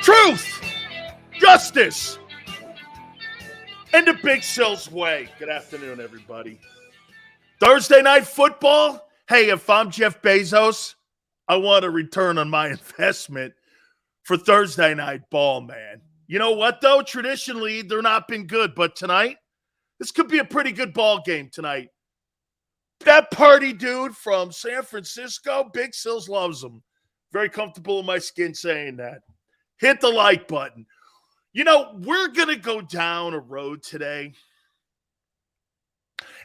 Truth, justice, and the Big Sills way. Good afternoon, everybody. Thursday night football. Hey, if I'm Jeff Bezos, I want a return on my investment for Thursday night ball, man. You know what, though? Traditionally, they're not been good, but tonight, this could be a pretty good ball game tonight. That party dude from San Francisco, Big Sills loves him. Very comfortable in my skin saying that. Hit the like button. You know, we're going to go down a road today,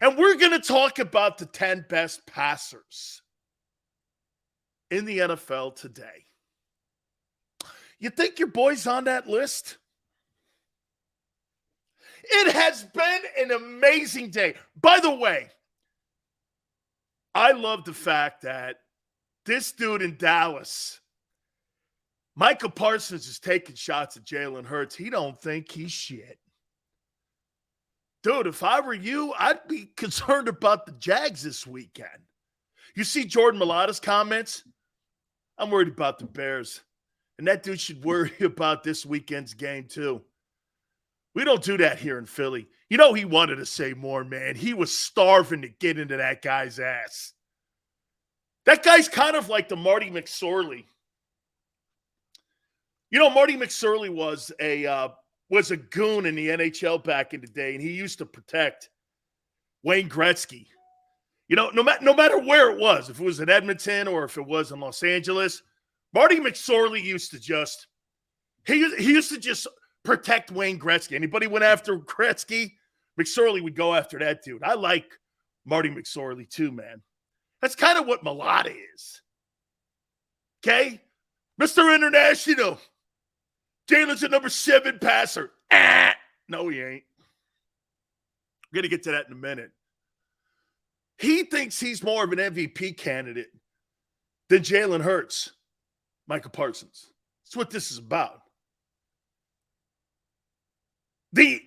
and we're going to talk about the 10 best passers in the NFL today. You think your boy's on that list? It has been an amazing day. By the way, I love the fact that this dude in Dallas, Micah Parsons, is taking shots at Jalen Hurts. He don't think he's shit. Dude, if I were you, I'd be concerned about the Jags this weekend. You see Jordan Mailata's comments? I'm worried about the Bears. And that dude should worry about this weekend's game too. We don't do that here in Philly. You know, he wanted to say more, man. He was starving to get into that guy's ass. That guy's kind of like the Marty McSorley. You know, Marty McSorley was a goon in the NHL back in the day, and he used to protect Wayne Gretzky. You know, no matter where it was, if it was in Edmonton or if it was in Los Angeles, Marty McSorley used to just he used to just protect Wayne Gretzky. Anybody went after Gretzky, McSorley would go after that dude. I like Marty McSorley too, man. That's kind of what Mailata is. Okay? Mr. International. Jalen's a number 7 passer. No, he ain't. We're going to get to that in a minute. He thinks he's more of an MVP candidate than Jalen Hurts, Micah Parsons. That's what this is about. The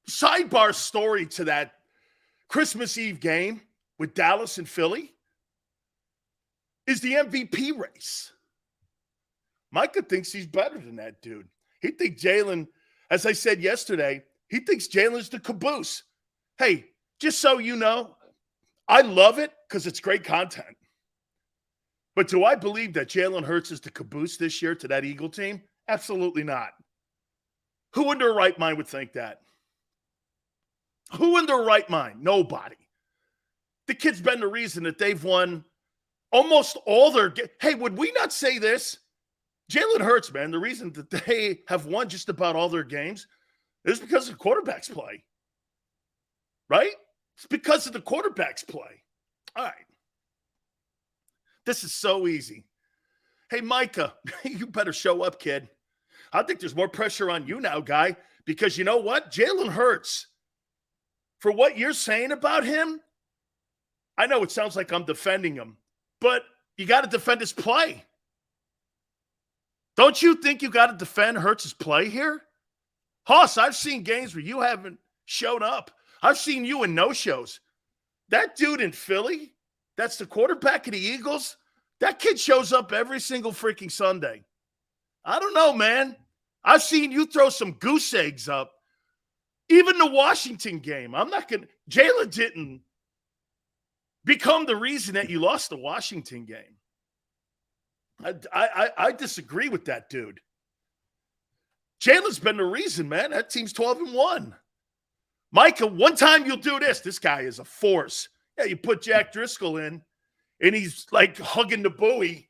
sidebar story to that Christmas Eve game with Dallas and Philly is the MVP race. Micah thinks he's better than that dude. He thinks Jalen, as I said yesterday, he thinks Jalen's the caboose. Hey, just so you know, I love it because it's great content. But do I believe that Jalen Hurts is the caboose this year to that Eagle team? Absolutely not. Who in their right mind would think that? Who in their right mind? Nobody. The kid's been the reason that they've won almost all their games. Hey, would we not say this? Jalen Hurts, man, the reason that they have won just about all their games is because of the quarterback's play. Right? It's because of the quarterback's play. All right. This is so easy. Hey, Micah, you better show up, kid. I think there's more pressure on you now, guy, because you know what? Jalen Hurts, for what you're saying about him, I know it sounds like I'm defending him, but you got to defend his play. Don't you think you got to defend Hurts' play here? Hoss, I've seen games where you haven't shown up. I've seen you in no-shows. That dude in Philly, that's the quarterback of the Eagles, that kid shows up every single freaking Sunday. I don't know, man. I've seen you throw some goose eggs up. Even the Washington game. I'm not going to – Jalen didn't become the reason that you lost the Washington game. I disagree with that dude. Jalen's been the reason, man. That team's 12-1. Micah, one time you'll do this. This guy is a force. Yeah, you put Jack Driscoll in, and he's like hugging the buoy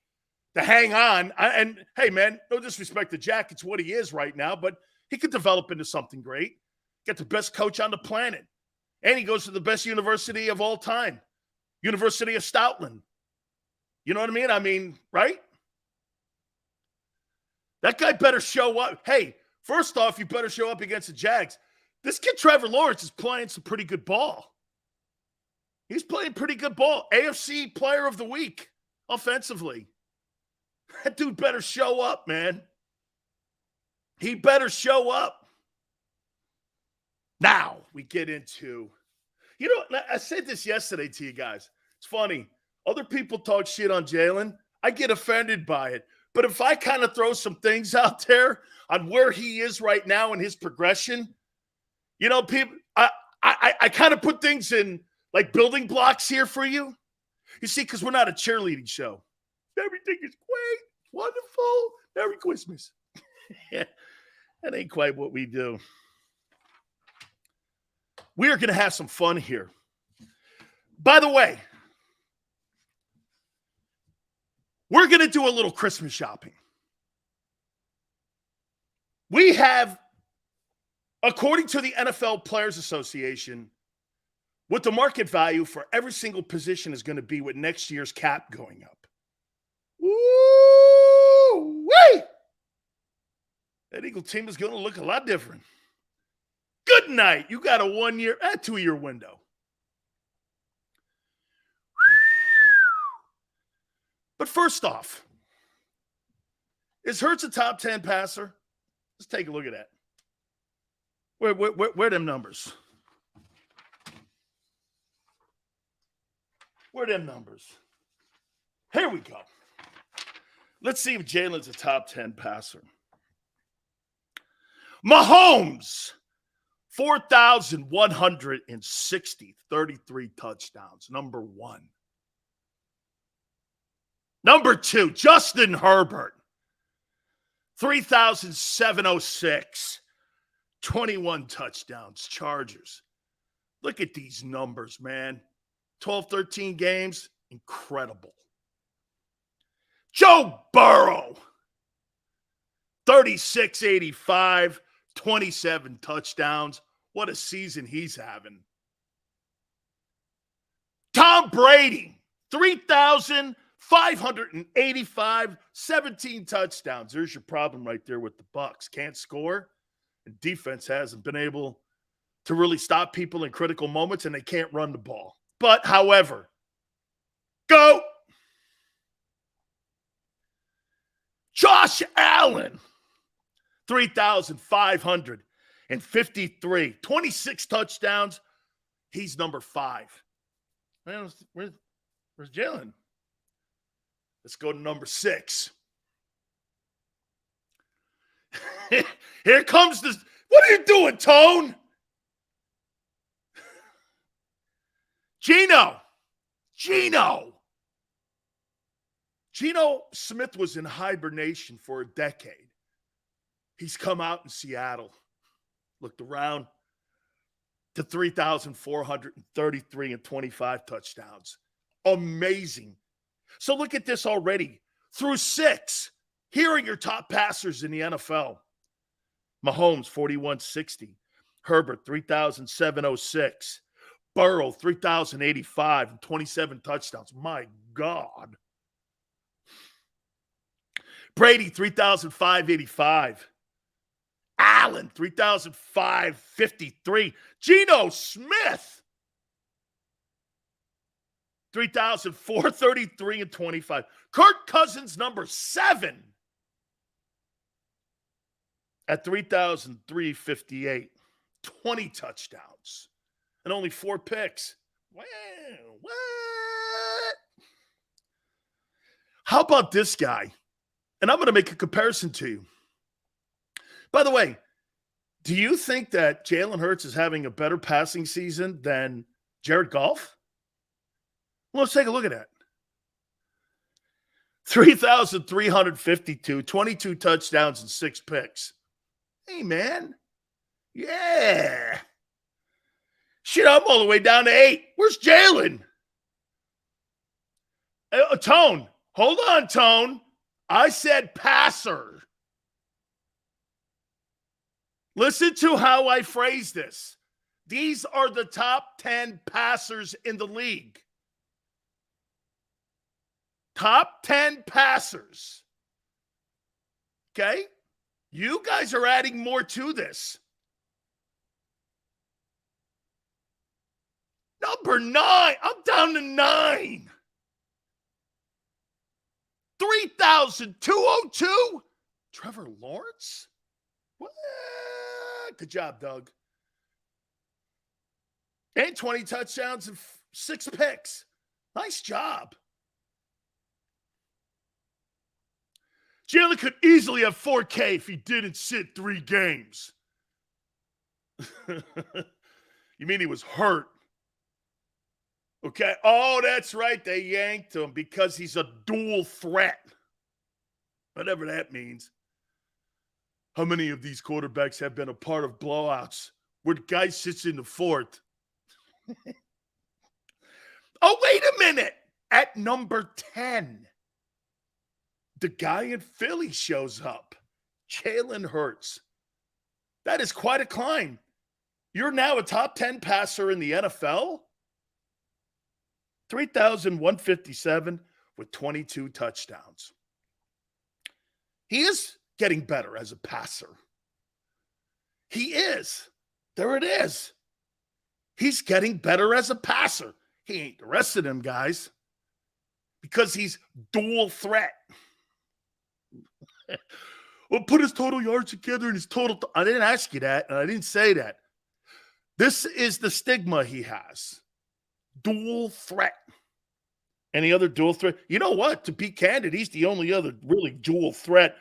to hang on. And hey, man, no disrespect to Jack. It's what he is right now, but he could develop into something great. Get the best coach on the planet. And he goes to the best university of all time, University of Stoutland. You know what I mean? I mean, right? That guy better show up. Hey, first off, you better show up against the Jags. This kid, Trevor Lawrence, is playing some pretty good ball. He's playing pretty good ball. AFC Player of the Week offensively. That dude better show up, man. He better show up. Now we get into, you know, I said this yesterday to you guys. It's funny. Other people talk shit on Jalen. I get offended by it. But if I kind of throw some things out there on where he is right now in his progression, you know, people, I kind of put things in like building blocks here for you. You see, because we're not a cheerleading show. Everything is great, wonderful, Merry Christmas. That ain't quite what we do. We are going to have some fun here. By the way, we're going to do a little Christmas shopping. We have, according to the NFL Players Association, what the market value for every single position is going to be with next year's cap going up. Woo-wee! That Eagle team is going to look a lot different. Good night. You got a 1-year, 2-year window. But first off, is Hurts a top 10 passer? Let's take a look at that. Where are them numbers? Where are them numbers? Here we go. Let's see if Jalen's a top 10 passer. Mahomes, 4,160, 33 touchdowns, number 1. Number 2, Justin Herbert, 3,706, 21 touchdowns, Chargers. Look at these numbers, man. 12, 13 games, incredible. Joe Burrow, 36-85, 27 touchdowns. What a season he's having. Tom Brady, 3,585, 17 touchdowns. There's your problem right there with the Bucs. Can't score, and defense hasn't been able to really stop people in critical moments, and they can't run the ball. But, however, go. Josh Allen, 3,553, 26 touchdowns. He's number 5. Man, where's Jalen? Let's go to number 6. Here comes this. What are you doing, Tone? Geno Smith was in hibernation for a decade. He's come out in Seattle, looked around to 3,433 and 25 touchdowns. Amazing. So look at this already. Through 6, here are your top passers in the NFL. Mahomes, 4,160. Herbert, 3,706. Burrow, 3,085 and 27 touchdowns. My God. Brady, 3,585. Allen, 3,553. Geno Smith, 3,433 and 25. Kirk Cousins, number 7, at 3,358. 20 touchdowns and only 4 picks. Wow, what? How about this guy? And I'm going to make a comparison to you. By the way, do you think that Jalen Hurts is having a better passing season than Jared Goff? Well, let's take a look at that. 3,352, 22 touchdowns and 6 picks. Hey, man. Yeah. Shit, I'm all the way down to 8. Where's Jalen? Tone. Hold on, Tone. I said passer. Listen to how I phrase this. These are the top 10 passers in the league. Top 10 passers. Okay? You guys are adding more to this. Number 9. I'm down to 9. 3,202. Trevor Lawrence? What? Good job, Doug. And 20 touchdowns and 6 picks. Nice job. Jalen could easily have 4K if he didn't sit 3 games. You mean he was hurt? Okay. Oh, that's right. They yanked him because he's a dual threat. Whatever that means. How many of these quarterbacks have been a part of blowouts where the guy sits in the fourth? Oh, wait a minute. At number 10, the guy in Philly shows up. Jalen Hurts. That is quite a climb. You're now a top 10 passer in the NFL? 3,157 with 22 touchdowns. He is getting better as a passer. He is. There it is. He's getting better as a passer. He ain't the rest of them guys because he's dual threat. Well, put his total yards together and his total. I didn't ask you that, and I didn't say that. This is the stigma he has. Dual threat. Any other dual threat? You know what? To be candid, he's the only other really dual threat.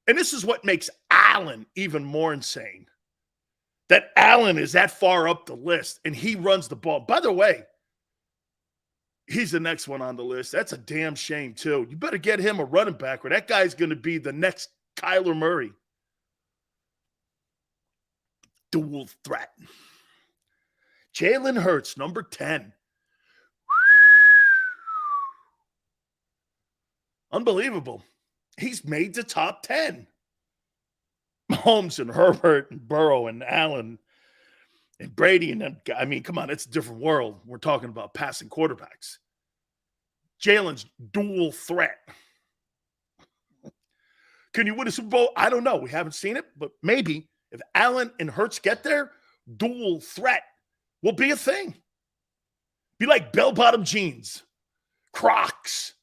And this is what makes Allen even more insane. That Allen is that far up the list, and he runs the ball. By the way, he's the next one on the list. That's a damn shame, too. You better get him a running back, or that guy's going to be the next Kyler Murray. Dual threat. Jalen Hurts, number 10. Unbelievable. He's made the top 10. Mahomes and Herbert and Burrow and Allen and Brady and them. I mean, come on, it's a different world. We're talking about passing quarterbacks. Jalen's dual threat. Can you win a Super Bowl? I don't know. We haven't seen it, but maybe if Allen and Hurts get there, dual threat will be a thing. Be like bell-bottom jeans, Crocs,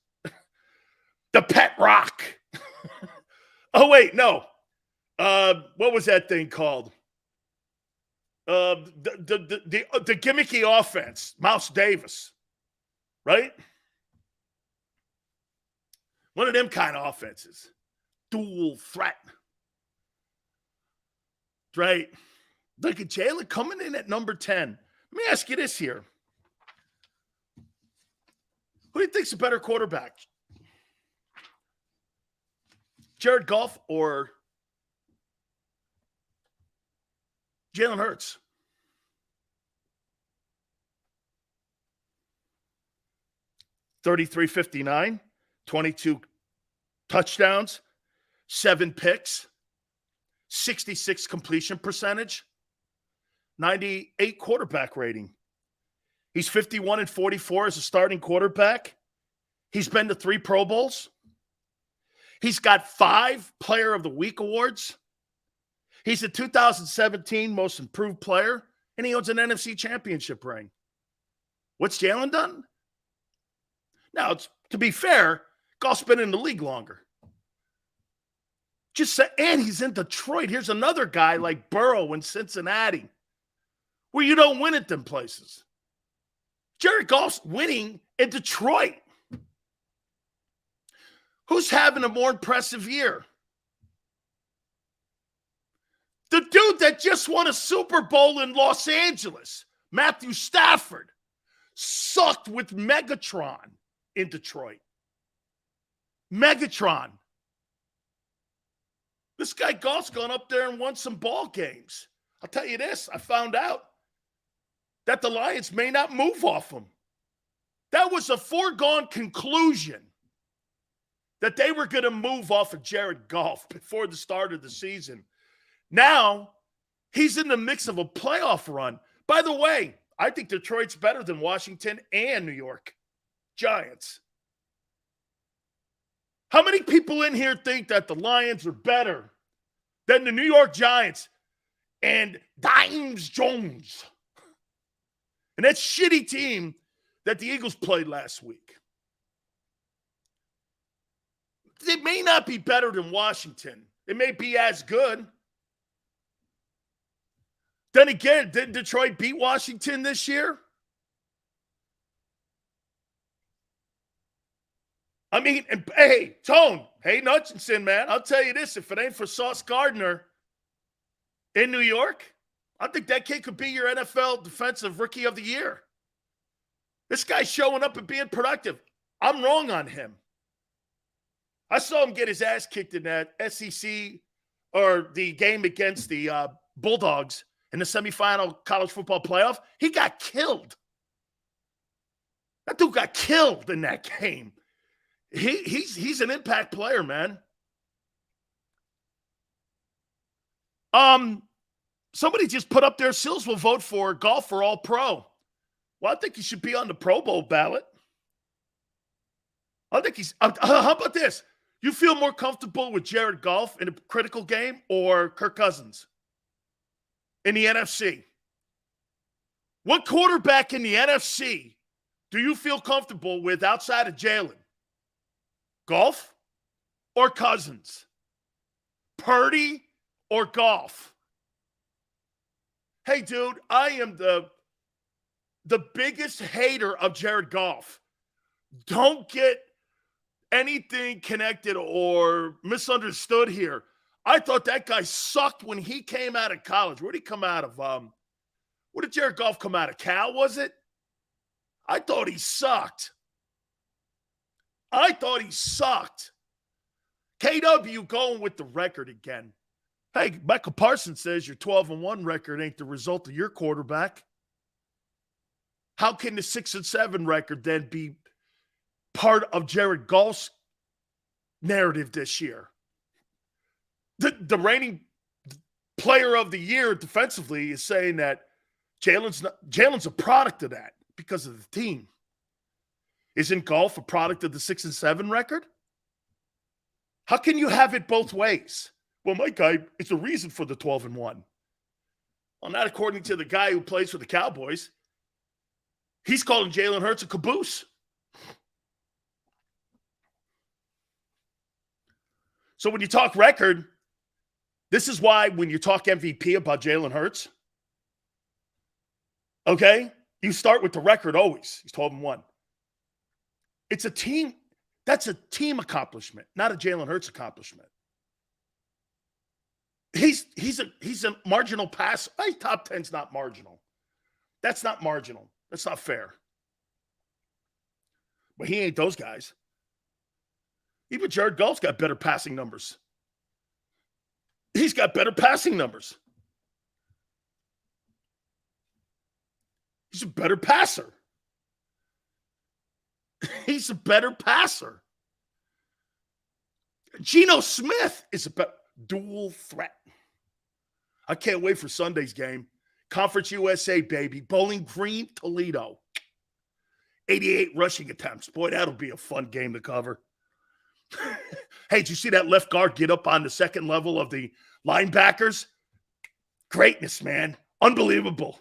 the pet rock. Oh, wait, no. What was that thing called? The gimmicky offense, Mouse Davis, right? One of them kind of offenses. Dual threat. Right. Look at Jalen coming in at number 10. Let me ask you this here. Who do you think's a better quarterback? Jared Goff or Jalen Hurts? $33.59, 22 touchdowns, 7 picks, 66 completion percentage, 98 quarterback rating. He's 51-44 as a starting quarterback. He's been to 3 Pro Bowls. He's got 5 Player of the Week awards. He's a 2017 Most Improved Player, and he owns an NFC Championship ring. What's Jalen done? Now, to be fair, Goff's been in the league longer. And he's in Detroit. Here's another guy like Burrow in Cincinnati, where you don't win at them places. Jared Goff's winning in Detroit. Who's having a more impressive year? The dude that just won a Super Bowl in Los Angeles, Matthew Stafford, sucked with Megatron in Detroit. Megatron. This guy Goff's gone up there and won some ball games. I'll tell you this, I found out that the Lions may not move off him. That was a foregone conclusion that they were going to move off of Jared Goff before the start of the season. Now, he's in the mix of a playoff run. By the way, I think Detroit's better than Washington and New York Giants. How many people in here think that the Lions are better than the New York Giants and Dimes Jones and that shitty team that the Eagles played last week? They may not be better than Washington. They may be as good. Then again, did Detroit beat Washington this year? I mean, hey, Tone, Hayden Hutchinson, man, I'll tell you this. If it ain't for Sauce Gardner in New York, I think that kid could be your NFL Defensive Rookie of the Year. This guy's showing up and being productive. I'm wrong on him. I saw him get his ass kicked in that SEC or the game against the Bulldogs in the semifinal college football playoff. He got killed. That dude got killed in that game. He's an impact player, man. Somebody just put up there, Sills will vote for golf for all pro. Well, I think he should be on the Pro Bowl ballot. I think he's how about this? You feel more comfortable with Jared Goff in a critical game or Kirk Cousins in the NFC? What quarterback in the NFC do you feel comfortable with outside of Jalen? Goff or Cousins? Purdy or Goff? Hey, dude, I am the biggest hater of Jared Goff. Don't get anything connected or misunderstood here. I thought that guy sucked when he came out of college. Where did he come out of? Where did Jared Goff come out of? Cal, was it? I thought he sucked. KW going with the record again. Hey, Michael Parsons says your 12-1 record ain't the result of your quarterback. How can the 6-7 record then be part of Jared Goff's narrative this year? The reigning player of the year defensively is saying that Jalen's a product of that because of the team. Isn't Goff a product of the 6-7 record? How can you have it both ways? Well, my guy, it's a reason for the 12-1. Well, not according to the guy who plays for the Cowboys. He's calling Jalen Hurts a caboose. So when you talk record, this is why when you talk MVP about Jalen Hurts, okay, you start with the record always. He's 12-1. It's a team. That's a team accomplishment, not a Jalen Hurts accomplishment. He's a marginal pass. Hey, top 10's not marginal. That's not marginal. That's not fair. But he ain't those guys. Even Jared Goff's got better passing numbers. He's got better passing numbers. He's a better passer. He's a better passer. Geno Smith is a better dual threat. I can't wait for Sunday's game. Conference USA, baby. Bowling Green, Toledo. 88 rushing attempts. Boy, that'll be a fun game to cover. Hey, did you see that left guard get up on the second level of the linebackers? Greatness, man. Unbelievable.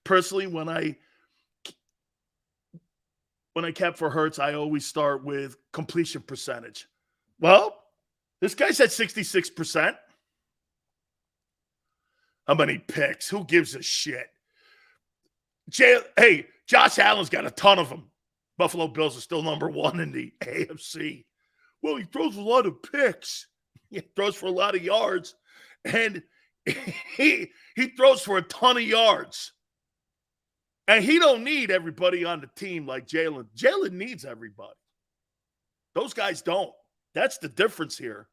Personally, when I cap for Hurts, I always start with completion percentage. Well, this guy's at 66%. How many picks? Who gives a shit? Hey, Josh Allen's got a ton of them. Buffalo Bills are still number one in the AFC. Well, he throws a lot of picks. He throws for a lot of yards. And he throws for a ton of yards. And he don't need everybody on the team like Jalen. Jalen needs everybody. Those guys don't. That's the difference here.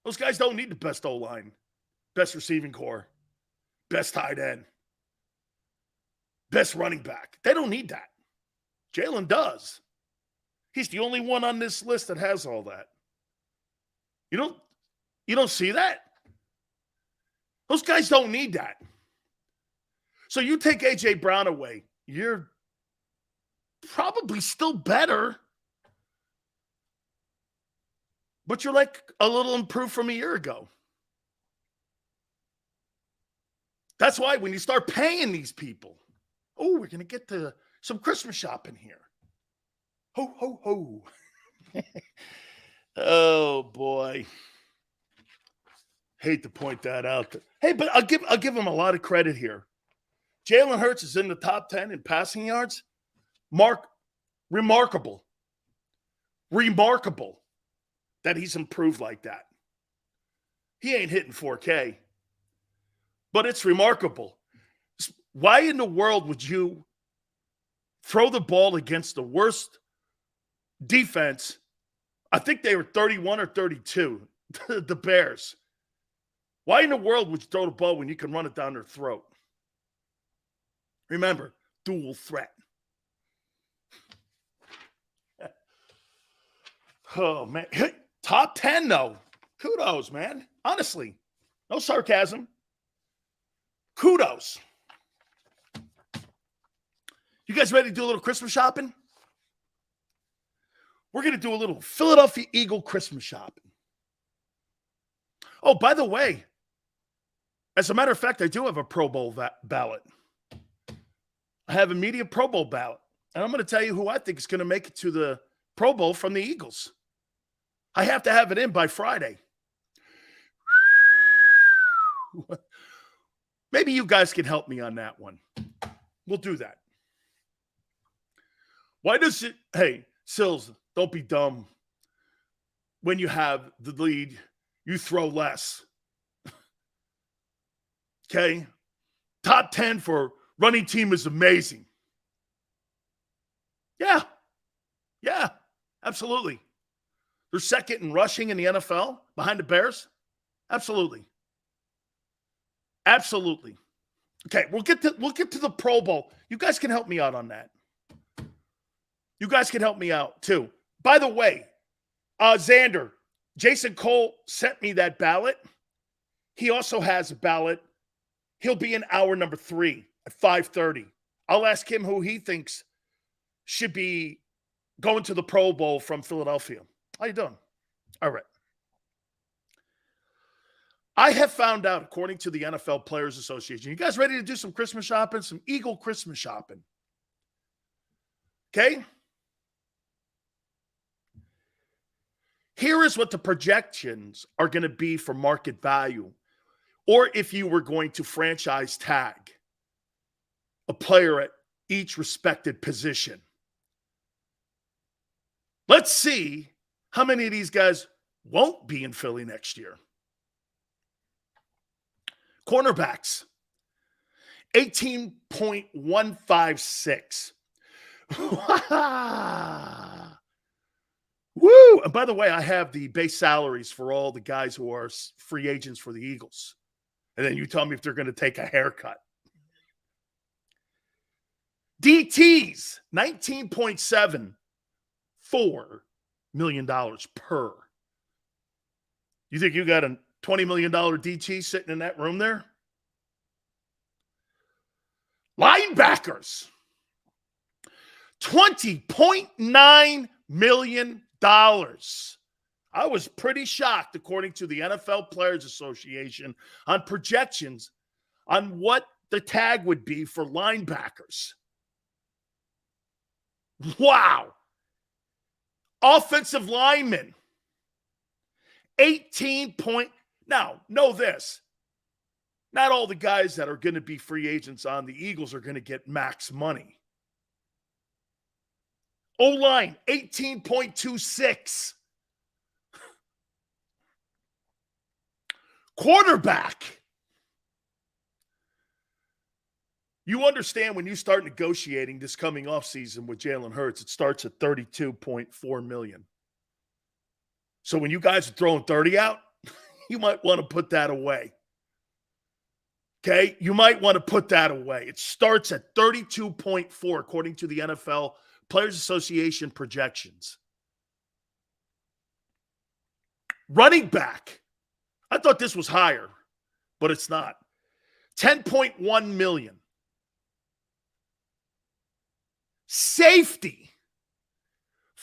Those guys don't need the best O-line, best receiving core, best tight end, best running back. They don't need that. Jalen does. He's the only one on this list that has all that. You don't see that? Those guys don't need that. So you take A.J. Brown away, you're probably still better, but you're like a little improved from a year ago. That's why when you start paying these people, oh, we're going to get to some Christmas shopping here. Ho, ho, ho. Oh, boy. Hate to point that out. Hey, but I'll give him a lot of credit here. Jalen Hurts is in the top 10 in passing yards. Remarkable. remarkable that he's improved like that. He ain't hitting 4K, but it's remarkable. Why in the world would you throw the ball against the worst defense? I think they were 31 or 32, the Bears. Why in the world would you throw the ball when you can run it down their throat? Remember, dual threat. Oh, man. Top 10, though. Kudos, man. Honestly. No sarcasm. Kudos. You guys ready to do a little Christmas shopping? We're going to do a little Philadelphia Eagle Christmas shopping. Oh, by the way, as a matter of fact, I do have a Pro Bowl ballot. I have a media Pro Bowl ballot. And I'm going to tell you who I think is going to make it to the Pro Bowl from the Eagles. I have to have it in by Friday. Maybe you guys can help me on that one. We'll do that. Why does it, hey, Sills, don't be dumb. When you have the lead, you throw less. Okay? Top 10 for running team is amazing. Yeah. Yeah, absolutely. They're second in rushing in the NFL behind the Bears. Absolutely. Absolutely. Okay, we'll get to the Pro Bowl. You guys can help me out on that. You guys can help me out too. By the way, Xander, Jason Cole sent me that ballot. He also has a ballot. He'll be in hour number 3 at 5:30. I'll ask him who he thinks should be going to the Pro Bowl from Philadelphia. How you doing? All right. I have found out, according to the NFL Players Association, you guys ready to do some Christmas shopping? Some Eagle Christmas shopping. Okay? Here is what the projections are going to be for market value, or if you were going to franchise tag a player at each respected position. Let's see how many of these guys won't be in Philly next year. Cornerbacks, 18.156. Woo! And by the way, I have the base salaries for all the guys who are free agents for the Eagles. And then you tell me if they're going to take a haircut. DTs, $19.74 million per. You think you got a $20 million DT sitting in that room there? Linebackers, $20.9 million. I was pretty shocked, according to the NFL Players Association, on projections on what the tag would be for linebackers. Wow. Offensive linemen, 18 point. Now, know this. Not all the guys that are going to be free agents on the Eagles are going to get max money. O-line, 18.26. Quarterback. You understand when you start negotiating this coming offseason with Jalen Hurts, it starts at $32.4 million. So when you guys are throwing 30 out, you might want to put that away. Okay? You might want to put that away. It starts at 32.4 according to the NFL Players Association projections. Running back. I thought this was higher, but it's not. 10.1 million. Safety.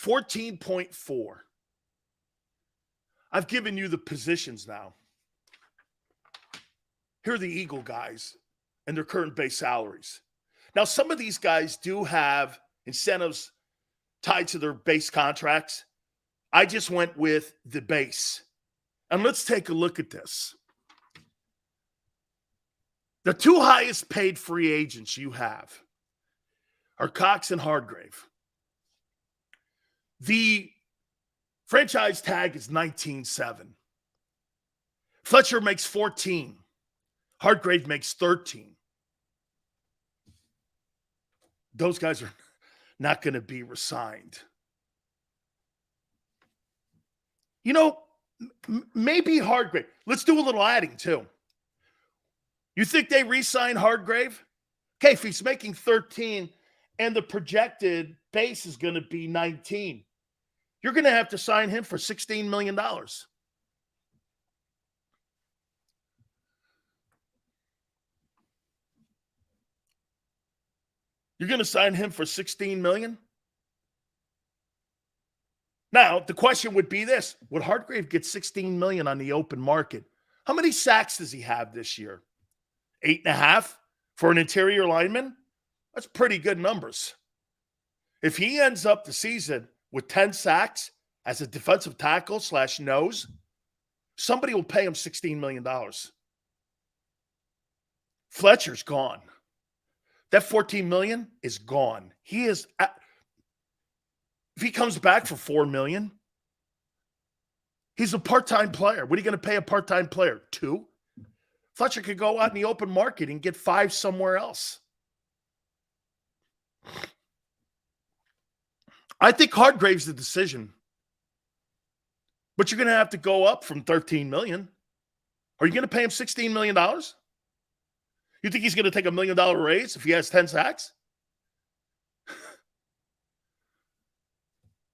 14.4. I've given you the positions now. Here are the Eagle guys and their current base salaries. Now, some of these guys do have incentives tied to their base contracts. I just went with the base. And let's take a look at this. The two highest paid free agents you have are Cox and Hargrave. The Franchise tag is 19.7. Fletcher makes 14. Hargrave makes 13. Those guys are not going to be re-signed. You know, maybe Hargrave. Let's do a little adding, too. You think they re-sign Hargrave? Okay, if he's making 13 and the projected base is going to be 19, you're going to have to sign him for $16 million. You're going to sign him for $16 million? Now, the question would be this. Would Hargrave get $16 million on the open market? How many sacks does he have this year? 8.5 for an interior lineman? That's pretty good numbers. If he ends up the season with 10 sacks as a defensive tackle / nose, somebody will pay him $16 million. Fletcher's gone. That $14 million is gone. He is if he comes back for $4 million, he's a part-time player. What are you going to pay a part-time player? 2? Fletcher could go out in the open market and get 5 somewhere else. I think Hargrave's the decision. But you're going to have to go up from $13 million. Are you going to pay him $16 million? You think he's going to take $1 million raise if he has 10 sacks?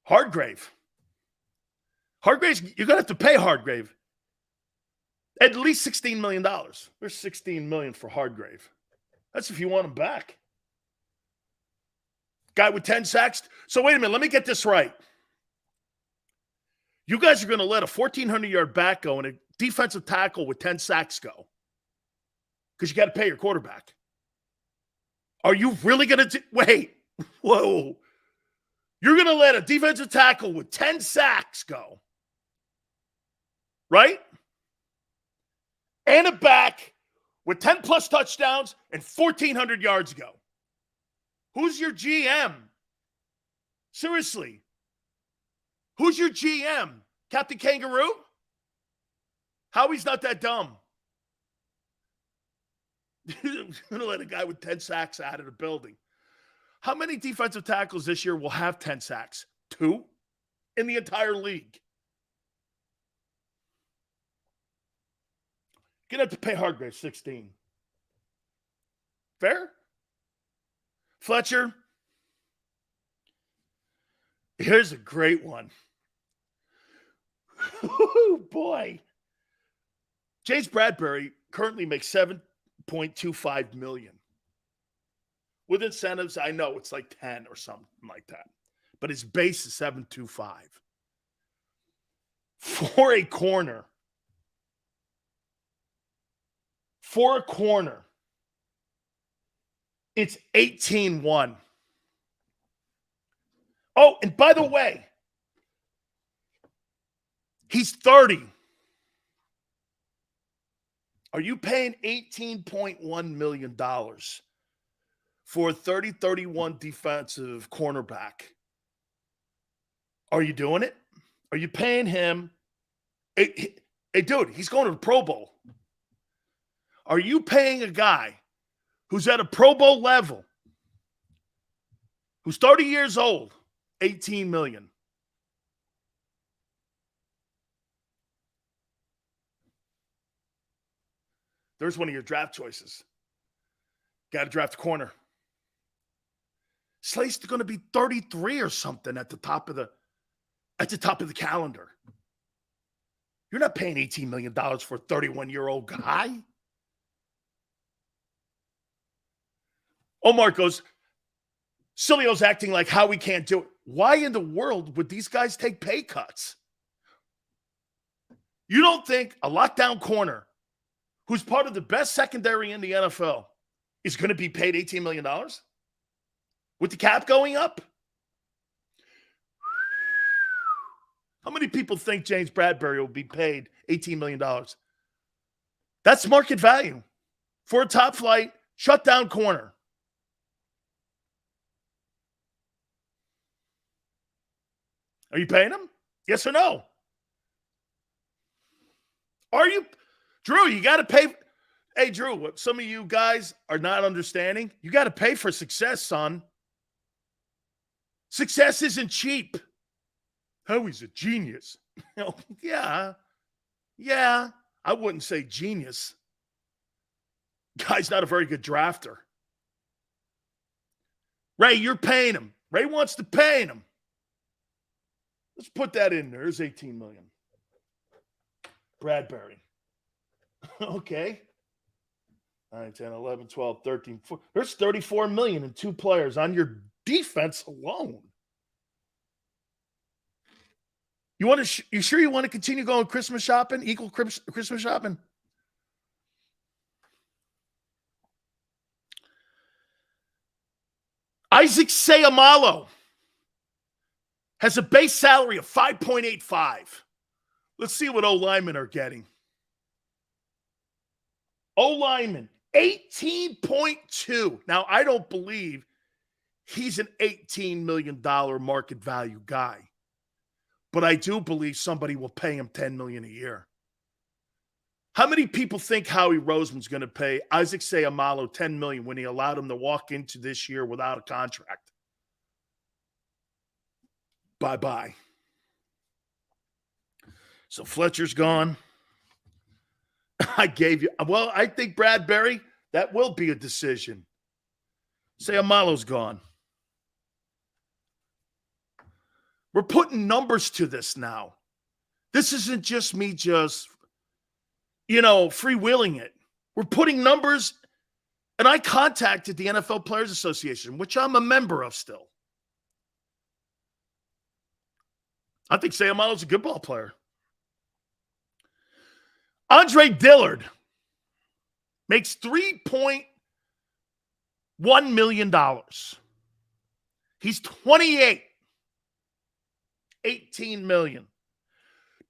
Hargrave's, you're going to have to pay Hargrave at least $16 million. There's $16 million for Hargrave. That's if you want him back. Guy with 10 sacks. So wait a minute. Let me get this right. You guys are going to let a 1,400-yard back go and a defensive tackle with 10 sacks go because you got to pay your quarterback. Are you really going to wait? Whoa. You're going to let a defensive tackle with 10 sacks go, right? And a back with 10-plus touchdowns and 1,400 yards go. Who's your GM? Seriously. Who's your GM? Captain Kangaroo? Howie's not that dumb. You're going to let a guy with 10 sacks out of the building. How many defensive tackles this year will have 10 sacks? 2 in the entire league. You're going to have to pay Hargrave 16. Fair? Fletcher? Here's a great one. Oh, boy. James Bradbury currently makes $7.25 million. With incentives, I know it's like 10 or something like that. But his base is 7.25. For a corner. It's 18-1. Oh, and by the way, he's 30. Are you paying $18.1 million for a 30-31 defensive cornerback? Are you doing it? Are you paying him? Hey, dude, he's going to the Pro Bowl. Are you paying a guy who's at a Pro Bowl level, who's 30 years old, $18 million? There's one of your draft choices. Got to draft a corner. Slate's going to be 33 or something at the top of the calendar. You're not paying $18 million for a 31-year-old guy. Omar goes, Sileo's acting like Howie can't do it. Why in the world would these guys take pay cuts? You don't think a lockdown corner who's part of the best secondary in the NFL is going to be paid $18 million? With the cap going up? How many people think James Bradbury will be paid $18 million? That's market value for a top flight shutdown corner. Are you paying him? Yes or no? Are you, Drew? You got to pay. Hey, Drew, what some of you guys are not understanding, you got to pay for success, son. Success isn't cheap. Howie's a genius. Yeah. I wouldn't say genius. Guy's not a very good drafter. Ray, you're paying him. Ray wants to pay him. Let's put that in there. There's $18 million. Bradbury. Okay. 9, 10, 11, 12, 13, 14. There's $34 million in 2 players on your defense alone. You sure you want to continue going Christmas shopping? Equal Christmas shopping? Isaac Seumalo has a base salary of $5.85. Let's see what O-linemen are getting. O-lineman, $18.2. Now, I don't believe he's an $18 million market value guy. But I do believe somebody will pay him $10 million a year. How many people think Howie Roseman's going to pay Isaac Seumalo $10 million when he allowed him to walk into this year without a contract? Bye-bye. So Fletcher's gone. I think Bradbury, that will be a decision. Seumalo's gone. We're putting numbers to this now. This isn't just me freewheeling it. We're putting numbers, and I contacted the NFL Players Association, which I'm a member of still. I think Seumalo's a good ball player. Andre Dillard makes $3.1 million. He's 28. $18 million.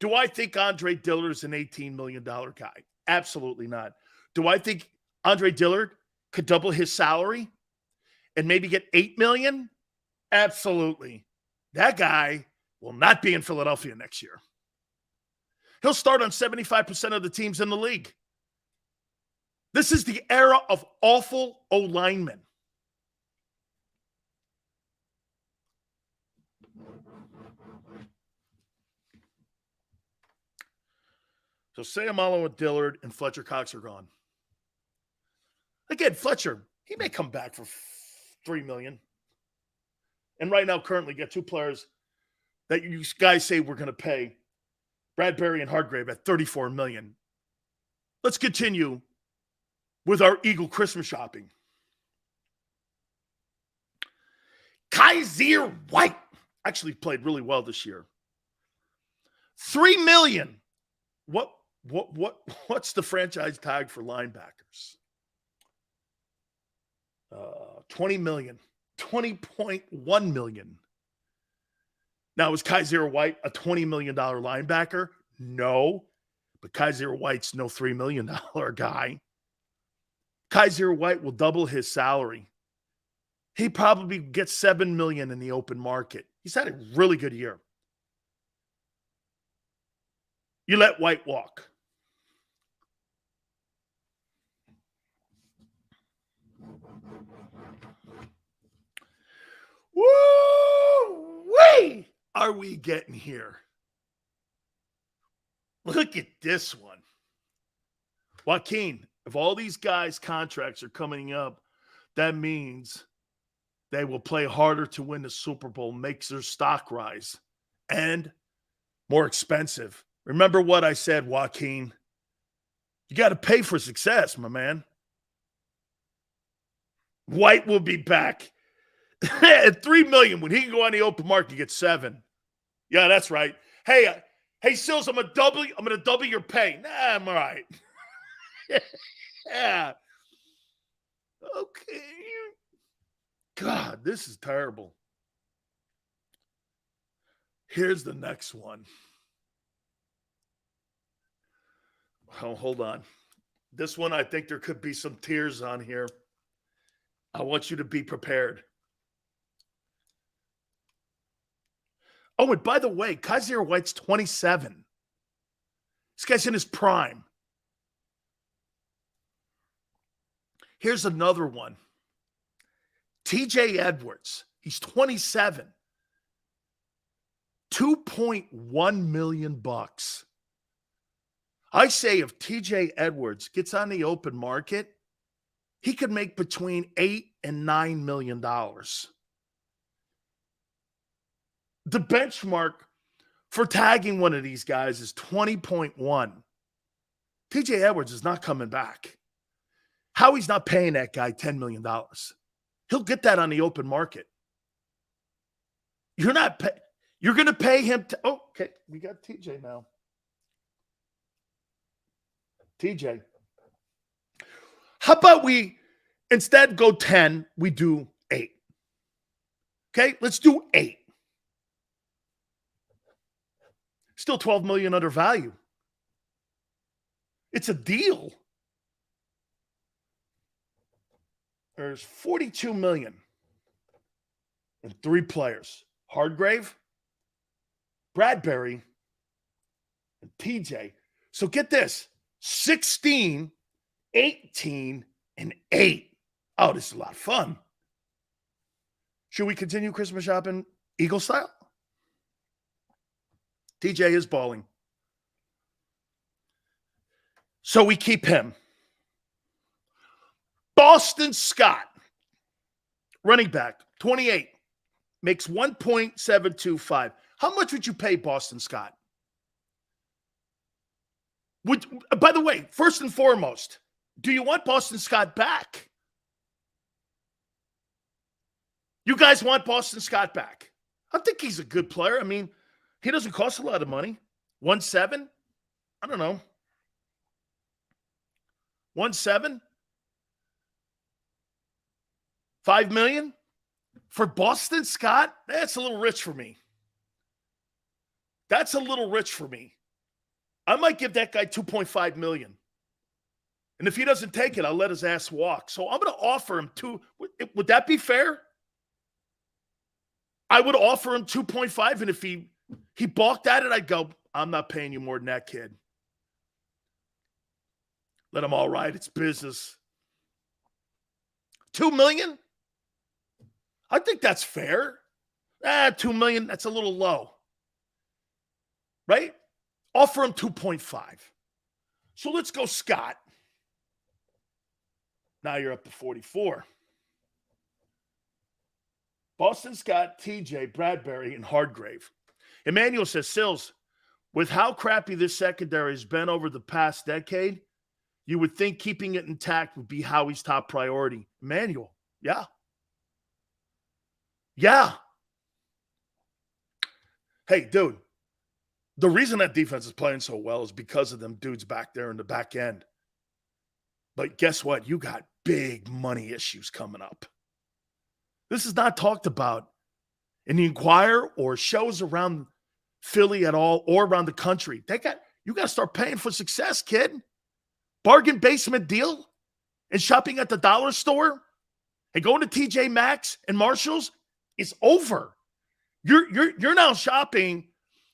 Do I think Andre Dillard is an $18 million guy? Absolutely not. Do I think Andre Dillard could double his salary and maybe get $8 million? Absolutely. That guy will not be in Philadelphia next year. He'll start on 75% of the teams in the league. This is the era of awful O-linemen. So Seumalo and Dillard and Fletcher Cox are gone. Again, Fletcher, he may come back for $3 million. And right now, currently, get 2 players that you guys say we're going to pay, Bradbury and Hargrave, at $34 million. Let's continue with our Eagle Christmas shopping. Kaiser White actually played really well this year. $3 million. What's the franchise tag for linebackers? $20 million. $20.1 million. Now, is Kaiser White a $20 million linebacker? No. But Kaiser White's no $3 million guy. Kaiser White will double his salary. He probably gets $7 million in the open market. He's had a really good year. You let White walk. Woo-wee! Are we getting here? Look at this one. Joaquin, if all these guys' contracts are coming up, that means they will play harder to win the Super Bowl, makes their stock rise, and more expensive. Remember what I said, Joaquin. You got to pay for success, my man. White will be back at $3 million. When he can go on the open market, you get $7 million. Yeah, that's right. Hey, Sills, I'm gonna double your pay. Nah, I'm all right. Yeah. Okay. God, this is terrible. Here's the next one. Oh, hold on. This one, I think there could be some tears on here. I want you to be prepared. Oh, and by the way, Kaiser White's 27. This guy's in his prime. Here's another one. TJ Edwards. He's 27. $2.1 million. I say if TJ Edwards gets on the open market, he could make between $8 and $9 million. The benchmark for tagging one of these guys is 20.1. TJ Edwards is not coming back. Howie's not paying that guy $10 million. He'll get that on the open market. You're going to pay him. Okay, we got TJ now. TJ. How about we instead go 10, we do 8. Okay, let's do 8. Still 12 million under value. It's a deal. There's 42 million and 3 players. Hargrave, Bradbury, and TJ. So get this, 16, 18, and 8. Oh, this is a lot of fun. Should we continue Christmas shopping Eagle style? TJ is balling. So we keep him. Boston Scott, running back, 28, makes 1.725. How much would you pay Boston Scott? By the way, first and foremost, do you want Boston Scott back? You guys want Boston Scott back? I think he's a good player. I mean, he doesn't cost a lot of money. 1.7? I don't know. 1.7? $5 million? For Boston Scott? That's a little rich for me. That's a little rich for me. I might give that guy $2.5 million. And if he doesn't take it, I'll let his ass walk. So I'm going to offer him would that be fair? I would offer him 2.5, and if he balked at it, I'd go, I'm not paying you more than that, kid. Let him all ride. It's business. $2 million? I think that's fair. $2 million, that's a little low. Right? Offer him 2.5. So let's go Scott. Now you're up to 44. Boston Scott, TJ, Bradbury, and Hargrave. Emmanuel says, Sills, with how crappy this secondary has been over the past decade, you would think keeping it intact would be Howie's top priority. Emmanuel, yeah. Yeah. Hey, dude, the reason that defense is playing so well is because of them dudes back there in the back end. But guess what? You got big money issues coming up. This is not talked about in the Inquirer or shows around Philly at all or around the country. You got to start paying for success, kid. Bargain basement deal and shopping at the dollar store and going to TJ Maxx and Marshall's is over. You're now shopping,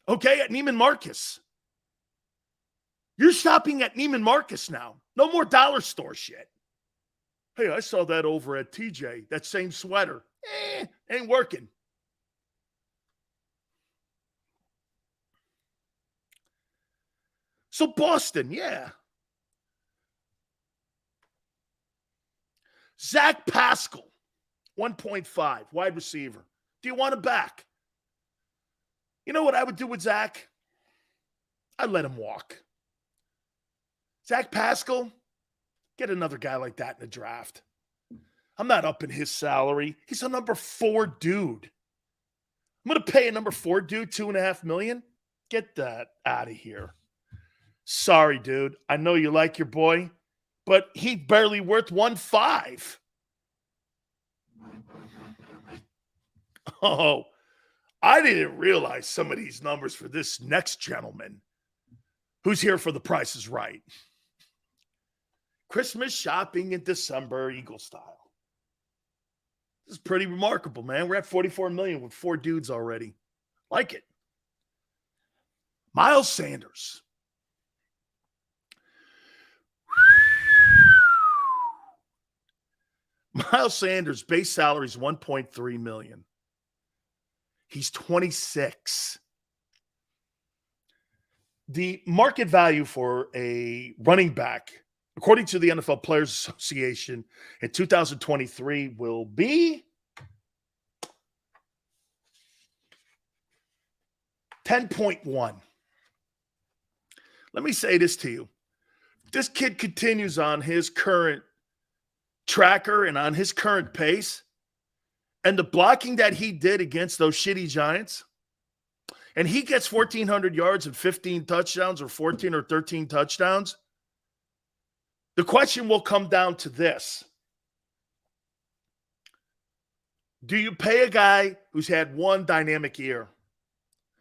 okay, at Neiman Marcus. You're shopping at Neiman Marcus now. No more dollar store shit. Hey, I saw that over at TJ, that same sweater. Ain't working. So Boston, yeah. Zach Pascal, 1.5, wide receiver. Do you want him back? You know what I would do with Zach? I'd let him walk. Zach Pascal, get another guy like that in the draft. I'm not upping his salary. He's a number 4 dude. I'm going to pay a number 4 dude $2.5 million. Get that out of here. Sorry, dude. I know you like your boy, but he's barely worth 1.5. Oh, I didn't realize some of these numbers for this next gentleman who's here for the Price is Right. Christmas shopping in December, Eagle style. This is pretty remarkable, man. We're at 44 million with 4 dudes already. Like it. Miles Sanders. Miles Sanders' base salary is $1.3 million. He's 26. The market value for a running back, according to the NFL Players Association, in 2023 will be $10.1. Let me say this to you. This kid continues on his current tracker and on his current pace, and the blocking that he did against those shitty Giants, and he gets 1,400 yards and 15 touchdowns or 14 or 13 touchdowns, the question will come down to this. Do you pay a guy who's had one dynamic year?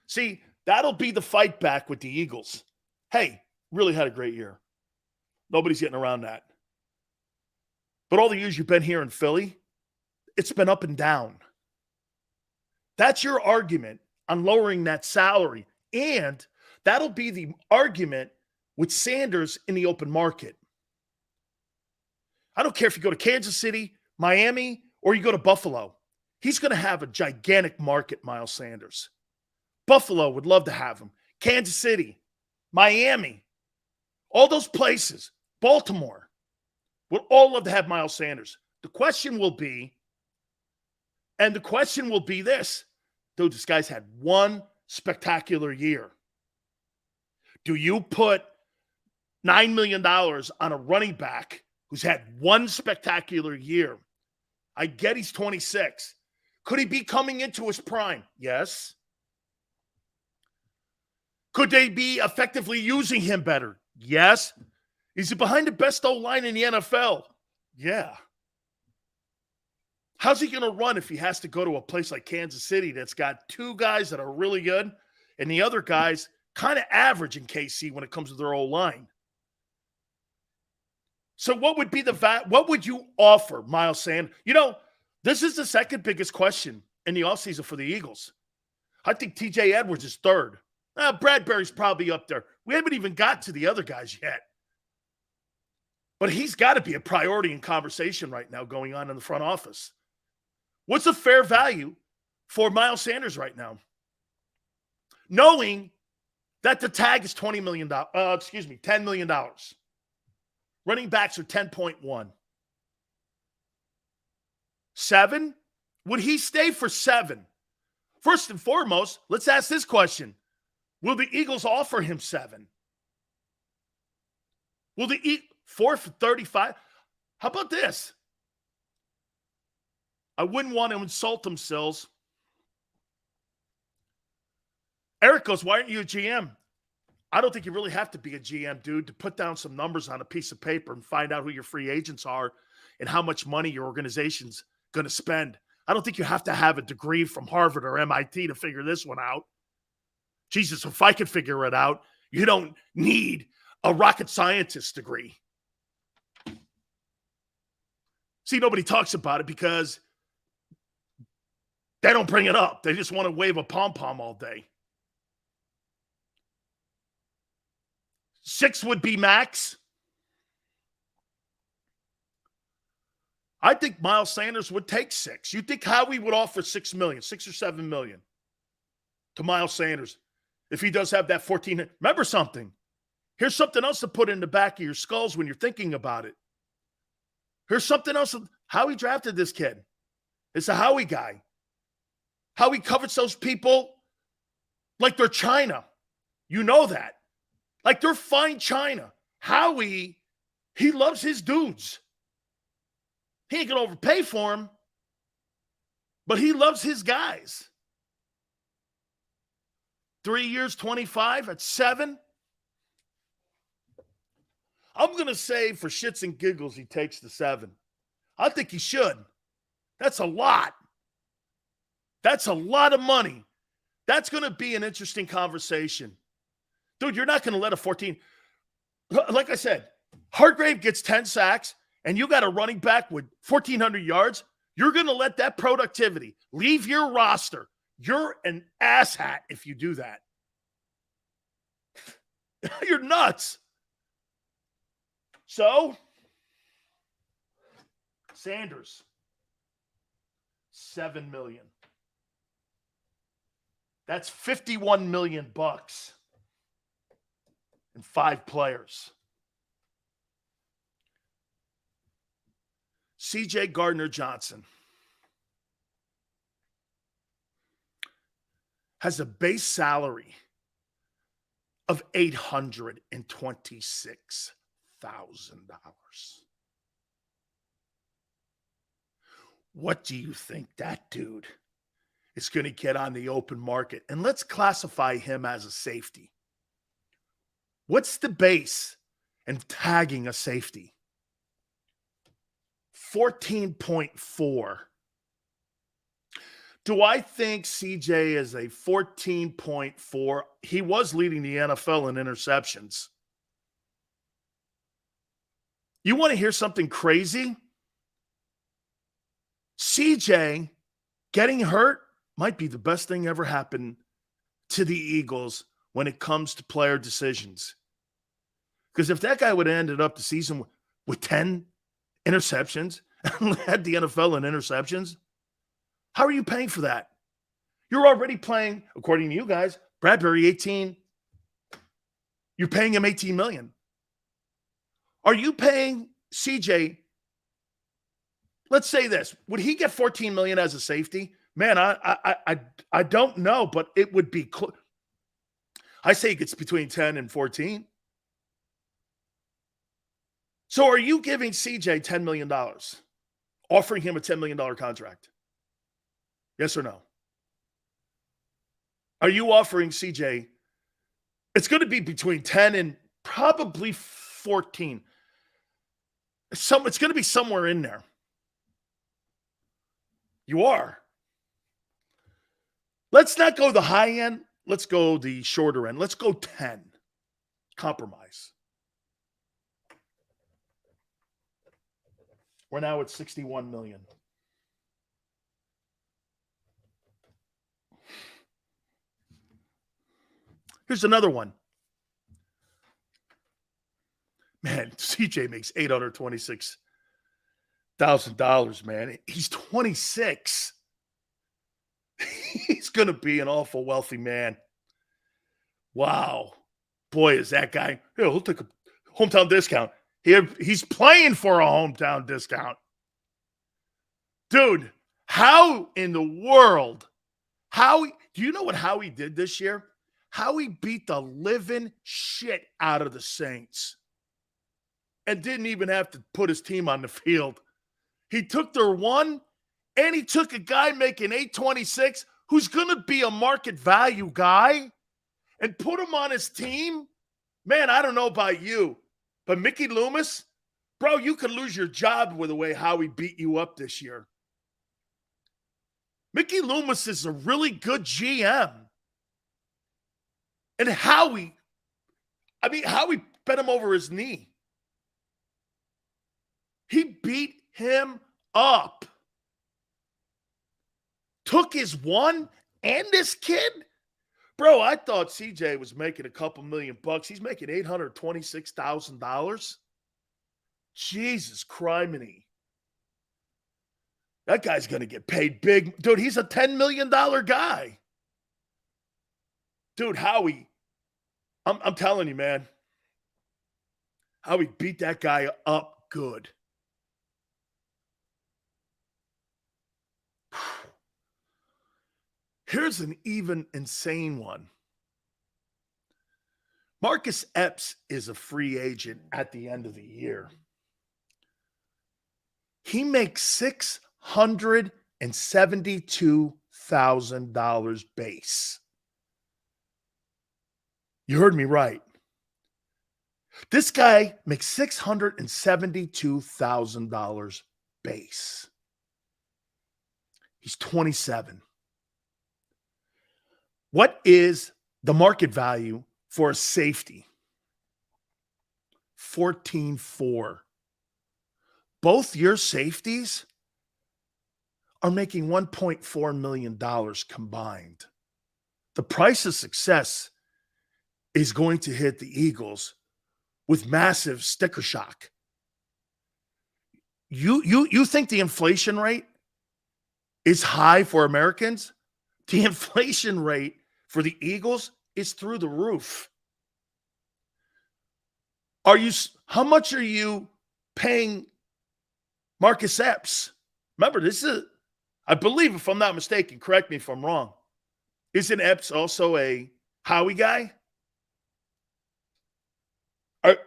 See, that'll be the fight back with the Eagles. Hey, really had a great year. Nobody's getting around that. But all the years you've been here in Philly, it's been up and down. That's your argument on lowering that salary. And that'll be the argument with Sanders in the open market. I don't care if you go to Kansas City, Miami, or you go to Buffalo. He's going to have a gigantic market, Miles Sanders. Buffalo would love to have him. Kansas City, Miami, all those places, Baltimore, would all love to have Miles Sanders. The question will be this. Dude, this guy's had one spectacular year. Do you put $9 million on a running back who's had one spectacular year? I get he's 26. Could he be coming into his prime? Yes. Could they be effectively using him better? Yes. Is he behind the best O-line in the NFL? Yeah. How's he going to run if he has to go to a place like Kansas City that's got two guys that are really good and the other guys kind of average in KC when it comes to their O-line? So what would be what would you offer Miles Sanders? You know, this is the second biggest question in the offseason for the Eagles. I think TJ Edwards is third. Bradbury's probably up there. We haven't even got to the other guys yet. But he's got to be a priority in conversation right now going on in the front office. What's a fair value for Miles Sanders right now? Knowing that the tag is $10 million. Running backs are 10.1. 7? Would he stay for 7? First and foremost, let's ask this question. Will the Eagles offer him 7? Will the 4 for 35? How about this? I wouldn't want to insult him, Sills. Eric goes, why aren't you a GM? I don't think you really have to be a GM, dude, to put down some numbers on a piece of paper and find out who your free agents are and how much money your organization's going to spend. I don't think you have to have a degree from Harvard or MIT to figure this one out. Jesus, if I could figure it out, you don't need a rocket scientist degree. See, nobody talks about it because they don't bring it up. They just want to wave a pom-pom all day. 6 would be max. I think Miles Sanders would take 6. You think Howie would offer $6 million, $6 or $7 million to Miles Sanders if he does have that 14? Remember something. Here's something else to put in the back of your skulls when you're thinking about it. Here's something else. Howie drafted this kid. It's a Howie guy. Howie covets those people like they're China. You know that. Like they're fine China. Howie, he loves his dudes. He ain't going to overpay for him, but he loves his guys. 3 years, 25 at 7. I'm going to say for shits and giggles, he takes the 7. I think he should. That's a lot. That's a lot of money. That's going to be an interesting conversation. Dude, you're not going to let a 14. Like I said, Hargrave gets 10 sacks and you got a running back with 1,400 yards. You're going to let that productivity leave your roster. You're an asshat if you do that. You're nuts. So, Sanders, $7 million. That's $51 million bucks and 5 players. C.J. Gardner-Johnson has a base salary of $826,000. What do you think that dude is going to get on the open market? And let's classify him as a safety. What's the base and tagging a safety? 14.4. Do I think CJ is a 14.4? He was leading the NFL in interceptions. You want to hear something crazy? CJ getting hurt might be the best thing ever happened to the Eagles when it comes to player decisions. Because if that guy would have ended up the season with 10 interceptions and led the NFL in interceptions, how are you paying for that? You're already playing, according to you guys, Bradbury 18. You're paying him $18 million. Are you paying CJ? Let's say this. Would he get $14 million as a safety? Man, I don't know, but it would be close. I say he gets between 10 and 14. So are you giving CJ $10 million, offering him a $10 million contract? Yes or no? Are you offering CJ? It's going to be between 10 and probably 14. It's going to be somewhere in there. You are. Let's not go the high end. Let's go the shorter end. Let's go 10. Compromise. We're now at $61 million. Here's another one. Man, CJ makes $826,000, man. He's 26. He's going to be an awful wealthy man. Wow. Boy, is that guy. He'll take a hometown discount. He's playing for a hometown discount. Dude, how in the world? Do you know what Howie did this year? Howie beat the living shit out of the Saints and didn't even have to put his team on the field. He took their one, and he took a guy making $826 who's going to be a market value guy and put him on his team. Man, I don't know about you, but Mickey Loomis, bro, you could lose your job with the way Howie beat you up this year. Mickey Loomis is a really good GM. And Howie bent him over his knee. He beat him up. Took his one and this kid. Bro, I thought CJ was making a couple $1 million. He's making $826,000. Jesus criminy. That guy's going to get paid big. Dude, he's a $10 million guy. Dude, Howie, I'm telling you, man. Howie beat that guy up good. Here's an even insane one. Marcus Epps is a free agent at the end of the year. He makes $672,000 base. You heard me right. This guy makes $672,000 base. He's 27. What is the market value for a safety? 14.4. Both your safeties are making $1.4 million combined. The price of success is going to hit the Eagles with massive sticker shock. You think the inflation rate is high for Americans? The inflation rate for the Eagles is through the roof. How much are you paying Marcus Epps? Remember, this is, I believe, if I'm not mistaken, correct me if I'm wrong, isn't Epps also a Howie guy?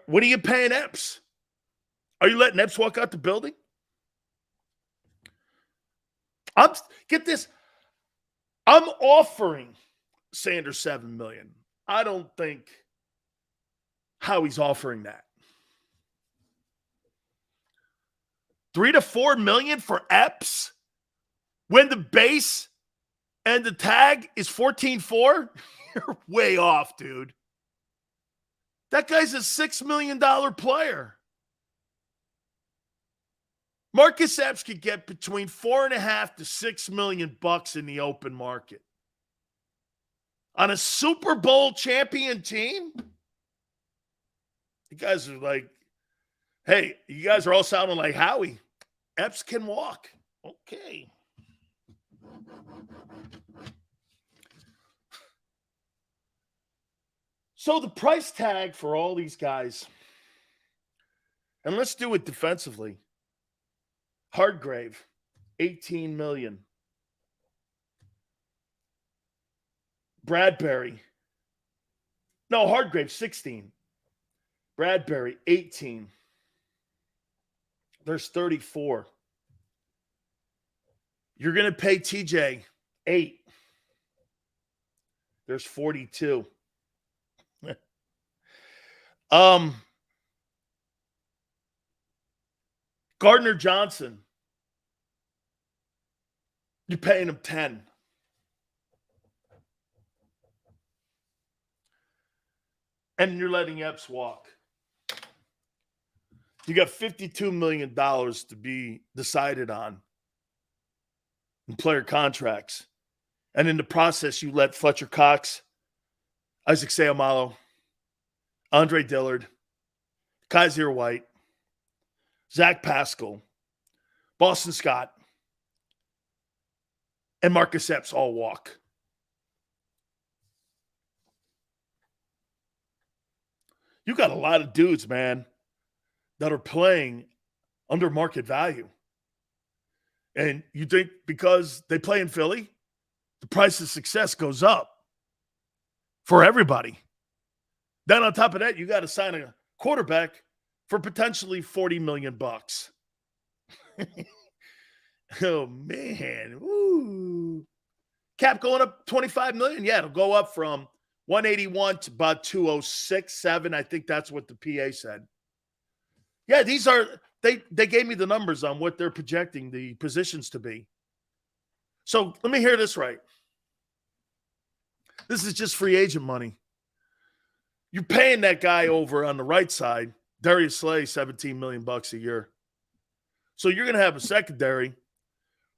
What are you paying Epps? Are you letting Epps walk out the building? Get this. I'm offering Sanders $7 million. I don't think Howie's offering that. $3 to $4 million for Epps when the base and the tag is 14.4? You're way off, dude. That guy's a $6 million player. Marcus Epps could get between $4.5 to $6 million in the open market. On a Super Bowl champion team? You guys are like, hey, you guys are all sounding like Howie. Epps can walk. Okay. So the price tag for all these guys, and let's do it defensively. Hardgrave, $18 million. Bradbury. No, Hardgrave, 16. Bradbury, 18. There's 34. You're going to pay TJ 8. There's 42. Gardner Johnson, you're paying him 10. And you're letting Epps walk. You got $52 million to be decided on in player contracts. And in the process, you let Fletcher Cox, Isaac Seumalo, Andre Dillard, Kaiser White, Zach Pascal, Boston Scott, and Marcus Epps all walk. You got a lot of dudes, man, that are playing under market value. And you think because they play in Philly, the price of success goes up for everybody. Then on top of that, you got to sign a quarterback for potentially $40 million. Oh, man. Ooh. Cap going up $25 million. Yeah, it'll go up from 181 to about 206.7. I think that's what the PA said. Yeah, these are they gave me the numbers on what they're projecting the positions to be. So let me hear this right. This is just free agent money. You're paying that guy over on the right side, Darius Slay, $17 million a year. So you're going to have a secondary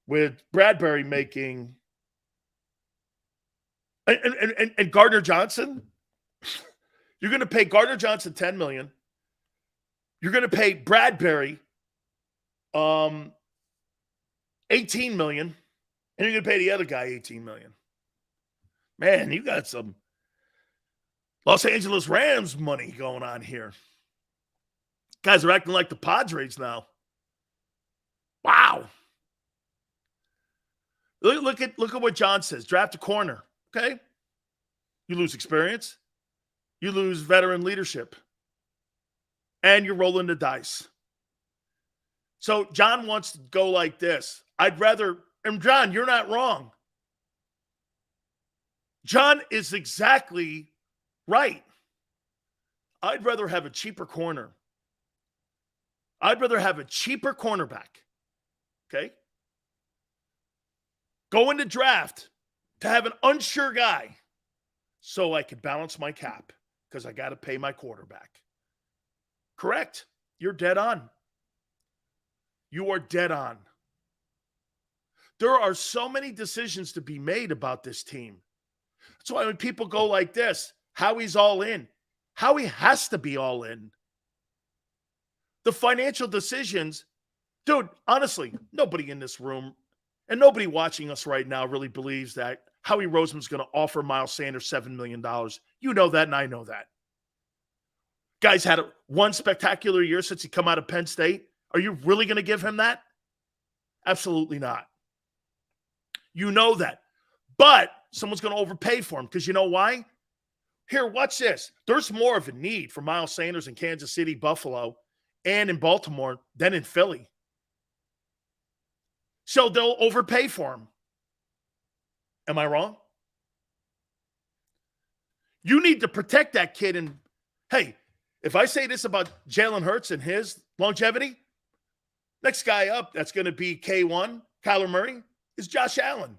with Bradbury making and Gardner Johnson. You're going to pay Gardner Johnson $10 million. You're going to pay Bradbury $18 million, and you're going to pay the other guy $18 million. Man, you got some Los Angeles Rams money going on here. Guys are acting like the Padres now. Wow. Look at what John says. Draft a corner. Okay. You lose experience. You lose veteran leadership. And you're rolling the dice. So John wants to go like this. And John, you're not wrong. John is exactly right. I'd rather have a cheaper corner. I'd rather have a cheaper cornerback. Okay? Go into draft to have an unsure guy so I could balance my cap because I got to pay my quarterback. Correct. You're dead on. You are dead on. There are so many decisions to be made about this team. That's why when people go like this, Howie's all in. Howie has to be all in. The financial decisions, dude, honestly, nobody in this room and nobody watching us right now really believes that Howie Roseman's going to offer Miles Sanders $7 million. You know that, and I know that. Guy's had one spectacular year since he come out of Penn State. Are you really going to give him that? Absolutely not. You know that. But someone's going to overpay for him because you know why? Here, watch this. There's more of a need for Miles Sanders in Kansas City, Buffalo, and in Baltimore than in Philly. So they'll overpay for him. Am I wrong? You need to protect that kid. And, hey, if I say this about Jalen Hurts and his longevity, next guy up that's going to be K1, Kyler Murray, is Josh Allen.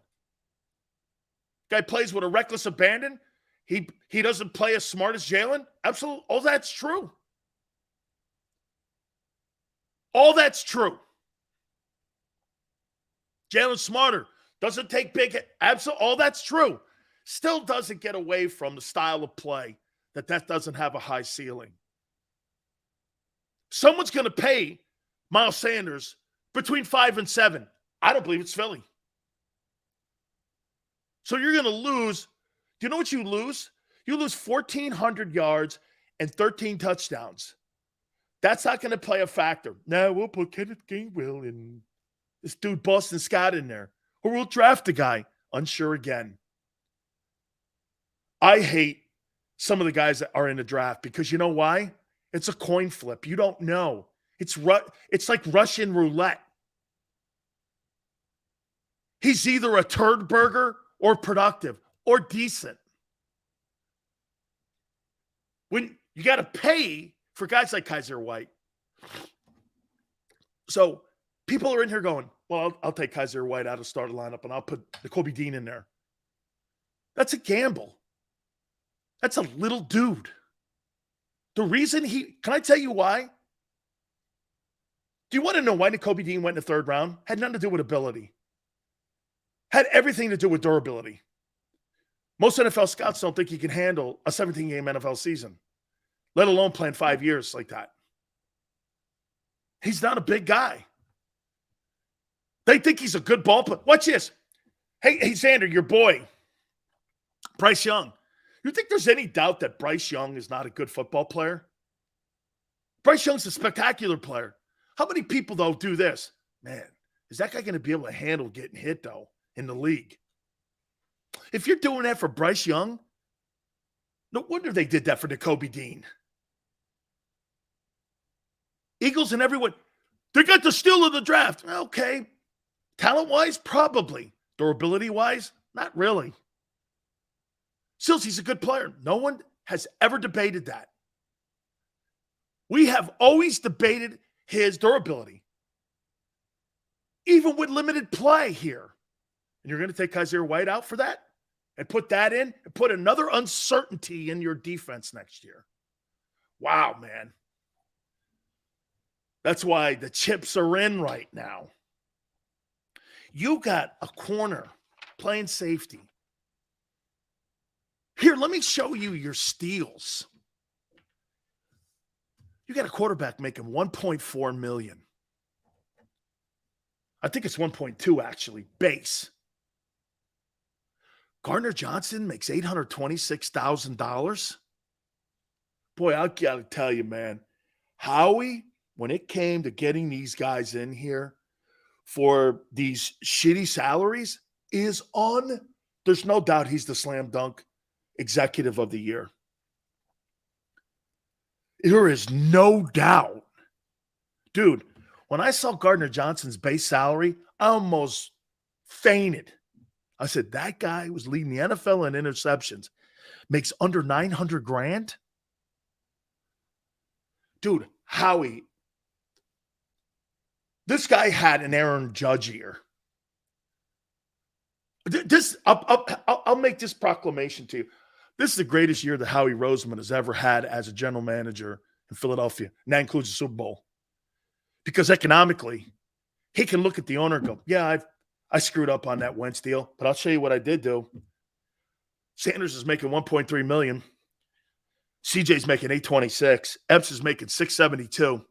Guy plays with a reckless abandon. He doesn't play as smart as Jalen. Absolutely. All that's true. All that's true. Jalen's smarter. Doesn't take big hit. Absolutely. All that's true. Still doesn't get away from the style of play that doesn't have a high ceiling. Someone's going to pay Miles Sanders between 5 and 7. I don't believe it's Philly. So you're going to lose. Do you know what you lose? You lose 1,400 yards and 13 touchdowns. That's not going to play a factor. No, we'll put Kenneth Gainwell and this dude Boston Scott in there. Or we'll draft a guy. Unsure again. I hate some of the guys that are in the draft because you know why? It's a coin flip. You don't know. It's like Russian roulette. He's either a turd burger or productive or decent. When you got to pay for guys like Kaiser White. So people are in here going, well, I'll take Kaiser White out of starting lineup and I'll put Kobe Dean in there. That's a gamble. That's a little dude. The reason can I tell you why? Do you want to know why Kobe Dean went in the third round? Had nothing to do with ability. Had everything to do with durability. Most NFL scouts don't think he can handle a 17-game NFL season, let alone playing 5 years like that. He's not a big guy. They think he's a good ball player. Watch this. Hey, Xander, your boy, Bryce Young. You think there's any doubt that Bryce Young is not a good football player? Bryce Young's a spectacular player. How many people, though, do this? Man, is that guy going to be able to handle getting hit, though, in the league? If you're doing that for Bryce Young, no wonder they did that for Kobe Dean. Eagles and everyone, they got the steal of the draft. Okay. Talent-wise, probably. Durability-wise, not really. Still, he's a good player. No one has ever debated that. We have always debated his durability, even with limited play here. And you're going to take Kaiser White out for that and put that in and put another uncertainty in your defense next year. Wow, man. That's why the chips are in right now. You got a corner playing safety. Here, let me show you your steals. You got a quarterback making $1.4 million. I think it's 1.2 actually, base. Gardner Johnson makes $826,000. Boy, I got to tell you, man, Howie, when it came to getting these guys in here for these shitty salaries, there's no doubt he's the slam dunk executive of the year. There is no doubt. Dude, when I saw Gardner Johnson's base salary, I almost fainted. I said, that guy was leading the NFL in interceptions, makes under $900,000. Dude, Howie, this guy had an Aaron Judge year. I'll make this proclamation to you. This is the greatest year that Howie Roseman has ever had as a general manager in Philadelphia, and that includes the Super Bowl. Because economically, he can look at the owner and go, yeah, I screwed up on that Wentz deal, but I'll show you what I did do. Sanders is making $1.3 million. CJ's making $826. Epps is making $672.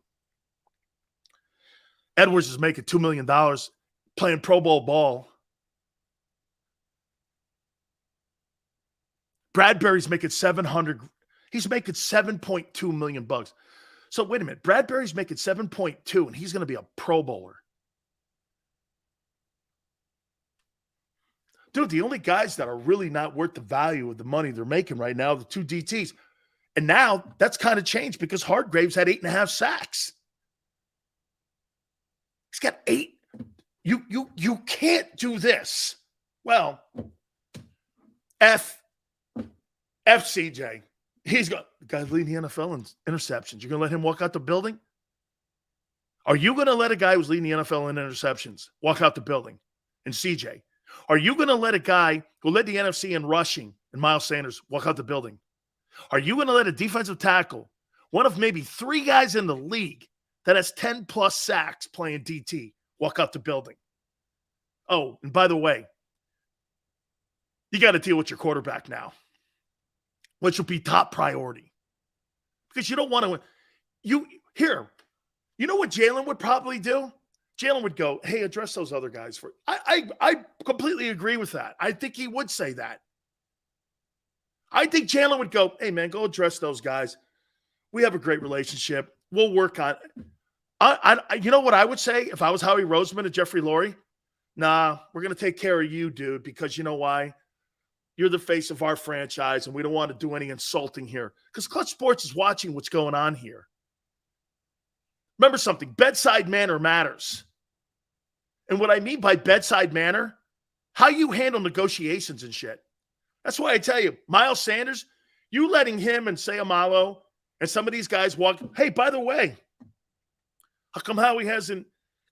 Edwards is making $2 million playing Pro Bowl ball. Bradbury's making $700. He's making $7.2 million bucks. So wait a minute. Bradbury's making $7.2 and he's going to be a Pro Bowler. Dude, the only guys that are really not worth the value of the money they're making right now are the two DTs. And now that's kind of changed because Hargraves had 8.5 sacks. He's got 8. You can't do this. Well, CJ. He's got the guy's leading the NFL in interceptions. You're going to let him walk out the building? Are you going to let a guy who's leading the NFL in interceptions walk out the building? And CJ, are you going to let a guy who led the NFC in rushing and Miles Sanders walk out the building? Are you going to let a defensive tackle, one of maybe 3 guys in the league that has 10-plus sacks playing DT, walk out the building? Oh, and by the way, you got to deal with your quarterback now, which will be top priority. Because you don't want to – you know what Jalen would probably do? Jalen would go, hey, address those other guys. I completely agree with that. I think he would say that. I think Jalen would go, hey, man, go address those guys. We have a great relationship. We'll work on it. You know what I would say if I was Howie Roseman and Jeffrey Lurie? Nah, we're going to take care of you, dude, because you know why? You're the face of our franchise, and we don't want to do any insulting here. Because Clutch Sports is watching what's going on here. Remember something, bedside manner matters. And what I mean by bedside manner, how you handle negotiations and shit. That's why I tell you, Miles Sanders, you letting him and Sayamalo and some of these guys walk, hey, by the way, how come Howie hasn't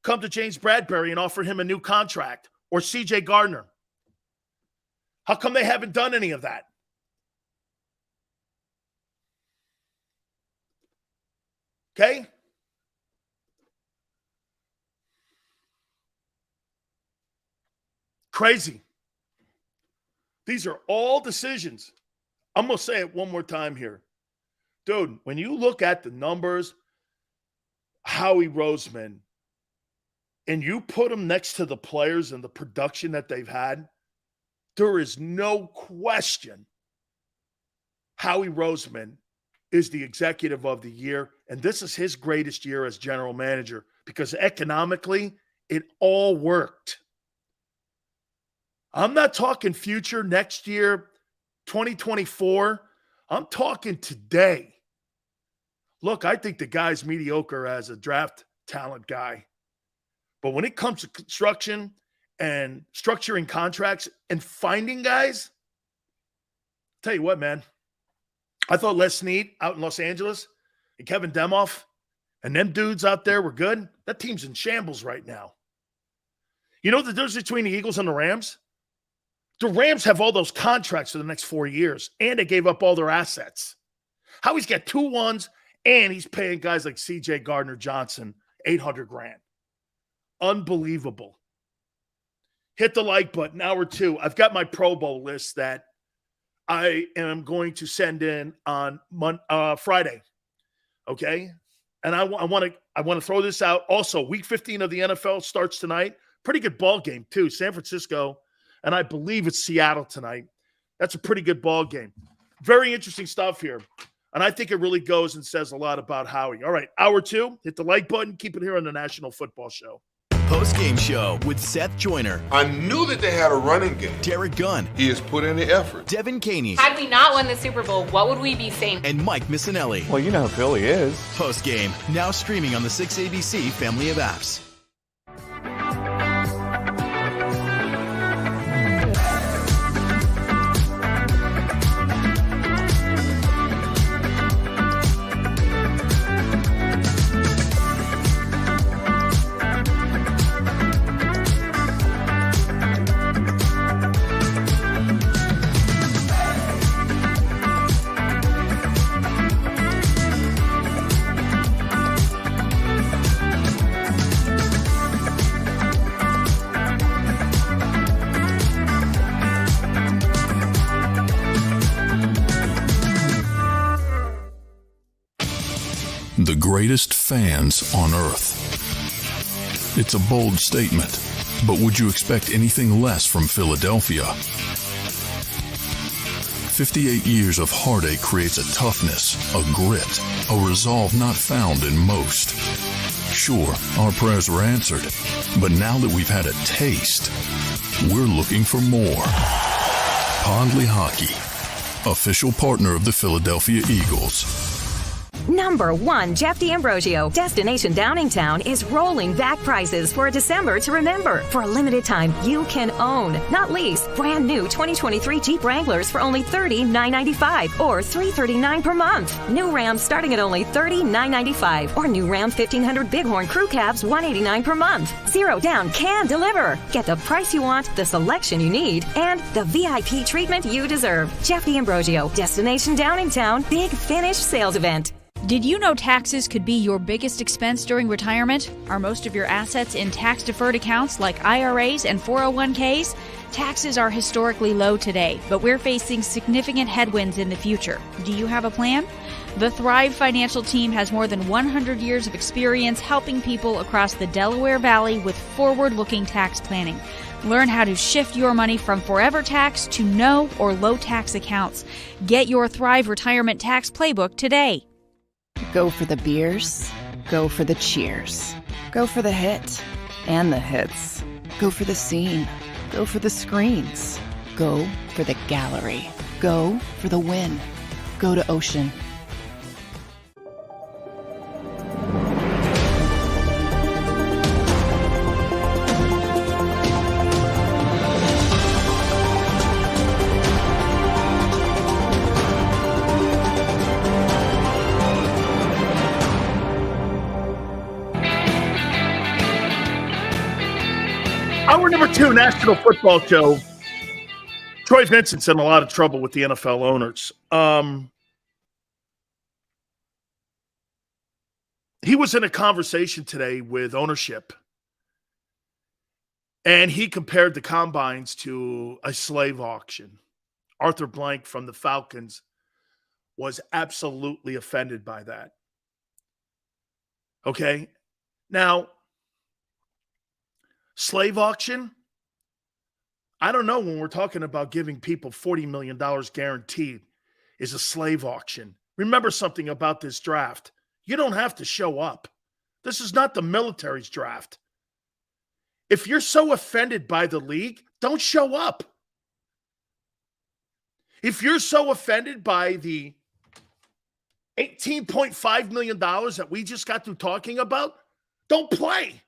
come to James Bradbury and offer him a new contract or CJ Gardner? How come they haven't done any of that? Okay? Crazy. These are all decisions. I'm going to say it one more time here. Dude, when you look at the numbers, Howie Roseman, and you put them next to the players and the production that they've had, there is no question Howie Roseman is the executive of the year, and this is his greatest year as general manager because economically, it all worked. I'm not talking future, next year, 2024. I'm talking today. Look, I think the guy's mediocre as a draft talent guy. But when it comes to construction and structuring contracts and finding guys, tell you what, man. I thought Les Snead out in Los Angeles and Kevin Demoff and them dudes out there were good. That team's in shambles right now. You know the difference between the Eagles and the Rams? The Rams have all those contracts for the next 4 years, and they gave up all their assets. Howie's got 2 ones, and he's paying guys like C.J. Gardner-Johnson $800,000. Unbelievable. Hit the like button. Hour 2. I've got my Pro Bowl list that I am going to send in on Friday. Okay, and I want to throw this out. Also, Week 15 of the NFL starts tonight. Pretty good ball game too. San Francisco. And I believe it's Seattle tonight. That's a pretty good ball game. Very interesting stuff here. And I think it really goes and says a lot about Howie. All right, hour 2. Hit the like button. Keep it here on the National Football Show. Post-game show with Seth Joyner. I knew that they had a running game. Derek Gunn. He has put in the effort. Devin Caney. Had we not won the Super Bowl, what would we be saying? And Mike Missinelli. Well, you know who Philly is. Post-game, now streaming on the 6ABC family of apps. the greatest fans on earth. It's a bold statement, but would you expect anything less from Philadelphia? 58 years of heartache creates a toughness, a grit, a resolve not found in most. Sure, our prayers were answered, but now that we've had a taste, we're looking for more. Pondley Hockey, official partner of the Philadelphia Eagles. Number 1, Jeff D'Ambrosio. Destination Downingtown is rolling back prices for a December to remember. For a limited time, you can own, not lease, brand new 2023 Jeep Wranglers for only $30,995 or $339 per month. New Rams starting at only $30,995 or new Ram 1500 Bighorn Crew Cabs $189 per month. Zero down can deliver. Get the price you want, the selection you need, and the VIP treatment you deserve. Jeff D'Ambrosio, Destination Downingtown, Big Finish Sales Event. Did you know taxes could be your biggest expense during retirement? Are most of your assets in tax-deferred accounts like IRAs and 401ks? Taxes are historically low today, but we're facing significant headwinds in the future. Do you have a plan? The Thrive Financial team has more than 100 years of experience helping people across the Delaware Valley with forward-looking tax planning. Learn how to shift your money from forever tax to no or low tax accounts. Get your Thrive Retirement Tax Playbook today. Go for the beers, go for the cheers, go for the hit and the hits, go for the scene, go for the screens, go for the gallery, go for the win, go to Ocean. Hour number 2, National Football Show. Troy Vincent's in a lot of trouble with the NFL owners. He was in a conversation today with ownership, and he compared the combines to a slave auction. Arthur Blank from the Falcons was absolutely offended by that. Okay? Now, slave auction? I don't know when we're talking about giving people $40 million guaranteed is a slave auction. Remember something about this draft. You don't have to show up. This is not the military's draft. If you're so offended by the league, don't show up. If you're so offended by the $18.5 million that we just got through talking about, don't play.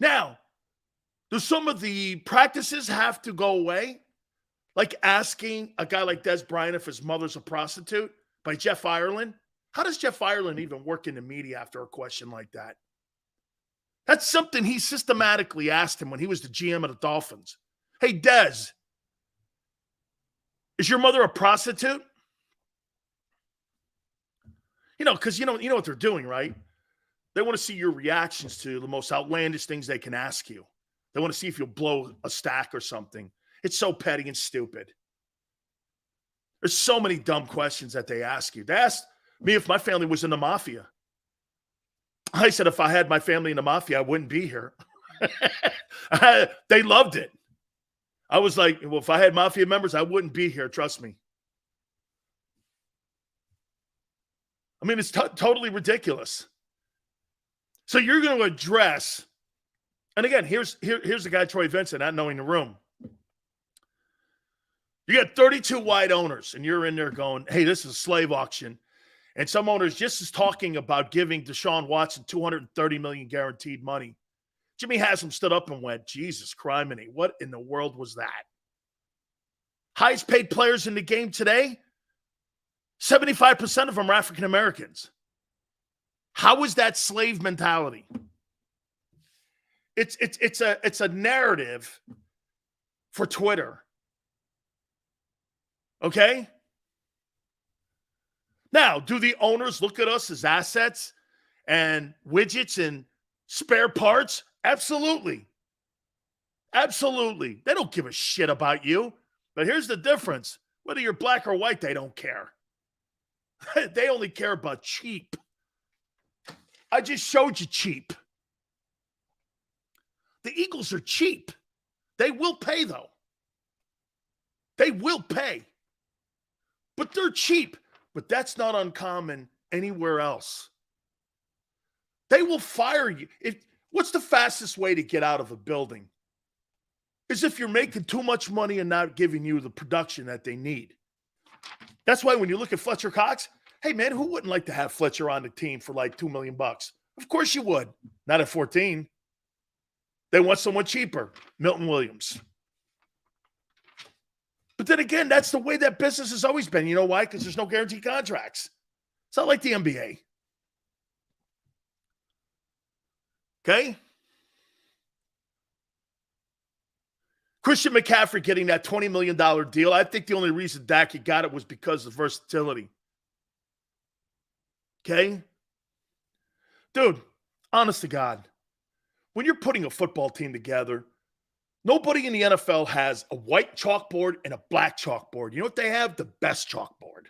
Now, do some of the practices have to go away? Like asking a guy like Des Bryant if his mother's a prostitute by Jeff Ireland? How does Jeff Ireland even work in the media after a question like that? That's something he systematically asked him when he was the GM of the Dolphins. Hey, Des, is your mother a prostitute? You know, because you know what they're doing, right? They want to see your reactions to the most outlandish things they can ask you. They want to see if you'll blow a stack or something. It's so petty and stupid. There's so many dumb questions that they ask you. They asked me if my family was in the mafia. I said if I had my family in the mafia, I wouldn't be here. They loved it. I was like, well, if I had mafia members, I wouldn't be here. Trust me. I mean, it's totally ridiculous. So you're going to address, and again, here's the guy, Troy Vincent, not knowing the room. You got 32 white owners, and you're in there going, hey, this is a slave auction. And some owners just is talking about giving Deshaun Watson $230 million guaranteed money. Jimmy Haslam stood up and went, Jesus criminy, what in the world was that? Highest paid players in the game today, 75% of them are African Americans. How is that slave mentality? It's a narrative for Twitter. Okay? Now, do the owners look at us as assets and widgets and spare parts? Absolutely. Absolutely. They don't give a shit about you. But here's the difference. Whether you're black or white, they don't care. They only care about cheap. I just showed you cheap. The Eagles are cheap. They will pay, though. They will pay. But they're cheap. But that's not uncommon anywhere else. They will fire you. What's the fastest way to get out of a building? Is if you're making too much money and not giving you the production that they need. That's why when you look at Fletcher Cox, hey, man, who wouldn't like to have Fletcher on the team for like $2 million? Of course you would. Not at 14. They want someone cheaper. Milton Williams. But then again, that's the way that business has always been. You know why? Because there's no guaranteed contracts. It's not like the NBA. Okay? Christian McCaffrey getting that $20 million deal. I think the only reason Dak got it was because of versatility. Okay? Dude, honest to God, when you're putting a football team together, nobody in the NFL has a white chalkboard and a black chalkboard. You know what they have? The best chalkboard.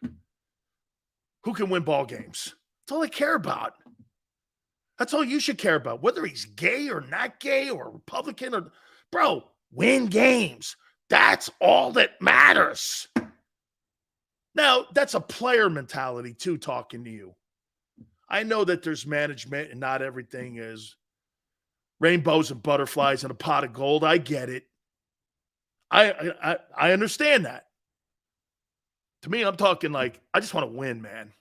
Who can win ball games? That's all they care about. That's all you should care about. Whether he's gay or not gay or Republican or... Bro, win games. That's all that matters. Now, that's a player mentality, too, talking to you. I know that there's management and not everything is rainbows and butterflies and a pot of gold. I get it. I understand that. To me, I'm talking like, I just want to win, man.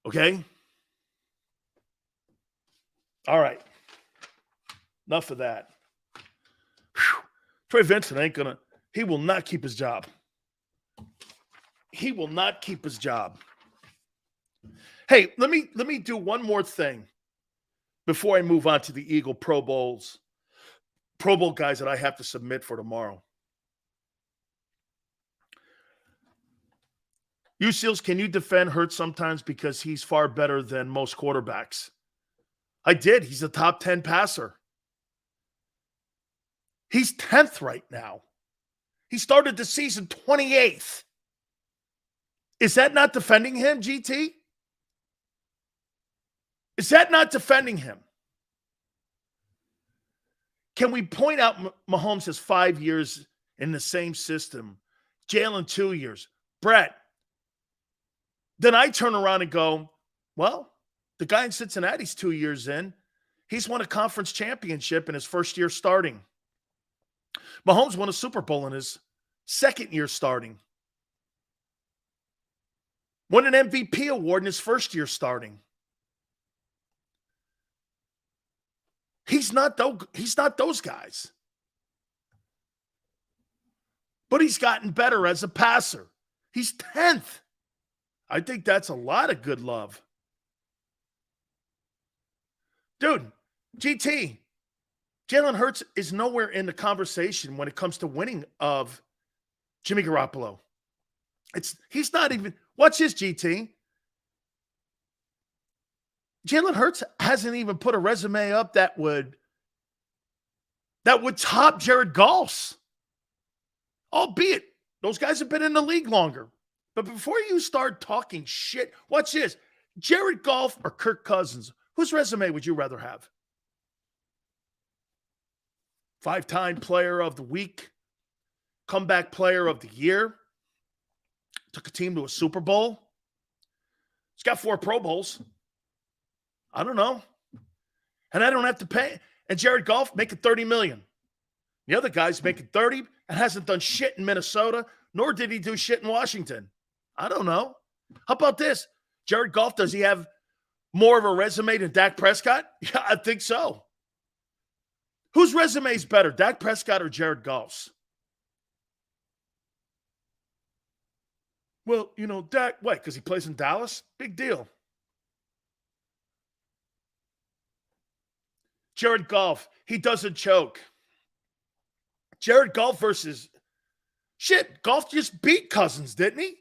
Okay? All right. Enough of that. Whew. Trey Vincent ain't gonna, he will not keep his job. He will not keep his job. Hey, let me do one more thing before I move on to the Eagle Pro Bowl guys that I have to submit for tomorrow. You Seals, can you defend Hurts sometimes because he's far better than most quarterbacks? I did. He's a top 10 passer. He's 10th right now. He started the season 28th. Is that not defending him, GT? Is that not defending him? Can we point out Mahomes has 5 years in the same system? Jalen 2 years. Brett. Then I turn around and go, well, the guy in Cincinnati's 2 years in. He's won a conference championship in his first year starting. Mahomes won a Super Bowl in his second year starting. Won an MVP award in his first year starting. He's not those guys. But he's gotten better as a passer. He's 10th. I think that's a lot of good love. Dude, GT, Jalen Hurts is nowhere in the conversation when it comes to winning of Jimmy Garoppolo. He's not even, watch this, GT. Jalen Hurts hasn't even put a resume up that would top Jared Goff's. Albeit, those guys have been in the league longer. But before you start talking shit, watch this. Jared Goff or Kirk Cousins, whose resume would you rather have? 5-time player of the week, comeback player of the year, took a team to a Super Bowl. He's got 4 Pro Bowls. I don't know. And I don't have to pay. And Jared Goff making $30 million. The other guy's making 30 and hasn't done shit in Minnesota, nor did he do shit in Washington. I don't know. How about this? Jared Goff, does he have more of a resume than Dak Prescott? Yeah, I think so. Whose resume is better, Dak Prescott or Jared Goff's? Well, you know, Dak, what, because he plays in Dallas? Big deal. Jared Goff, he doesn't choke. Jared Goff versus... Shit, Goff just beat Cousins, didn't he?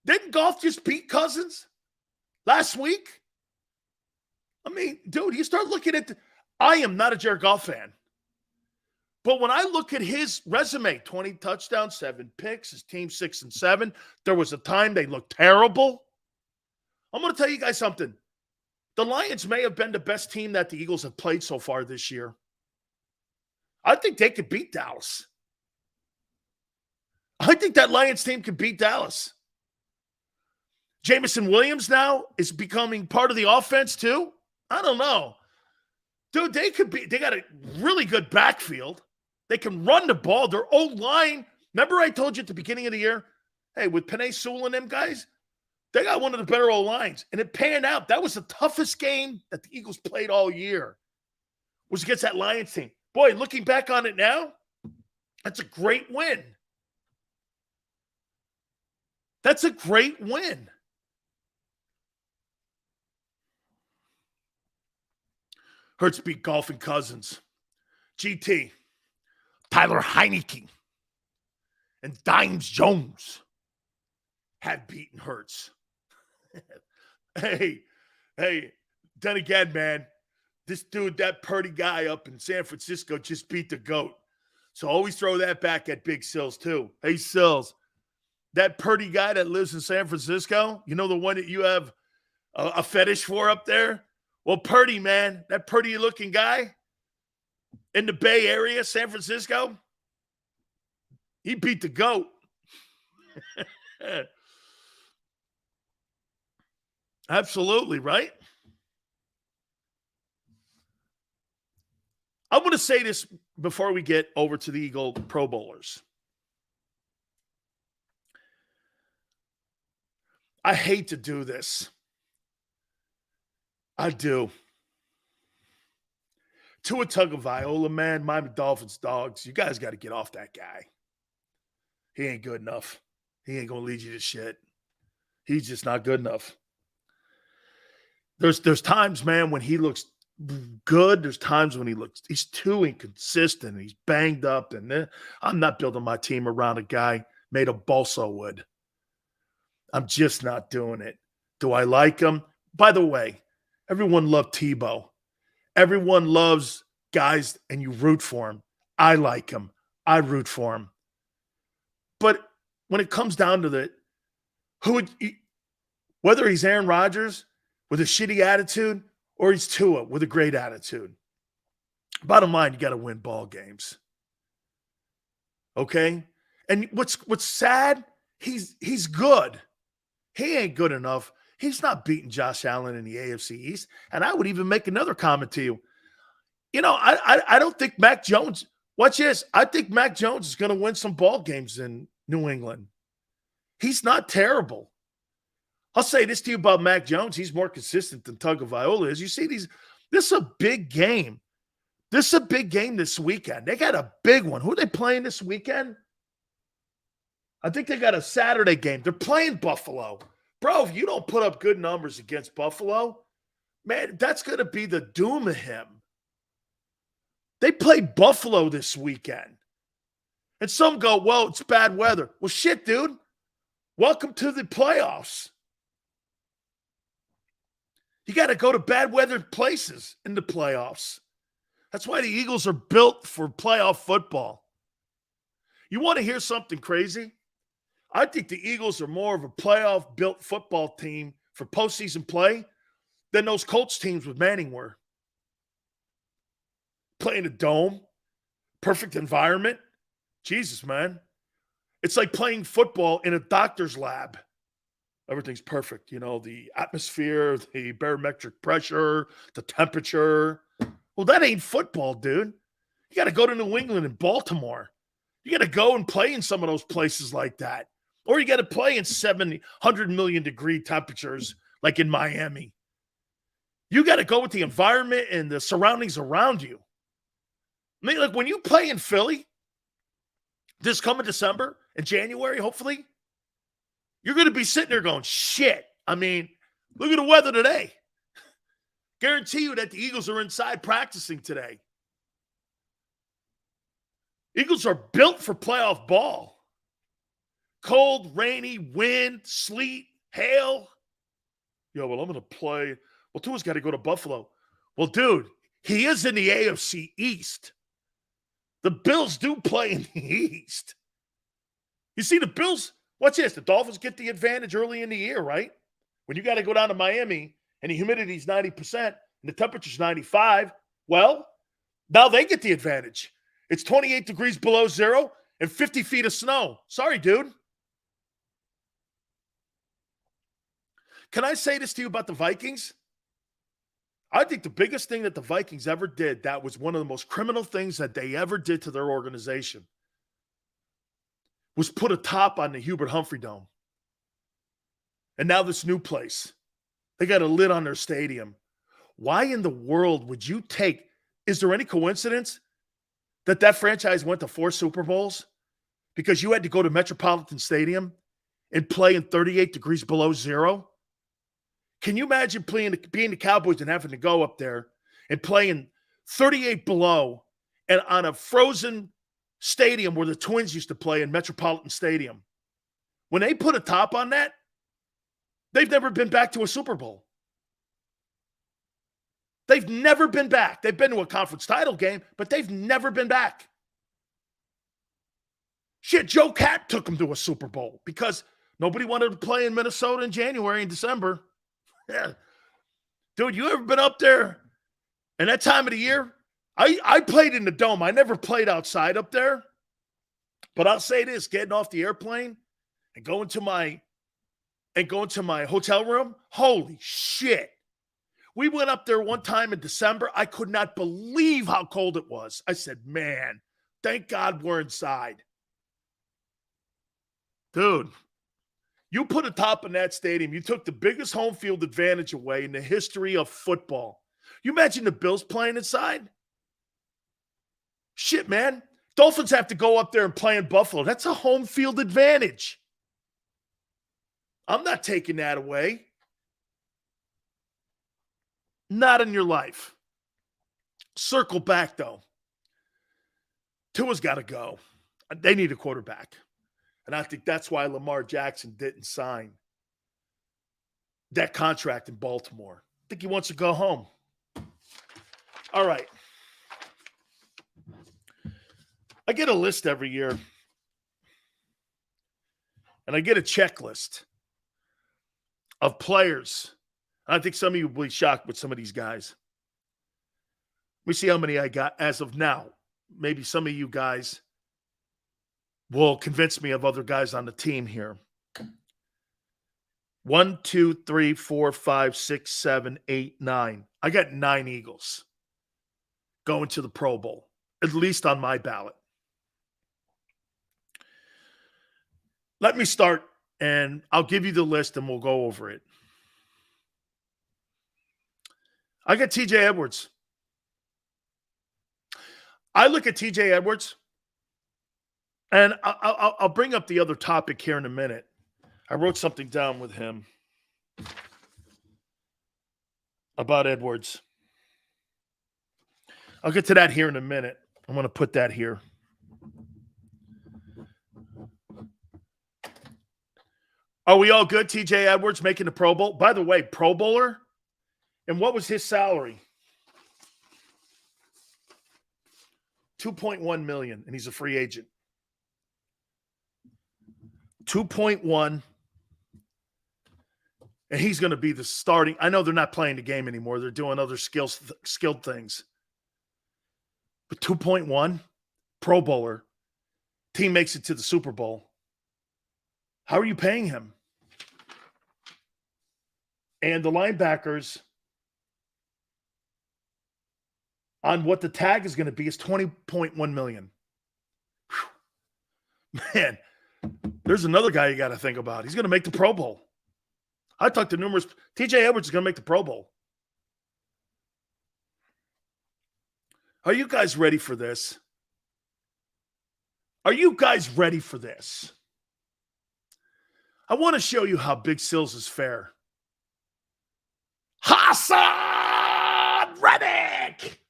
Didn't Goff just beat Cousins last week? I mean, dude, you start looking at... I am not a Jared Goff fan. But when I look at his resume, 20 touchdowns, 7 picks, his team 6-7, there was a time they looked terrible. I'm going to tell you guys something. The Lions may have been the best team that the Eagles have played so far this year. I think they could beat Dallas. I think that Lions team could beat Dallas. Jameson Williams now is becoming part of the offense too. I don't know. Dude, they got a really good backfield. They can run the ball. Their O-line, remember I told you at the beginning of the year, hey, with Penei Sewell and them guys, they got one of the better O-lines. And it panned out. That was the toughest game that the Eagles played all year, was against that Lions team. Boy, looking back on it now, that's a great win. That's a great win. Hurts beat Golfing Cousins. GT, Tyler Heineke, and Dimes Jones have beaten Hurts. Hey, then again, man, this dude, that Purdy guy up in San Francisco just beat the GOAT. So always throw that back at Big Sills too. Hey, Sills, that Purdy guy that lives in San Francisco, you know the one that you have a fetish for up there? Well, Purdy, man, that Purdy-looking guy in the Bay Area, San Francisco, he beat the GOAT. Absolutely, right? I'm going to say this before we get over to the Eagle Pro Bowlers. I hate to do this. I do. Tua Tagovailoa, man, Miami Dolphins dogs, you guys got to get off that guy. He ain't good enough. He ain't going to lead you to shit. He's just not good enough. There's times, man, when he looks good. There's times when he's too inconsistent. He's banged up. And I'm not building my team around a guy made of balsa wood. I'm just not doing it. Do I like him? By the way, everyone loved Tebow. Everyone loves guys, and you root for him. I like him. I root for him. But when it comes down to whether he's Aaron Rodgers with a shitty attitude or he's Tua with a great attitude, bottom line, you got to win ball games. Okay? And what's sad, he's good. He ain't good enough. He's not beating Josh Allen in the AFC East. And I would even make another comment to you. You know, I don't think Mac Jones – watch this. I think Mac Jones is going to win some ball games in New England. He's not terrible. I'll say this to you about Mac Jones. He's more consistent than Tagovailoa is. You see this is a big game. This is a big game this weekend. They got a big one. Who are they playing this weekend? I think they got a Saturday game. They're playing Buffalo. Bro, if you don't put up good numbers against Buffalo, man, that's going to be the doom of him. They play Buffalo this weekend. And some go, well, it's bad weather. Well, shit, dude. Welcome to the playoffs. You got to go to bad weather places in the playoffs. That's why the Eagles are built for playoff football. You want to hear something crazy? I think the Eagles are more of a playoff-built football team for postseason play than those Colts teams with Manning were. Playing a dome, perfect environment. Jesus, man. It's like playing football in a doctor's lab. Everything's perfect. You know, the atmosphere, the barometric pressure, the temperature. Well, that ain't football, dude. You got to go to New England and Baltimore. You got to go and play in some of those places like that. Or you got to play in 100 million degree temperatures like in Miami. You got to go with the environment and the surroundings around you. I mean, like when you play in Philly this coming December and January, hopefully, you're going to be sitting there going, shit. I mean, look at the weather today. Guarantee you that the Eagles are inside practicing today. Eagles are built for playoff ball. Cold, rainy, wind, sleet, hail. Yo, well, I'm going to play. Well, Tua's got to go to Buffalo. Well, dude, he is in the AFC East. The Bills do play in the East. You see, the Bills, watch this. The Dolphins get the advantage early in the year, right? When you got to go down to Miami and the humidity's 90% and the temperature's 95, well, now they get the advantage. It's 28 degrees below zero and 50 feet of snow. Sorry, dude. Can I say this to you about the Vikings? I think the biggest thing that the Vikings ever did, that was one of the most criminal things that they ever did to their organization, was put a top on the Hubert Humphrey Dome. And now this new place, they got a lid on their stadium. Why in the world would you take, is there any coincidence that that franchise went to 4 Super Bowls? Because you had to go to Metropolitan Stadium and play in 38 degrees below zero? Can you imagine being the Cowboys and having to go up there and play in 38 below and on a frozen stadium where the Twins used to play in Metropolitan Stadium? When they put a top on that, they've never been back to a Super Bowl. They've never been back. They've been to a conference title game, but they've never been back. Shit, Joe Cat took them to a Super Bowl because nobody wanted to play in Minnesota in January and December. Yeah. Dude, you ever been up there? And that time of the year, I played in the dome. I never played outside up there. But I'll say this, getting off the airplane and going to my hotel room, holy shit. We went up there one time in December. I could not believe how cold it was. I said, man, thank God we're inside. Dude, you put a top in that stadium. You took the biggest home field advantage away in the history of football. You imagine the Bills playing inside? Shit, man. Dolphins have to go up there and play in Buffalo. That's a home field advantage. I'm not taking that away. Not in your life. Circle back, though. Tua's got to go. They need a quarterback. And I think that's why Lamar Jackson didn't sign that contract in Baltimore. I think he wants to go home. All right. I get a list every year. And I get a checklist of players. I think some of you will be shocked with some of these guys. Let me see how many I got as of now. Maybe some of you guys will convince me of other guys on the team here. 1, 2, 3, 4, 5, 6, 7, 8, 9. I got 9 Eagles going to the Pro Bowl, at least on my ballot. Let me start, and I'll give you the list, and we'll go over it. I got TJ Edwards. I look at TJ Edwards, and I'll bring up the other topic here in a minute. I wrote something down with him about Edwards. I'll get to that here in a minute. I'm going to put that here. Are we all good? TJ Edwards making the Pro Bowl. By the way, Pro Bowler. And what was his salary? $2.1 million, and he's a free agent. 2.1, and he's going to be the starting. I know they're not playing the game anymore. They're doing other skilled things. But 2.1, Pro Bowler, team makes it to the Super Bowl. How are you paying him? And the linebackers on what the tag is going to be is $20.1 million. Whew. Man, there's another guy you got to think about. He's going to make the Pro Bowl. I talked to numerous. TJ Edwards is going to make the Pro Bowl. Are you guys ready for this? Are you guys ready for this? I want to show you how Big Sills is fair. Hassan Reddick!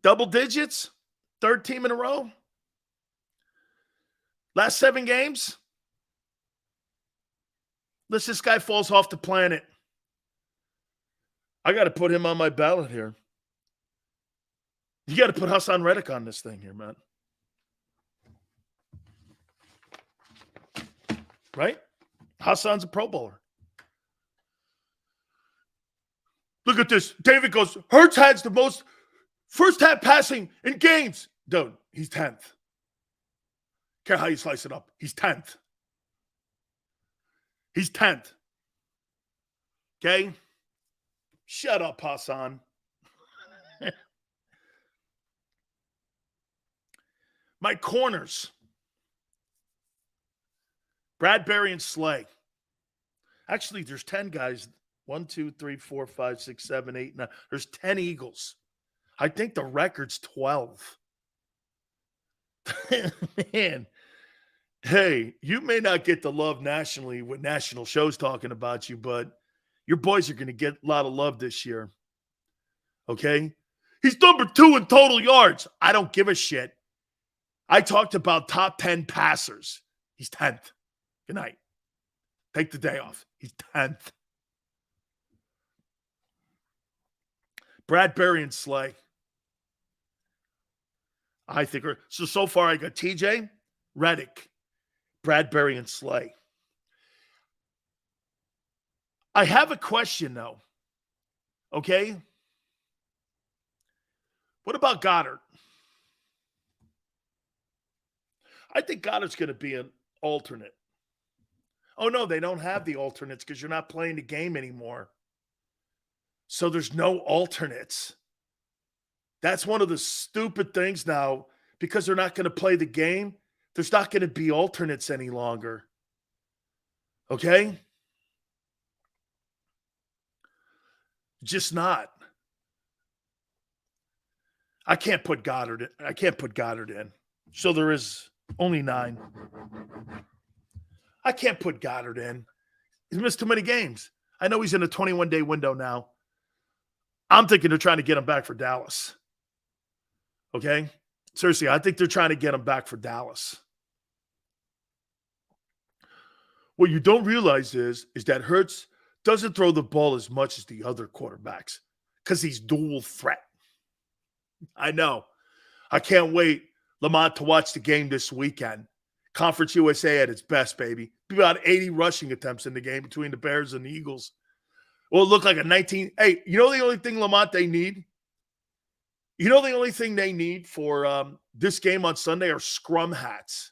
Double digits? Third team in a row? Last 7 games? Unless this guy falls off the planet. I got to put him on my ballot here. You got to put Hassan Reddick on this thing here, man. Right? Hassan's a Pro Bowler. Look at this. David goes, Hurts has the most first half passing in games. Dude, he's 10th. Care how you slice it up. He's 10th. He's 10th. Okay? Shut up, Hassan. My corners. Bradbury and Slay. Actually, there's 10 guys. 1, 2, 3, 4, 5, 6, 7, 8, 9. There's 10 Eagles. I think the record's 12. Man. Hey, you may not get the love nationally with national shows talking about you, but your boys are going to get a lot of love this year. Okay? He's number 2 in total yards. I don't give a shit. I talked about top 10 passers. He's 10th. Good night. Take the day off. He's 10th. Bradbury and Slay. I think so far I got TJ, Reddick, Bradbury, and Slay. I have a question, though. Okay? What about Goddard? I think Goddard's going to be an alternate. Oh, no, they don't have the alternates because you're not playing the game anymore. So there's no alternates. That's one of the stupid things now because they're not going to play the game. There's not going to be alternates any longer. Okay? Just not. I can't put Goddard in. So there is only 9. I can't put Goddard in. He's missed too many games. I know he's in a 21-day window now. I'm thinking they're trying to get him back for Dallas. Okay? Seriously, I think they're trying to get him back for Dallas. What you don't realize is that Hurts doesn't throw the ball as much as the other quarterbacks because he's dual threat. I know. I can't wait, Lamont, to watch the game this weekend. Conference USA at its best, baby. Be about 80 rushing attempts in the game between the Bears and the Eagles. Well, it looked like a 19. Hey, you know the only thing, Lamont, they need? You know the only thing they need for this game on Sunday are scrum hats.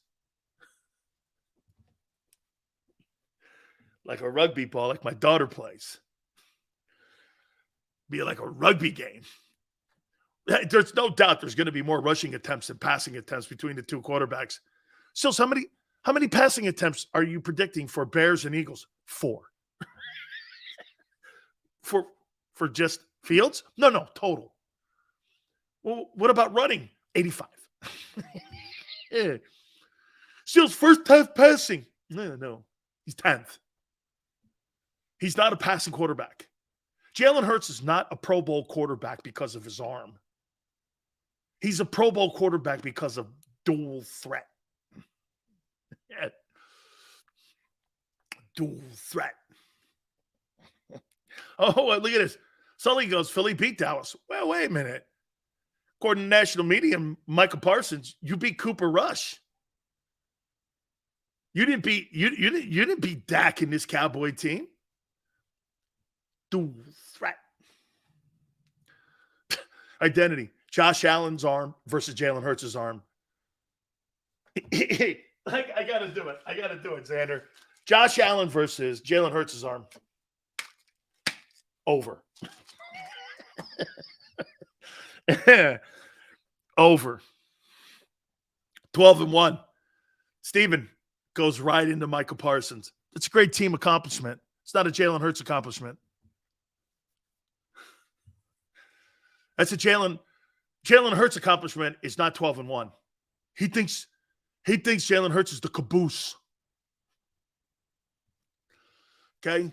Like a rugby ball, like my daughter plays. Be like a rugby game. There's no doubt there's going to be more rushing attempts than passing attempts between the two quarterbacks. So how many passing attempts are you predicting for Bears and Eagles? 4. For just Fields? No, total. Well, what about running? 85. Yeah. Steel's first half passing. No. He's 10th. He's not a passing quarterback. Jalen Hurts is not a Pro Bowl quarterback because of his arm. He's a Pro Bowl quarterback because of dual threat. Yeah. Dual threat. Oh, look at this. Sully goes, Philly beat Dallas. Well, wait a minute. According to national media and Michael Parsons, you beat Cooper Rush. You didn't beat Dak in this Cowboy team. Dual threat. Identity. Josh Allen's arm versus Jalen Hurts' arm. I got to do it. Xander. Josh Allen versus Jalen Hurts' arm. Over. Over. 12-1. Steven goes right into Michael Parsons. It's a great team accomplishment. It's not a Jalen Hurts accomplishment. That's a Jalen Hurts accomplishment. It's not 12-1. He thinks Jalen Hurts is the caboose. Okay?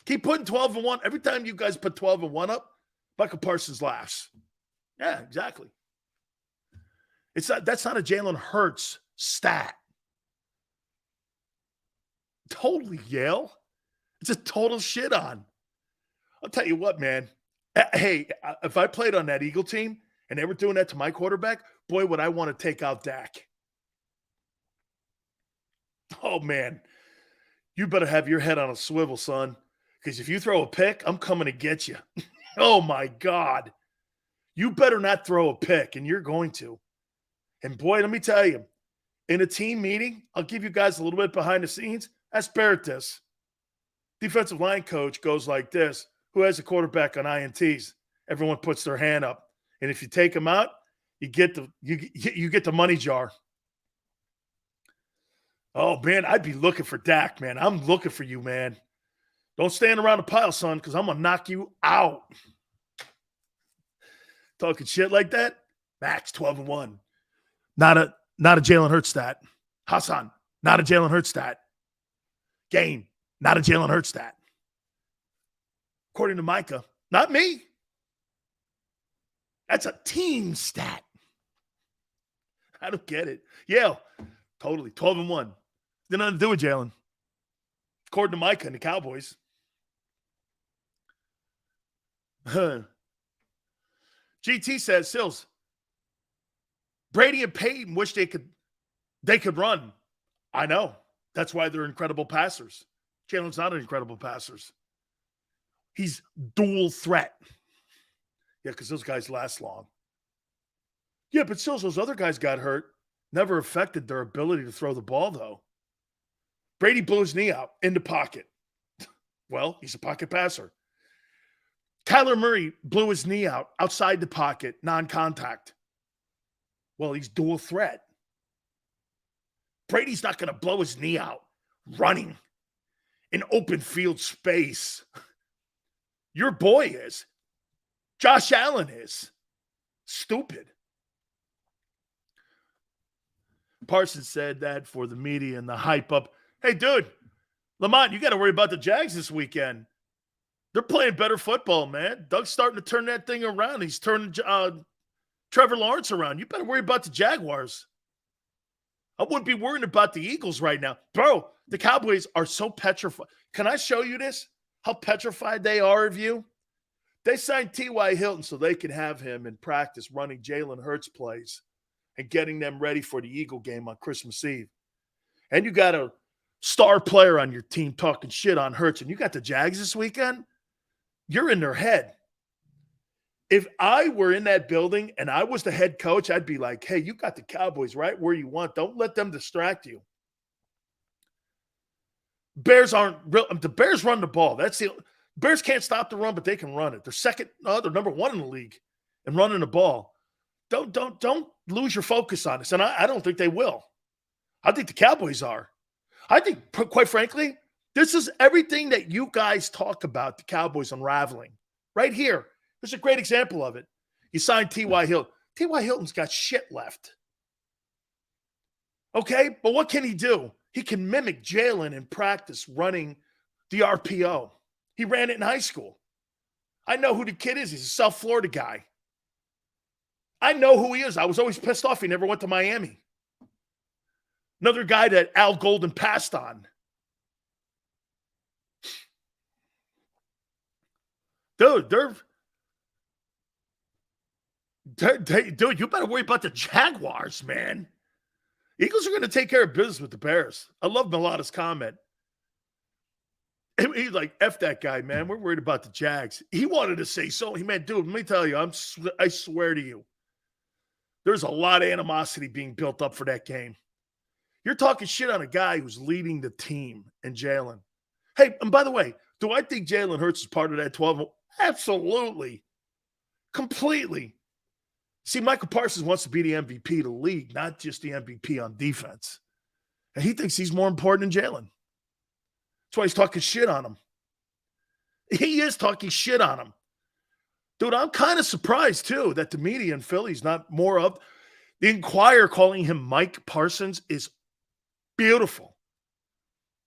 Keep putting 12-1. Every time you guys put 12-1 up, Michael Parsons laughs. Yeah, exactly. That's not a Jalen Hurts stat. Totally, Yale. It's a total shit on. I'll tell you what, man. Hey, if I played on that Eagle team and they were doing that to my quarterback, boy, would I want to take out Dak. Oh, man. You better have your head on a swivel, son, because if you throw a pick, I'm coming to get you. Oh, my God. You better not throw a pick, and you're going to. And, boy, let me tell you, in a team meeting, I'll give you guys a little bit behind the scenes. Ask Barrett this. Defensive line coach goes like this. Who has a quarterback on INTs? Everyone puts their hand up. And if you take them out, you get the money jar. Oh, man, I'd be looking for Dak, man. I'm looking for you, man. Don't stand around the pile, son, because I'm going to knock you out. Talking shit like that? Max, 12-1. Not a Jalen Hurts stat. Hassan, not a Jalen Hurts stat. Gain, not a Jalen Hurts stat. According to Micah, not me. That's a team stat. I don't get it. Yeah, totally. 12-1. Did nothing to do with Jalen. According to Micah and the Cowboys. GT says, Sills, Brady and Peyton wish they could run. I know. That's why they're incredible passers. Jalen's not an incredible passer. He's dual threat. Yeah, because those guys last long. Yeah, but still, those other guys got hurt. Never affected their ability to throw the ball, though. Brady blew his knee out in the pocket. Well, he's a pocket passer. Kyler Murray blew his knee out outside the pocket, non-contact. Well, he's dual threat. Brady's not going to blow his knee out running in open field space. Your boy is. Josh Allen is. Stupid. Parsons said that for the media and the hype up. Hey, dude, Lamont, you got to worry about the Jags this weekend. They're playing better football, man. Doug's starting to turn that thing around. He's turning Trevor Lawrence around. You better worry about the Jaguars. I wouldn't be worrying about the Eagles right now. Bro, the Cowboys are so petrified. Can I show you this? How petrified they are of you? They signed T.Y. Hilton so they can have him in practice running Jalen Hurts plays and getting them ready for the Eagle game on Christmas Eve. And you got a star player on your team talking shit on Hurts, and you got the Jags this weekend? You're in their head. If I were in that building and I was the head coach, I'd be like, hey, you got the Cowboys right where you want. Don't let them distract you. Bears aren't real. The Bears run the ball. Bears can't stop the run, but they can run it. They're number one in the league in running the ball. Don't lose your focus on this. And I don't think they will. I think the Cowboys are. I think, quite frankly, this is everything that you guys talk about, the Cowboys unraveling. Right here. There's a great example of it. You signed T.Y. Hilton. T.Y. Hilton's got shit left. Okay? But what can he do? He can mimic Jalen in practice running the RPO. He ran it in high school. I know who the kid is. He's a South Florida guy. I know who he is. I was always pissed off he never went to Miami. Another guy that Al Golden passed on. Dude, dude, you better worry about the Jaguars, man. Eagles are going to take care of business with the Bears. I love Milata's comment. He's like, F that guy, man. We're worried about the Jags. He wanted to say so. He meant, dude, let me tell you, I swear to you, there's a lot of animosity being built up for that game. You're talking shit on a guy who's leading the team and Jalen. Hey, and by the way, do I think Jalen Hurts is part of that 12? Absolutely. Completely. See, Michael Parsons wants to be the MVP of the league, not just the MVP on defense. And he thinks he's more important than Jalen. That's why he's talking shit on him. He is talking shit on him. Dude, I'm kind of surprised, too, that the media in Philly's not more of. The Inquirer calling him Mike Parsons is beautiful.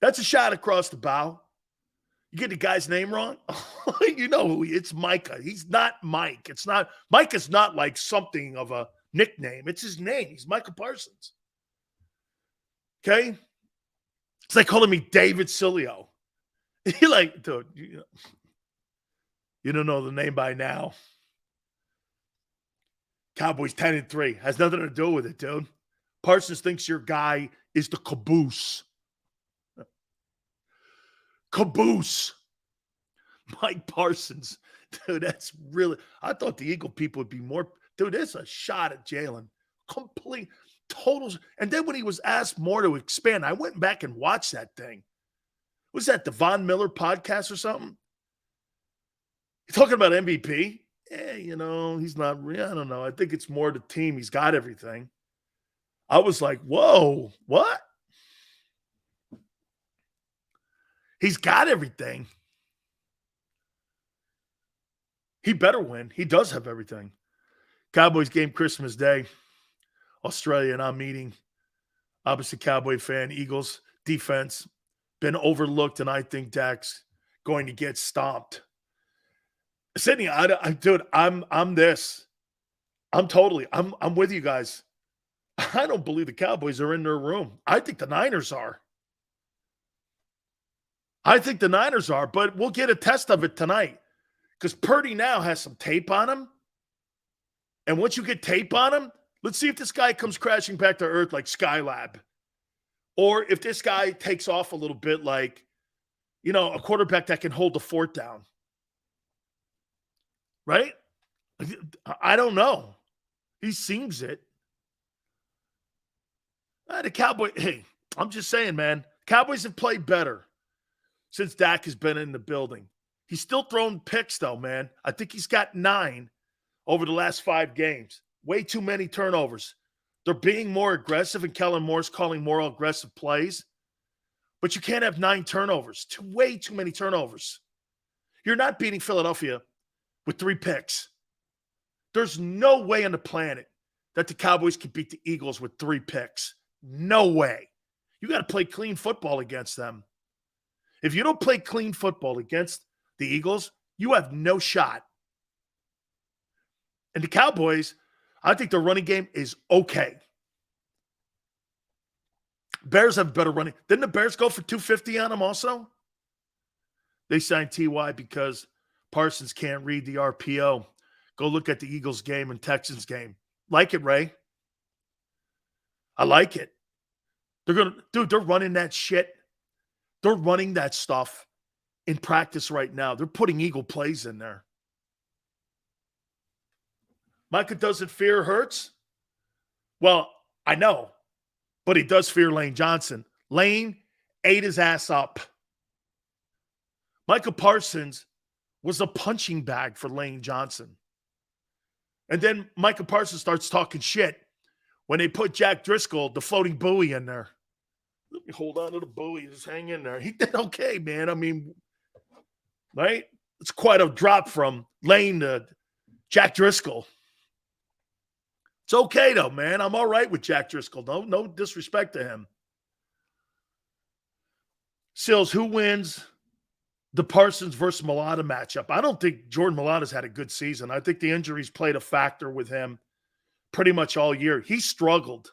That's a shot across the bow. You get the guy's name wrong? You know who he is. It's Micah. He's not Mike. Mike is not like something of a nickname. It's his name. He's Michael Parsons. Okay? It's like calling me David Sileo. You're like, dude, you don't know the name by now. Cowboys 10-3. Has nothing to do with it, dude. Parsons thinks your guy is the caboose. Caboose. Mike Parsons. Dude, that's really – I thought the Eagle people would be more – dude, it's a shot at Jalen. Complete, total – and then when he was asked more to expand, I went back and watched that thing. Was that the Von Miller podcast or something? He's talking about MVP. He's not – I don't know. I think it's more the team. He's got everything. I was like, whoa, what? He's got everything. He better win. He does have everything. Cowboys game Christmas Day. Australia and I'm meeting. Obviously, Cowboy fan. Eagles defense been overlooked, and I think Dak's going to get stomped. Sydney, dude, I'm this. I'm with you guys. I don't believe the Cowboys are in their room. I think the Niners are. But we'll get a test of it tonight. Because Purdy now has some tape on him. And once you get tape on him, let's see if this guy comes crashing back to earth like Skylab. Or if this guy takes off a little bit like, a quarterback that can hold the fort down. Right? I don't know. He seems it. The Cowboys, hey, I'm just saying, man. Cowboys have played better since Dak has been in the building. He's still throwing picks, though, man. I think he's got 9 over the last 5 games. Way too many turnovers. They're being more aggressive, and Kellen Moore's calling more aggressive plays. But you can't have 9 turnovers. Way too many turnovers. You're not beating Philadelphia with 3 picks. There's no way on the planet that the Cowboys can beat the Eagles with 3 picks. No way. You got to play clean football against them. If you don't play clean football against the Eagles, you have no shot. And the Cowboys, I think their running game is okay. Bears have better running. Didn't the Bears go for 250 on them also? They signed T.Y. because Parsons can't read the RPO. Go look at the Eagles game and Texans game. Like it, Ray? I like it. They're running that shit. They're running that stuff in practice right now. They're putting Eagle plays in there. Micah doesn't fear Hurts. Well, I know, but he does fear Lane Johnson. Lane ate his ass up. Micah Parsons was a punching bag for Lane Johnson. And then Micah Parsons starts talking shit when they put Jack Driscoll, the floating buoy, in there. Let me hold on to the buoy. Just hang in there. He did okay, man. I mean, right? It's quite a drop from Lane to Jack Driscoll. It's okay, though, man. I'm all right with Jack Driscoll. No disrespect to him. Sills, who wins the Parsons versus Mailata matchup? I don't think Jordan Mailata's had a good season. I think the injuries played a factor with him pretty much all year. He struggled.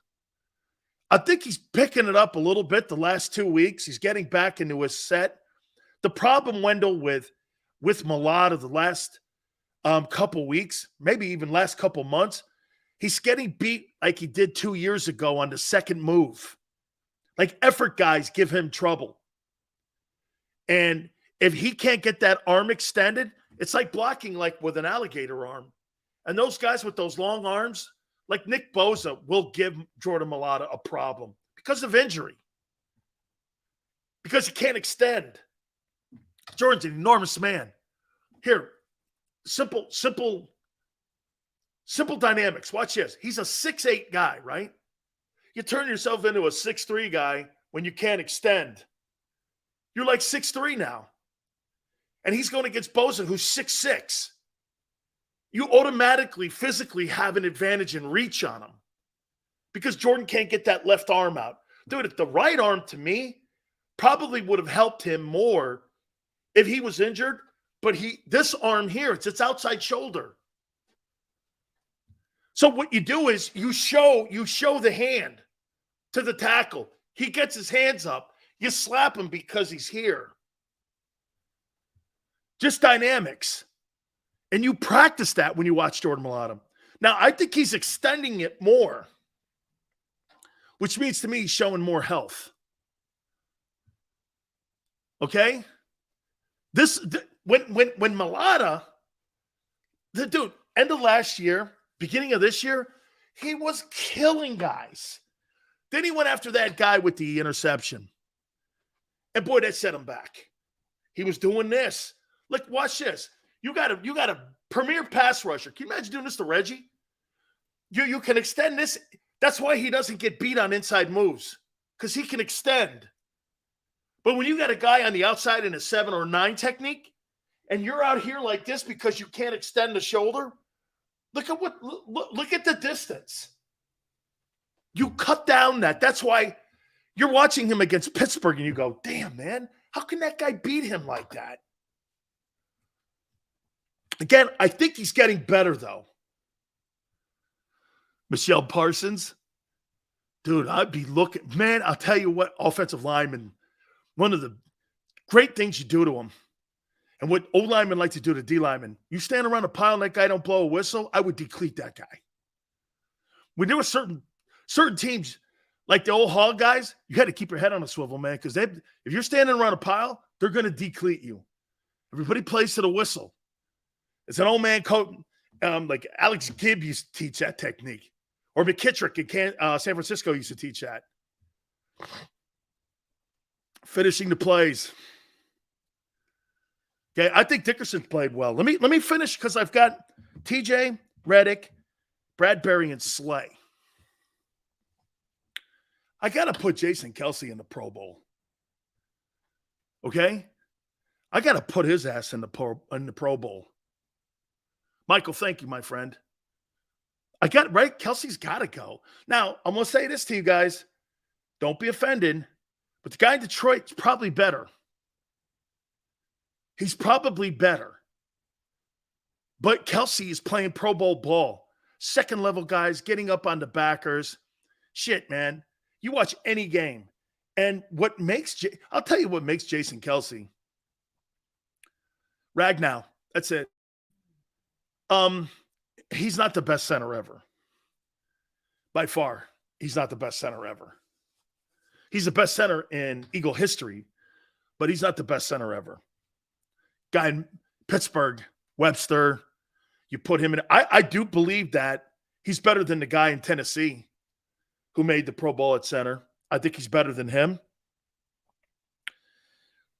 I think he's picking it up a little bit the last 2 weeks. He's getting back into his set. The problem, Wendell, with Mailata the last couple weeks, maybe even last couple months, he's getting beat like he did 2 years ago on the second move. Like effort guys give him trouble. And if he can't get that arm extended, it's like blocking like with an alligator arm. And those guys with those long arms, like Nick Bosa, will give Jordan Mailata a problem because of injury. Because he can't extend. Jordan's an enormous man. Here, simple dynamics. Watch this. He's a 6'8" guy, right? You turn yourself into a 6'3" guy when you can't extend. You're like 6'3" now. And he's going against Bosa, who's 6'6". You automatically, physically have an advantage in reach on him because Jordan can't get that left arm out. Dude, if the right arm, to me, probably would have helped him more if he was injured. But this arm here, it's its outside shoulder. So what you do is you show the hand to the tackle. He gets his hands up. You slap him because he's here. Just dynamics. And you practice that when you watch Jordan Mailata. Now, I think he's extending it more, which means to me he's showing more health. Okay? When Malata, the dude, end of last year, beginning of this year, he was killing guys. Then he went after that guy with the interception. And boy, that set him back. He was doing this. Look, watch this. You got a premier pass rusher. Can you imagine doing this to Reggie? You can extend this. That's why he doesn't get beat on inside moves, because he can extend. But when you got a guy on the outside in a 7 or 9 technique, and you're out here like this because you can't extend the shoulder, look at the distance. You cut down that. That's why you're watching him against Pittsburgh and you go, damn, man, how can that guy beat him like that? Again, I think he's getting better, though. Michelle Parsons, dude, I'd be looking. Man, I'll tell you what, offensive lineman, one of the great things you do to him, and what O linemen like to do to D linemen, you stand around a pile and that guy don't blow a whistle, I would decleat that guy. When there were certain teams, like the old Hog guys, you had to keep your head on a swivel, man, because if you're standing around a pile, they're going to decleat you. Everybody plays to the whistle. It's an old man coach, like Alex Gibb used to teach that technique. Or McKittrick in San Francisco used to teach that. Finishing the plays. Okay, I think Dickerson played well. Let me finish, because I've got TJ, Reddick, Bradbury, and Slay. I got to put Jason Kelce in the Pro Bowl. Okay? I got to put his ass in the Pro Bowl. Michael, thank you, my friend. I got it right. Kelsey's got to go. Now, I'm going to say this to you guys. Don't be offended, but the guy in Detroit's probably better. He's probably better. But Kelce is playing Pro Bowl ball. Second-level guys getting up on the backers. Shit, man. You watch any game. And I'll tell you what makes Jason Kelce. Ragnow. That's it. He's not the best center ever. By far, he's not the best center ever. He's the best center in Eagle history, but he's not the best center ever. Guy in Pittsburgh, Webster, you put him in. I do believe that he's better than the guy in Tennessee who made the Pro Bowl at center. I think he's better than him.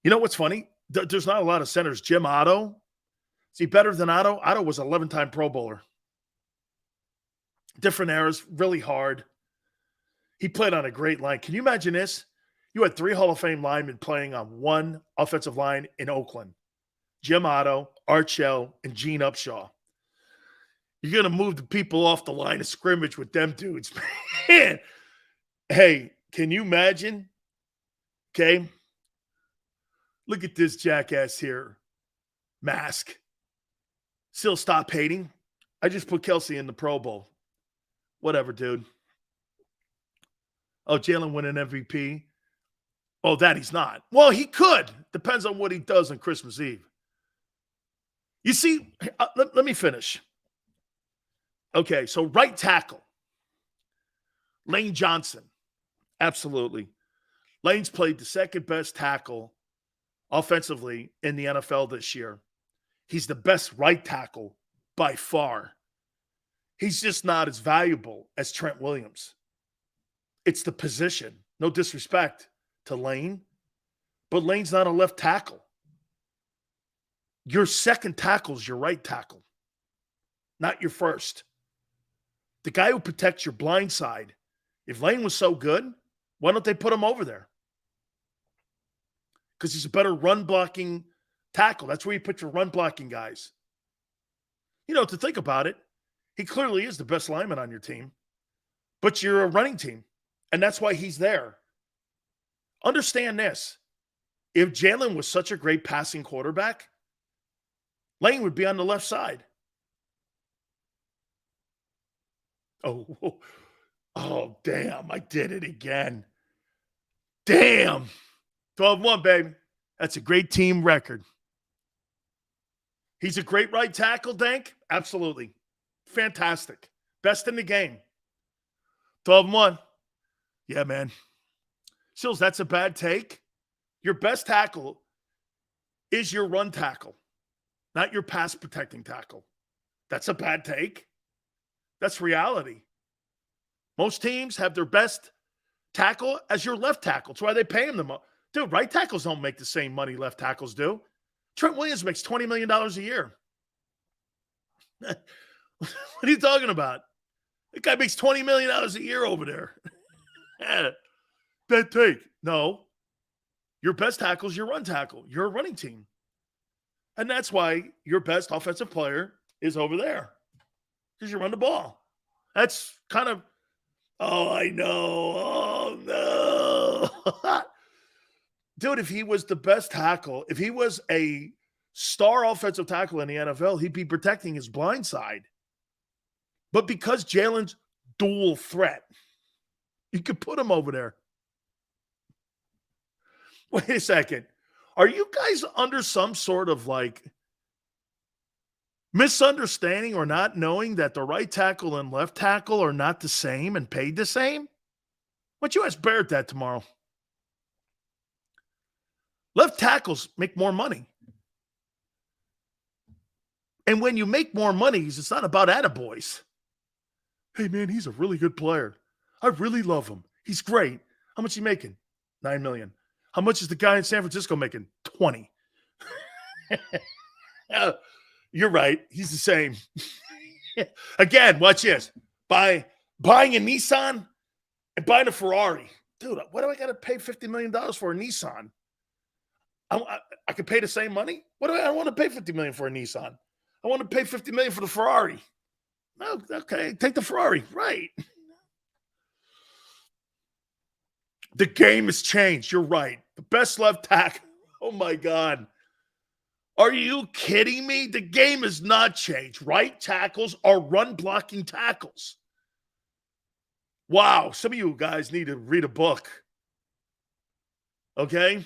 You know what's funny? There's not a lot of centers. Jim Otto. Is he better than Otto? Otto was an 11-time Pro Bowler. Different eras, really hard. He played on a great line. Can you imagine this? You had 3 Hall of Fame linemen playing on one offensive line in Oakland. Jim Otto, Art Shell, and Gene Upshaw. You're going to move the people off the line of scrimmage with them dudes. Man, hey, can you imagine? Okay. Look at this jackass here. Mask. Still stop hating. I just put Kelce in the Pro Bowl. Whatever, dude. Oh, Jalen win an MVP. Oh, that he's not. Well, he could. Depends on what he does on Christmas Eve. You see, let me finish. Okay, so right tackle. Lane Johnson. Absolutely. Lane's played the second best tackle offensively in the NFL this year. He's the best right tackle by far. He's just not as valuable as Trent Williams. It's the position. No disrespect to Lane, but Lane's not a left tackle. Your second tackle is your right tackle, not your first. The guy who protects your blind side. If Lane was so good, why don't they put him over there? Because he's a better run-blocking tackle. That's where you put your run-blocking guys. You know, to think about it, he clearly is the best lineman on your team, but you're a running team, and that's why he's there. Understand this. If Jalen was such a great passing quarterback, Lane would be on the left side. Oh, damn, I did it again. Damn. 12-1, baby. That's a great team record. He's a great right tackle, Dank. Absolutely. Fantastic. Best in the game. 12-1. Yeah, man. Sills, that's a bad take. Your best tackle is your run tackle, not your pass protecting tackle. That's a bad take. That's reality. Most teams have their best tackle as your left tackle. That's why they pay him the most. Dude, right tackles don't make the same money left tackles do. Trent Williams makes $20 million a year. What are you talking about? That guy makes $20 million a year over there. Bad take. No. Your best tackle is your run tackle. You're a running team. And that's why your best offensive player is over there. Because you run the ball. That's kind of, oh, I know. Oh, no. Dude, if he was the best tackle, if he was a star offensive tackle in the NFL, he'd be protecting his blind side. But because Jalen's dual threat, you could put him over there. Wait a second. Are you guys under some sort of like misunderstanding or not knowing that the right tackle and left tackle are not the same and paid the same? Why don't you ask Barrett that tomorrow? Left tackles make more money. And when you make more money, it's not about attaboys. Hey, man, he's a really good player. I really love him. He's great. How much is he making? $9 million. How much is the guy in San Francisco making? 20. You're right. He's the same. Again, watch this. Buying a Nissan and buying a Ferrari. Dude, what do I got to pay $50 million for a Nissan? I could pay the same money? What do I don't want to pay $50 million for a Nissan. I want to pay $50 million for the Ferrari. Oh, okay, take the Ferrari. Right. The game has changed. You're right. The best left tackle. Oh, my God. Are you kidding me? The game has not changed. Right tackles are run-blocking tackles. Wow. Some of you guys need to read a book. Okay?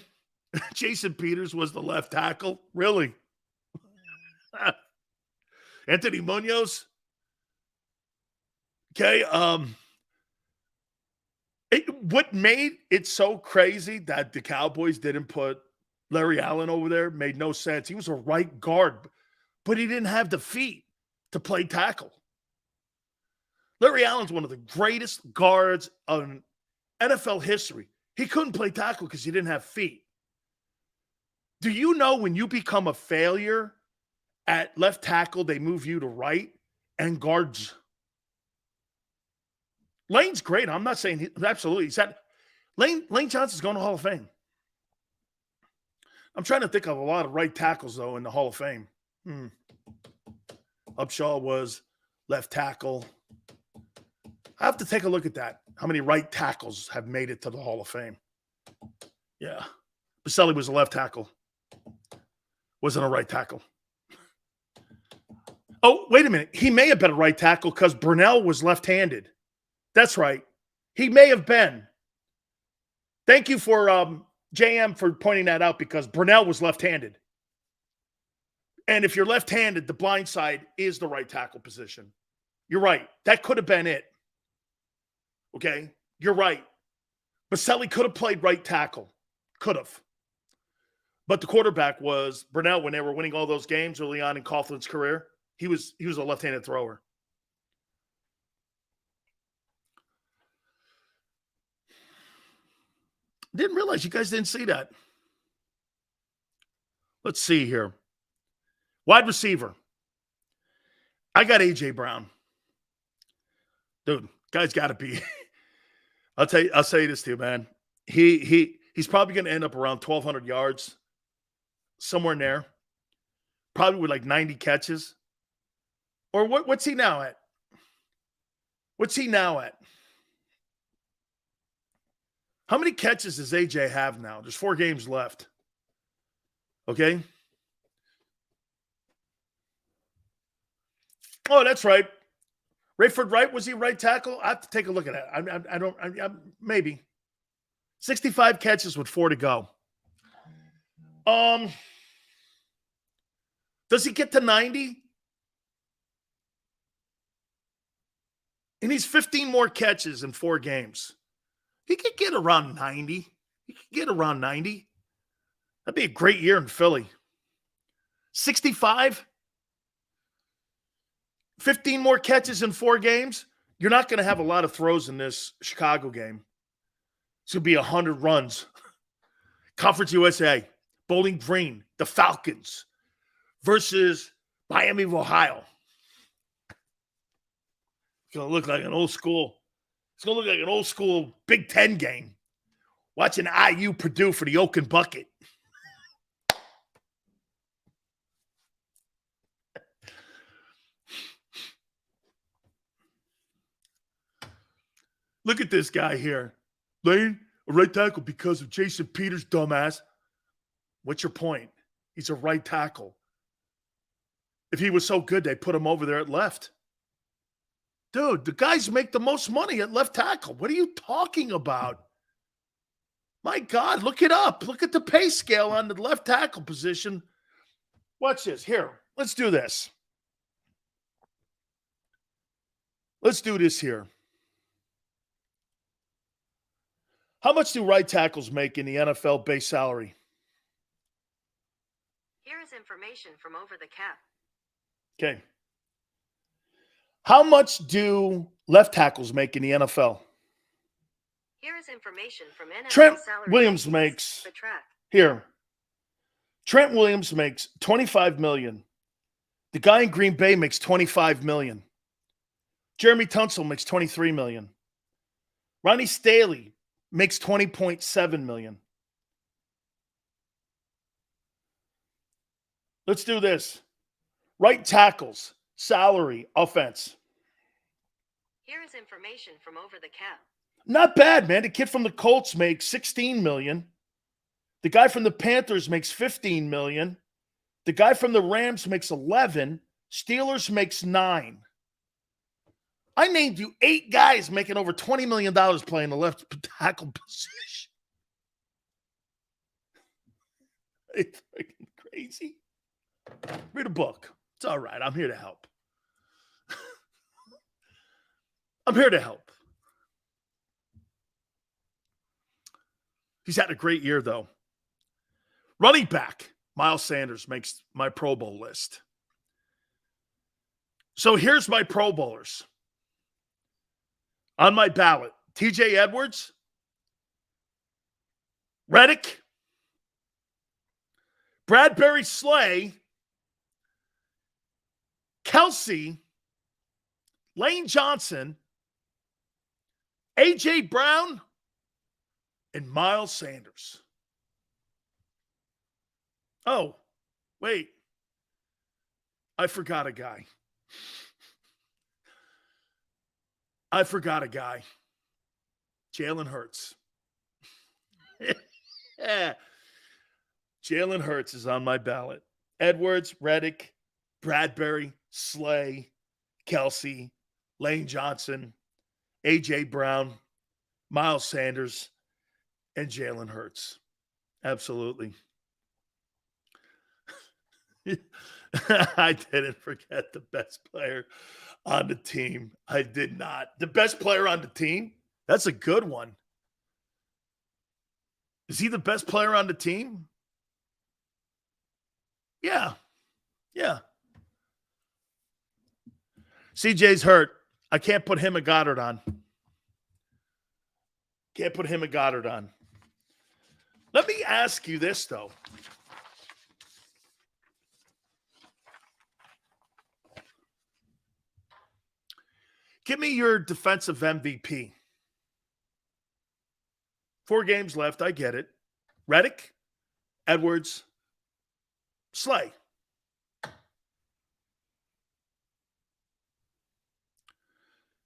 Jason Peters was the left tackle. Really? Anthony Munoz? Okay. What made it so crazy that the Cowboys didn't put Larry Allen over there made no sense. He was a right guard, but he didn't have the feet to play tackle. Larry Allen's one of the greatest guards in NFL history. He couldn't play tackle because he didn't have feet. Do you know when you become a failure at left tackle, they move you to right and guards? Lane's great. I'm not saying absolutely. Lane Johnson's going to Hall of Fame. I'm trying to think of a lot of right tackles, though, in the Hall of Fame. Upshaw was left tackle. I have to take a look at that. How many right tackles have made it to the Hall of Fame? Yeah. Baselli was a left tackle. Wasn't a right tackle. Oh, wait a minute. He may have been a right tackle because Brunell was left-handed. That's right. He may have been. Thank you for JM for pointing that out because Brunell was left-handed. And if you're left-handed, the blind side is the right tackle position. You're right. That could have been it. Okay? You're right. Baselli could have played right tackle. Could have. But the quarterback was Brunell when they were winning all those games early on in Coughlin's career. He was a left-handed thrower. Didn't realize you guys didn't see that. Let's see here. Wide receiver. I got A.J. Brown. Dude, guy's got to be. I'll say this to you, man. He's probably going to end up around 1,200 yards, somewhere in there. Probably with like 90 catches. Or what's he now at? What's he now at? How many catches does AJ have now? There's 4 games left. Okay? Oh, that's right. Rayford Wright, was he right tackle? I have to take a look at that. I don't maybe. 65 catches with 4 to go. Does he get to 90? He needs 15 more catches in 4 games. He could get around 90. That'd be a great year in Philly. 65, 15 more catches in 4 games. You're not going to have a lot of throws in this Chicago game. It's going to be 100 runs. Conference USA, Bowling Green, the Falcons versus Miami of Ohio. It's going to look like an old school. It's going to look like an old school Big Ten game. Watching IU Purdue for the Oak and Bucket. Look at this guy here. Lane, a right tackle because of Jason Peters, dumbass. What's your point? He's a right tackle. If he was so good, they put him over there at left. Dude, the guys make the most money at left tackle. What are you talking about? My God, look it up. Look at the pay scale on the left tackle position. Watch this. Here, let's do this. Let's do this here. How much do right tackles make in the NFL base salary? Here is information from Over the Cap. Okay. How much do left tackles make in the NFL? Here is information from NFL Trent salary Williams rankings. makes The track. here. Trent Williams makes $25 million. The guy in Green Bay makes $25 million. Jeremy Tunsil makes $23 million. Ronnie Staley makes $20.7 million. Let's do this. Right tackles, salary, offense. Here is information from Over the Cap. Not bad, man. The kid from the Colts makes $16 million. The guy from the Panthers makes $15 million. The guy from the Rams makes $11 million. Steelers makes $9 million. I named you 8 guys making over $20 million playing the left tackle position. It's freaking crazy. Read a book. It's all right. I'm here to help. I'm here to help. He's had a great year, though. Running back, Miles Sanders makes my Pro Bowl list. So here's my Pro Bowlers. On my ballot, TJ Edwards, Reddick, Bradbury Slay, Kelsey, Lane Johnson, A.J. Brown, and Miles Sanders. Oh, wait. I forgot a guy. Jalen Hurts. Jalen Hurts is on my ballot. Edwards, Reddick, Bradbury, Slay, Kelsey, Lane Johnson, A.J. Brown, Miles Sanders, and Jalen Hurts. Absolutely. I didn't forget the best player on the team. I did not. The best player on the team? That's a good one. Is he the best player on the team? Yeah. CJ's hurt. I can't put him and Goddard on. Let me ask you this, though. Give me your defensive MVP. 4 games left. I get it. Reddick, Edwards, Slay.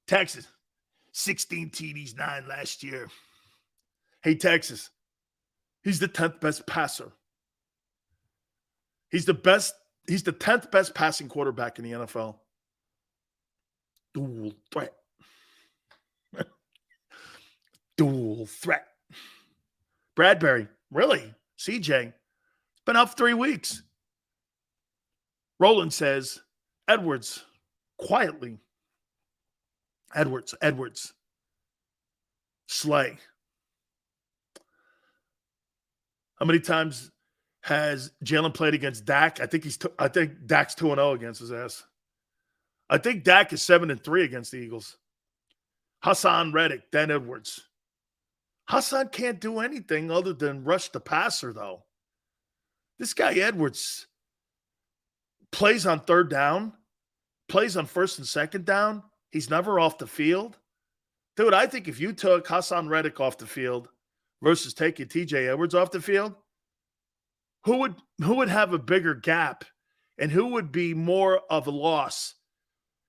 Texas, 16 TDs, 9 last year. Hey, Texas, he's the 10th best passer. He's the 10th best passing quarterback in the NFL. Dual threat. Bradbury, really? CJ, it's been out for 3 weeks. Roland says, Edwards, quietly. Edwards. Slay. How many times has Jalen played against Dak? I think Dak's 2-0 against his ass. I think Dak is 7-3 against the Eagles. Hassan Reddick, Dan Edwards. Hassan can't do anything other than rush the passer, though. This guy Edwards plays on third down, plays on first and second down. He's never off the field. Dude, I think if you took Hassan Reddick off the field versus taking TJ Edwards off the field, who would have a bigger gap and who would be more of a loss?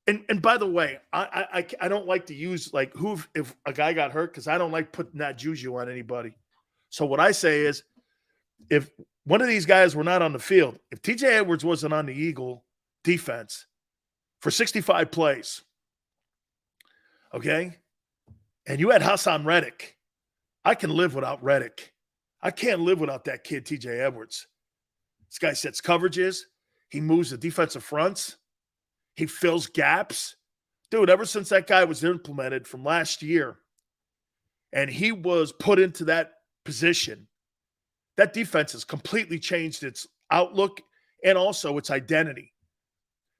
And by the way, I don't like to use like if a guy got hurt, because I don't like putting that juju on anybody. So what I say is, if one of these guys were not on the field, if TJ Edwards wasn't on the Eagle defense for 65 plays, okay, and you had Hassan Reddick, I can live without Reddick. I can't live without that kid, TJ Edwards. This guy sets coverages. He moves the defensive fronts. He fills gaps. Dude, ever since that guy was implemented from last year and he was put into that position, that defense has completely changed its outlook and also its identity.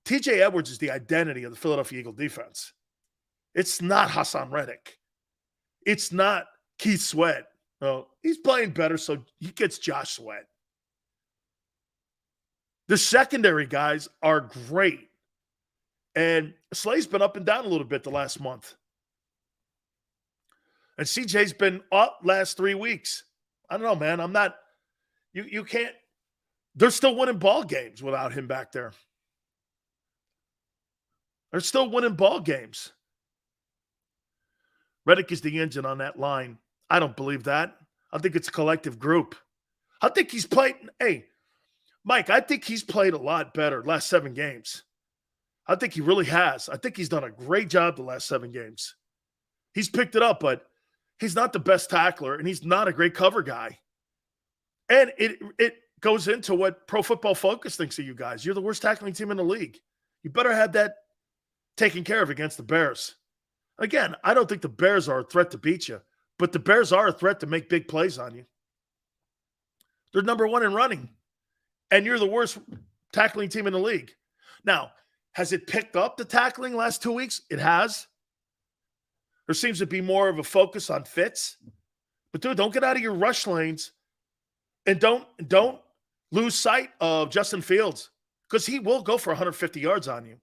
TJ Edwards is the identity of the Philadelphia Eagle defense. It's not Hassan Reddick. It's not Keith Sweat. No, he's playing better, so he gets Josh Sweat. The secondary guys are great. And Slay's been up and down a little bit the last month. And CJ's been up last 3 weeks. I don't know, man. I'm not – you can't – they're still winning ball games without him back there. They're still winning ball games. Reddick is the engine on that line. I don't believe that. I think it's a collective group. I think he's played – hey, Mike, I think he's played a lot better last 7 games. I think he really has. I think he's done a great job the last 7 games. He's picked it up, but he's not the best tackler, and he's not a great cover guy. And it goes into what Pro Football Focus thinks of you guys. You're the worst tackling team in the league. You better have that taken care of against the Bears. Again, I don't think the Bears are a threat to beat you, but the Bears are a threat to make big plays on you. They're number 1 in running, and you're the worst tackling team in the league. Now, has it picked up the tackling last 2 weeks? It has. There seems to be more of a focus on fits. But, dude, don't get out of your rush lanes, and don't lose sight of Justin Fields, because he will go for 150 yards on you.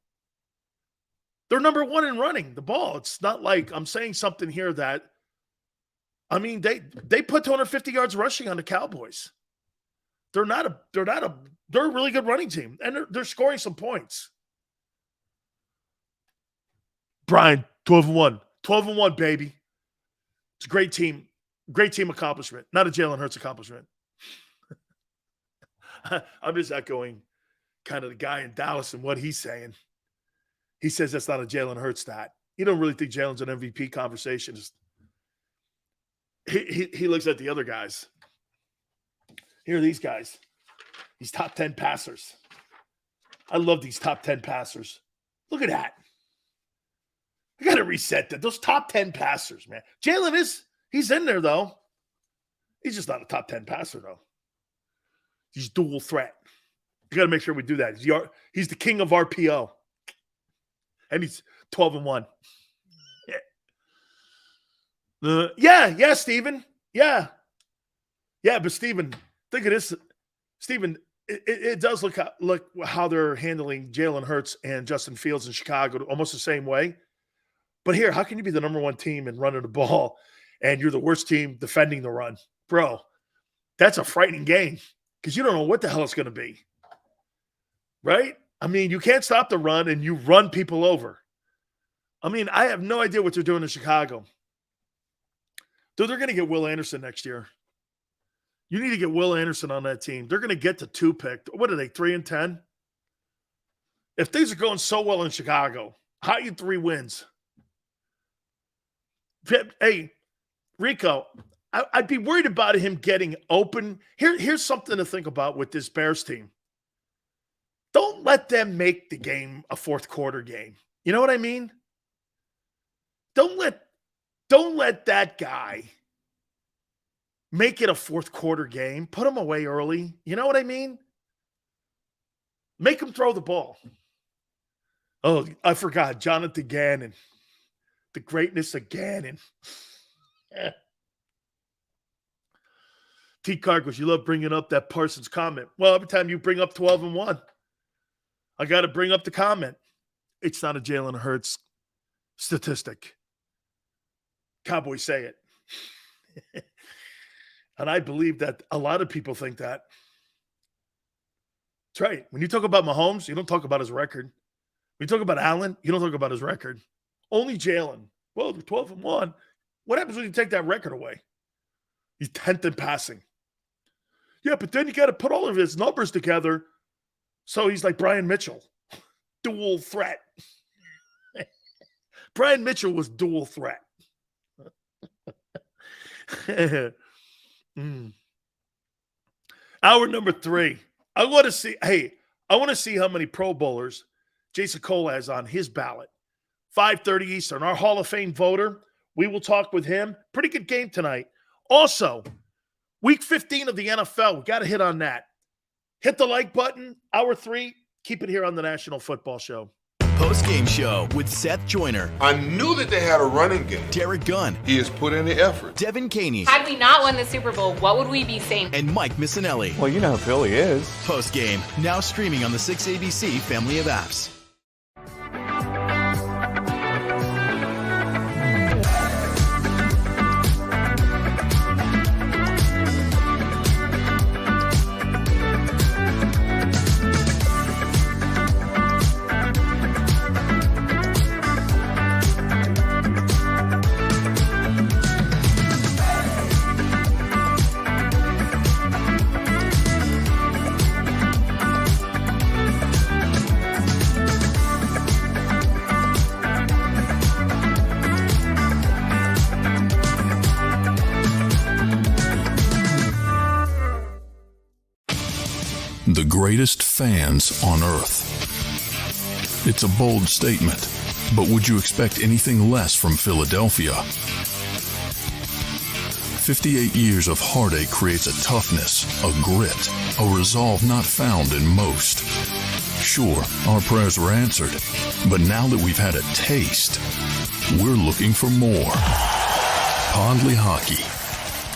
They're number 1 in running the ball. It's not like I'm saying something here that – I mean, they put 250 yards rushing on the Cowboys. They're a really good running team, and they're scoring some points. Brian, 12-1. 12-1, baby. It's a great team. Great team accomplishment. Not a Jalen Hurts accomplishment. I'm just echoing kind of the guy in Dallas and what he's saying. He says that's not a Jalen Hurts stat. You don't really think Jalen's an MVP conversation. He looks at the other guys. Here are these guys. These top 10 passers. I love these top 10 passers. Look at that. I got to reset that. Those top 10 passers, man. Jalen he's in there, though. He's just not a top 10 passer, though. He's dual threat. You got to make sure we do that. He's the king of RPO. And he's 12-1. Yeah, Steven. Yeah, but Steven, think of this. Steven, it does look how they're handling Jalen Hurts and Justin Fields in Chicago almost the same way. But here, how can you be the number 1 team in running the ball and you're the worst team defending the run? Bro, that's a frightening game because you don't know what the hell it's going to be. Right? I mean, you can't stop the run and you run people over. I mean, I have no idea what they're doing in Chicago. Dude, they're going to get Will Anderson next year. You need to get Will Anderson on that team. They're going to get the 2 pick. What are they, 3-10? If things are going so well in Chicago, how are you 3 wins? Hey, Rico, I'd be worried about him getting open. Here's something to think about with this Bears team. Don't let them make the game a fourth quarter game. You know what I mean? Don't let that guy make it a fourth quarter game. Put him away early. You know what I mean? Make him throw the ball. Oh, I forgot. Jonathan Gannon. The greatness of Gannon. T. Cargos, you love bringing up that Parsons comment. Well, every time you bring up 12-1, I got to bring up the comment. It's not a Jalen Hurts statistic. Cowboys say it. And I believe that a lot of people think that. That's right. When you talk about Mahomes, you don't talk about his record. When you talk about Allen, you don't talk about his record. Only Jalen. Well, they're 12-1. What happens when you take that record away? He's 10th in passing. Yeah, but then you got to put all of his numbers together. So he's like Brian Mitchell. Dual threat. Brian Mitchell was dual threat. Hour number 3. I want to see how many Pro Bowlers Jason Cole has on his ballot. 5:30 Eastern. Our Hall of Fame voter. We will talk with him. Pretty good game tonight. Also, week 15 of the NFL. We got to hit on that. Hit the like button. Hour 3. Keep it here on the National Football Show. Post-game show with Seth Joyner, I knew that they had a running game. Derek Gunn, He has put in the effort. Devin Caney, Had we not won the Super Bowl, what would we be saying? and Mike Missinelli. Well, you know who Philly is. Post-game, now streaming on the 6ABC family of apps. The greatest fans on earth. It's a bold statement, but would you expect anything less from Philadelphia? 58 years of heartache creates a toughness, a grit, a resolve not found in most. Sure, our prayers were answered, but now that we've had a taste, we're looking for more. Pondley Hockey,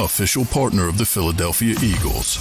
official partner of the Philadelphia Eagles.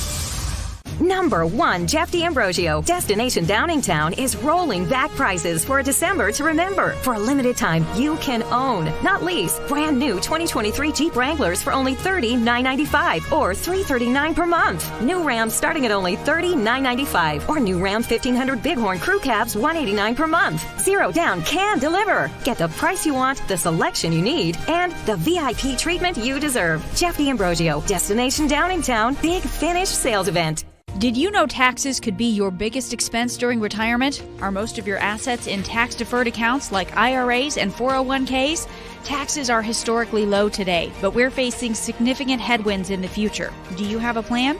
Number 1, Jeff D'Ambrosio. Destination Downingtown is rolling back prices for December to remember. For a limited time, you can own, not lease, brand new 2023 Jeep Wranglers for only $30,995 or $339 per month. New Rams starting at only $30,995 or new Ram 1500 Bighorn Crew Cabs $189 per month. Zero down can deliver. Get the price you want, the selection you need, and the VIP treatment you deserve. Jeff D'Ambrosio, Destination Downingtown, Big Finish Sales Event. Did you know taxes could be your biggest expense during retirement? Are most of your assets in tax-deferred accounts like IRAs and 401ks? Taxes are historically low today, but we're facing significant headwinds in the future. Do you have a plan?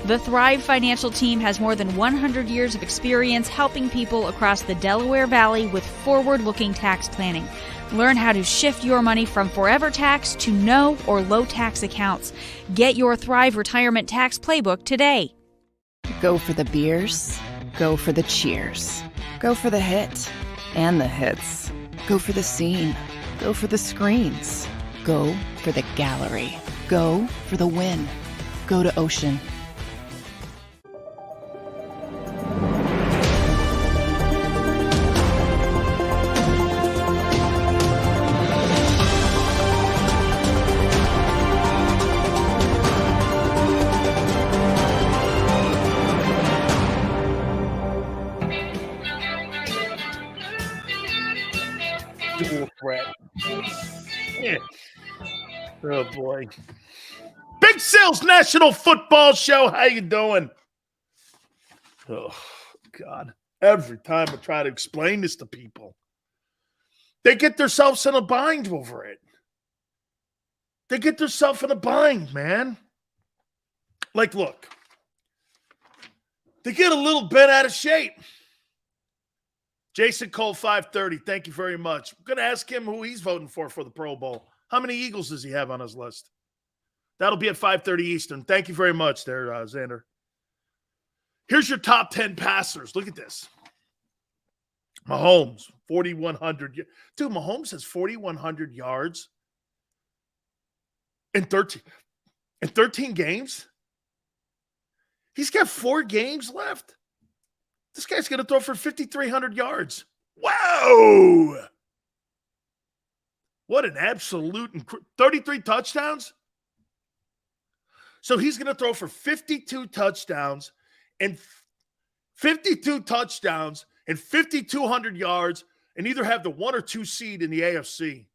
The Thrive Financial Team has more than 100 years of experience helping people across the Delaware Valley with forward-looking tax planning. Learn how to shift your money from forever tax to no or low tax accounts. Get your Thrive Retirement Tax Playbook today. Go for the beers, go for the cheers, go for the hit and the hits, go for the scene, go for the screens, go for the gallery, go for the win, go to Ocean. Dual threat. Yeah. Oh, boy. Big Sales National Football Show. How you doing? Oh, God. Every time I try to explain this to people, they get themselves in a bind over it. They get themselves in a bind, man. Like, look. They get a little bit out of shape. Jason Cole, 530. Thank you very much. I'm going to ask him who he's voting for the Pro Bowl. How many Eagles does he have on his list? That'll be at 5:30 Eastern. Thank you very much there, Xander. Here's your top 10 passers. Look at this. Mahomes, 4,100. Dude, Mahomes has 4,100 yards in 13 games. He's got 4 games left. This guy's going to throw for 5,300 yards. Whoa! What an absolute 33 touchdowns. So he's going to throw for 52 touchdowns and 5,200 yards and either have the 1 or 2 seed in the AFC.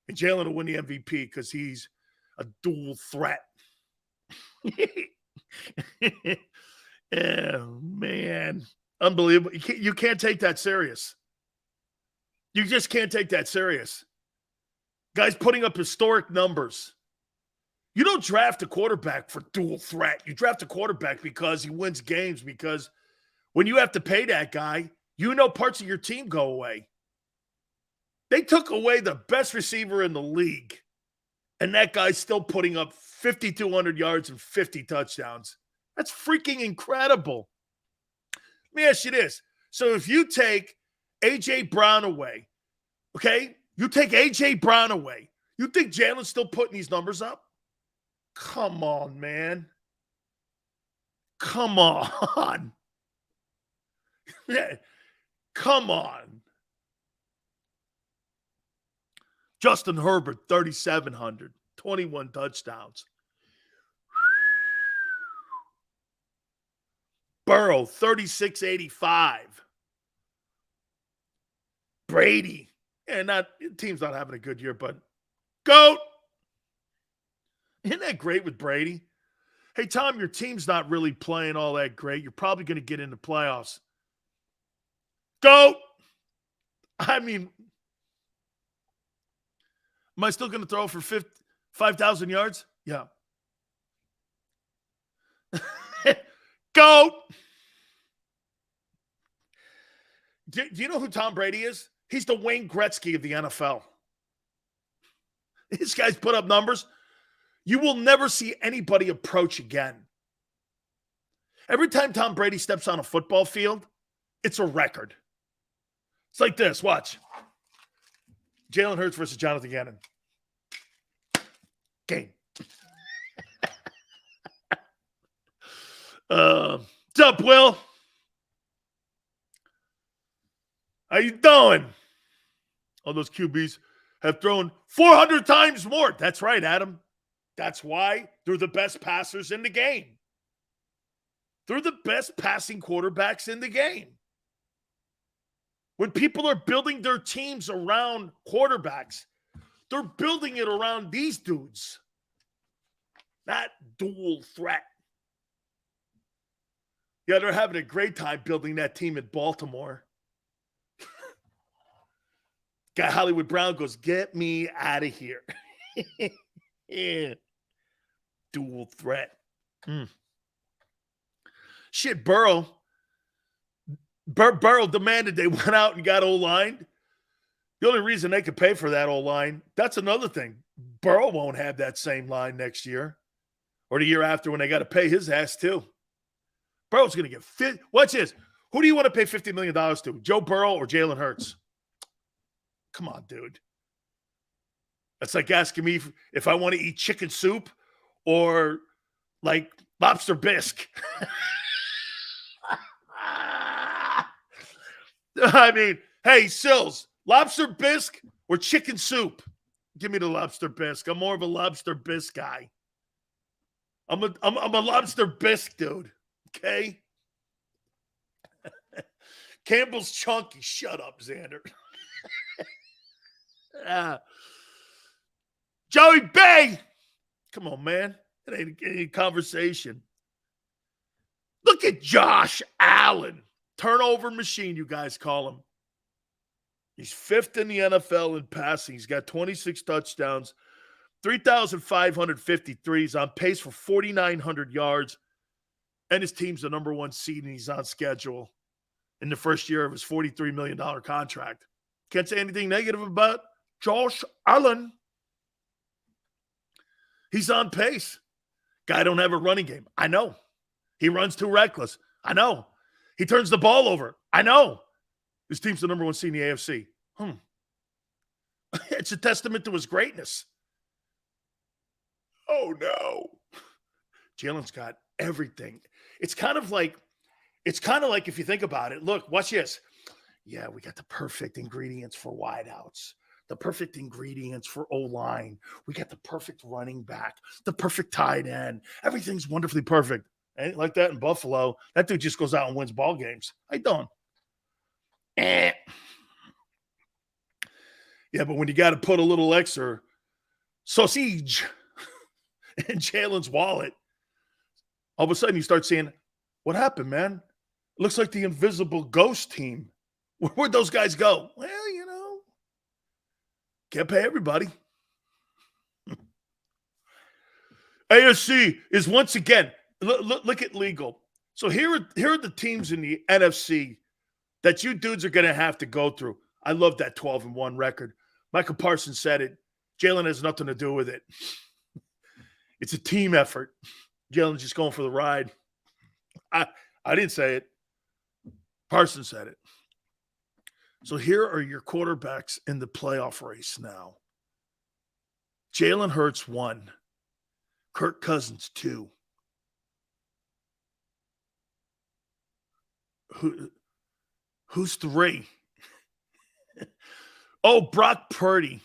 And Jalen will win the MVP because he's a dual threat. Oh, man. Unbelievable. You can't take that serious. You just can't take that serious. Guys putting up historic numbers. You don't draft a quarterback for dual threat. You draft a quarterback because he wins games, because when you have to pay that guy, you know parts of your team go away. They took away the best receiver in the league, and that guy's still putting up 5,200 yards and 50 touchdowns. That's freaking incredible. Let me ask you this. So if you take A.J. Brown away, okay, you take A.J. Brown away, you think Jalen's still putting these numbers up? Come on, man. Come on. Come on. Justin Herbert, 3,700, 21 touchdowns. Burrow, 3,685. Brady, team's not having a good year, but GOAT. Isn't that great with Brady? Hey, Tom, your team's not really playing all that great. You're probably going to get in the playoffs. GOAT. I mean, am I still going to throw for 5,000 yards? Yeah. GOAT. Do you know who Tom Brady is? He's the Wayne Gretzky of the NFL. This guy's put up numbers you will never see anybody approach again. Every time Tom Brady steps on a football field, it's a record. It's like this. Watch. Jalen Hurts versus Jonathan Gannon. Game. What's up, Will? How you doing? All those QBs have thrown 400 times more. That's right, Adam. That's why they're the best passers in the game. They're the best passing quarterbacks in the game. When people are building their teams around quarterbacks, they're building it around these dudes. Not dual threat. Yeah, they're having a great time building that team in Baltimore. Guy Hollywood Brown goes, get me out of here. Yeah. Dual threat. Shit, Burrow demanded they went out and got O-line. The only reason they could pay for that O-line, that's another thing. Burrow won't have that same line next year or the year after when they got to pay his ass too. Burrow's going to get fit. Watch this. Who do you want to pay $50 million to? Joe Burrow or Jalen Hurts? Come on, dude. That's like asking me if I want to eat chicken soup or like lobster bisque. I mean, hey, Sills, lobster bisque or chicken soup? Give me the lobster bisque. I'm more of a lobster bisque guy. I'm a lobster bisque dude. Okay? Campbell's chunky. Shut up, Xander. Joey Bay. Come on, man. It ain't any conversation. Look at Josh Allen. Turnover machine, you guys call him. He's 5th in the NFL in passing. He's got 26 touchdowns, 3,553. He's on pace for 4,900 yards. And his team's the number 1 seed, and he's on schedule. in the first year of his $43 million contract. Can't say anything negative about Josh Allen. He's on pace. Guy don't have a running game. I know. He runs too reckless. I know. He turns the ball over. I know. This team's the number one seed in the AFC. It's a testament to his greatness. Oh, no. Jalen's got everything. It's kind of like if you think about it. Look, watch this. Yeah, we got the perfect ingredients for wideouts, the perfect ingredients for O-line. We got the perfect running back, the perfect tight end. Everything's wonderfully perfect. Ain't like that in Buffalo. That dude just goes out and wins ball games. How you doing? Yeah, but when you got to put a little extra sausage in Jalen's wallet, all of a sudden you start saying, what happened, man? Looks like the invisible ghost team. Where'd those guys go? Well, can't pay everybody. AFC is once again, look at legal. So here are the teams in the NFC that you dudes are going to have to go through. I love that 12-1 record. Michael Parsons said it. Jalen has nothing to do with it. It's a team effort. Jalen's just going for the ride. I didn't say it. Parsons said it. So here are your quarterbacks in the playoff race now. Jalen Hurts 1. Kirk Cousins 2. Who's 3? Oh, Brock Purdy.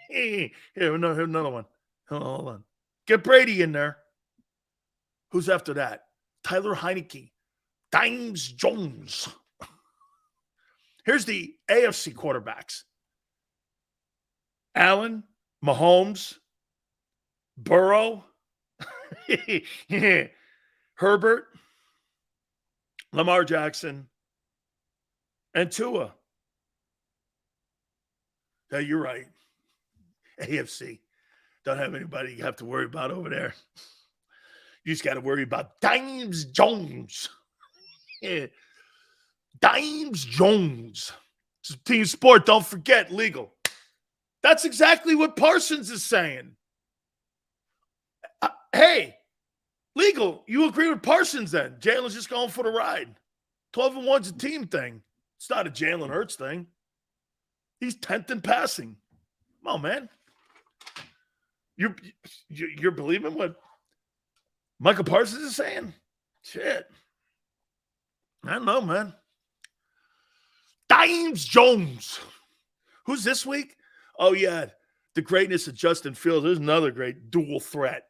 Here, another one. Hold on. Get Brady in there. Who's after that? Tyler Heineke. Dimes Jones. Here's the AFC quarterbacks. Allen, Mahomes, Burrow, Herbert, Lamar Jackson, and Tua. Yeah, you're right. AFC. Don't have anybody you have to worry about over there. You just got to worry about Dimes Jones. Yeah. Dimes Jones. It's a team sport. Don't forget, legal. That's exactly what Parsons is saying. Hey, legal, you agree with Parsons then? Jalen's just going for the ride. 12-1's a team thing. It's not a Jalen Hurts thing. He's 10th in passing. Come on, man. You're believing what Michael Parsons is saying? Shit. I don't know, man. Dimes Jones. Who's this week? Oh, yeah. The greatness of Justin Fields. There's another great dual threat.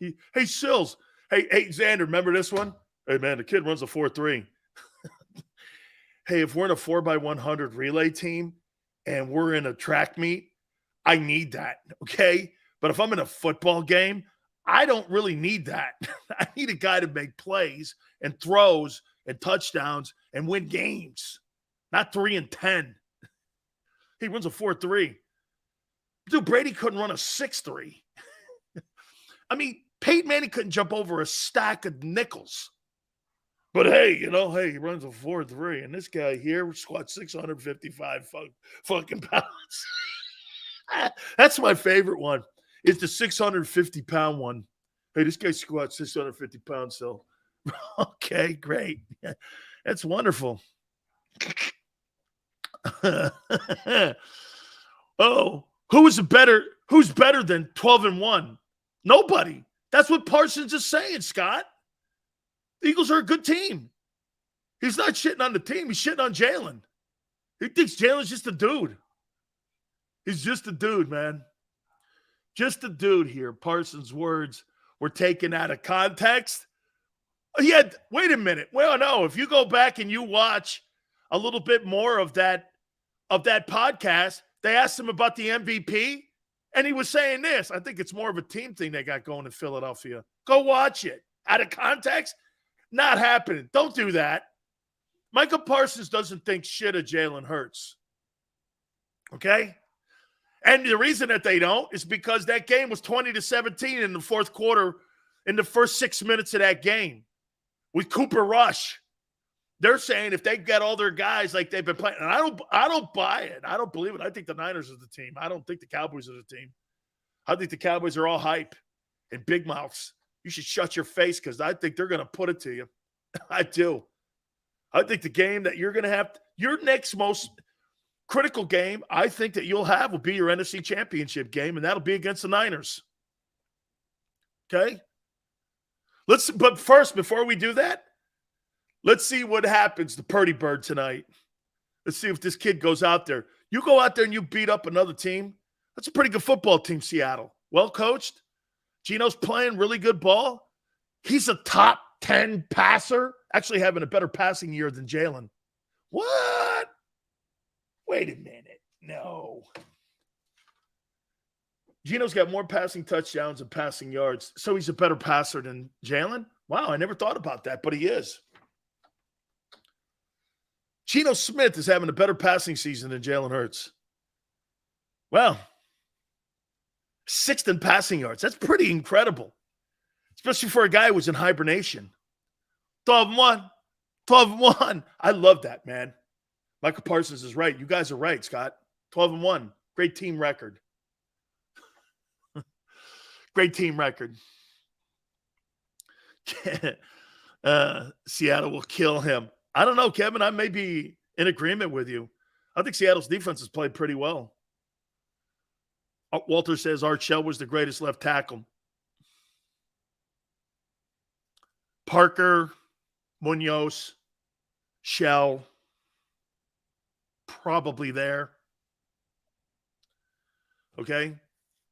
Hey, Sills. Hey, Xander, remember this one? Hey, man, the kid runs a 4.3. Hey, if we're in a 4x100 relay team and we're in a track meet, I need that, okay? But if I'm in a football game, I don't really need that. I need a guy to make plays and throws and touchdowns and win games, not 3 and 10. He runs a 4.3. Dude, Brady couldn't run a 6.3. I mean, Peyton Manning couldn't jump over a stack of nickels. But hey, he runs a 4.3, and this guy here squats 655 fucking pounds. That's my favorite one. It's the 650-pound one. Hey, this guy squats 650 pounds, so okay, great. That's wonderful. Oh, who's better than 12-1? Nobody. That's what Parsons is saying, Scott. The Eagles are a good team. He's not shitting on the team. He's shitting on Jalen. He thinks Jalen's just a dude. He's just a dude, man. Just a dude here. Parsons' words were taken out of context. Wait a minute. Well, no, if you go back and you watch a little bit more of that podcast, they asked him about the MVP, and he was saying this. I think it's more of a team thing they got going in Philadelphia. Go watch it. Out of context, not happening. Don't do that. Michael Parsons doesn't think shit of Jalen Hurts. Okay? And the reason that they don't is because that game was 20-17 in the fourth quarter, in the first 6 minutes of that game with Cooper Rush. They're saying if they get all their guys like they've been playing, and I don't buy it. I don't believe it. I think the Niners are the team. I don't think the Cowboys are the team. I think the Cowboys are all hype and big mouths. You should shut your face because I think they're going to put it to you. I do. I think the game that you're going to have, your next most critical game, I think that you'll have will be your NFC Championship game, and that'll be against the Niners. Okay? But first, before we do that, let's see what happens to Purdy Bird tonight. Let's see if this kid goes out there. You go out there and you beat up another team. That's a pretty good football team, Seattle. Well coached. Geno's playing really good ball. He's a top 10 passer, actually having a better passing year than Jalen. What? Wait a minute. No. Geno's got more passing touchdowns and passing yards, so he's a better passer than Jalen? Wow, I never thought about that, but he is. Geno Smith is having a better passing season than Jalen Hurts. Well, 6th in passing yards. That's pretty incredible, especially for a guy who was in hibernation. 12-1. 12-1. I love that, man. Michael Parsons is right. You guys are right, Scott. 12-1. Great team record. Great team record. Seattle will kill him. I don't know, Kevin. I may be in agreement with you. I think Seattle's defense has played pretty well. Walter says Art Shell was the greatest left tackle. Parker, Munoz, Shell, probably there. Okay?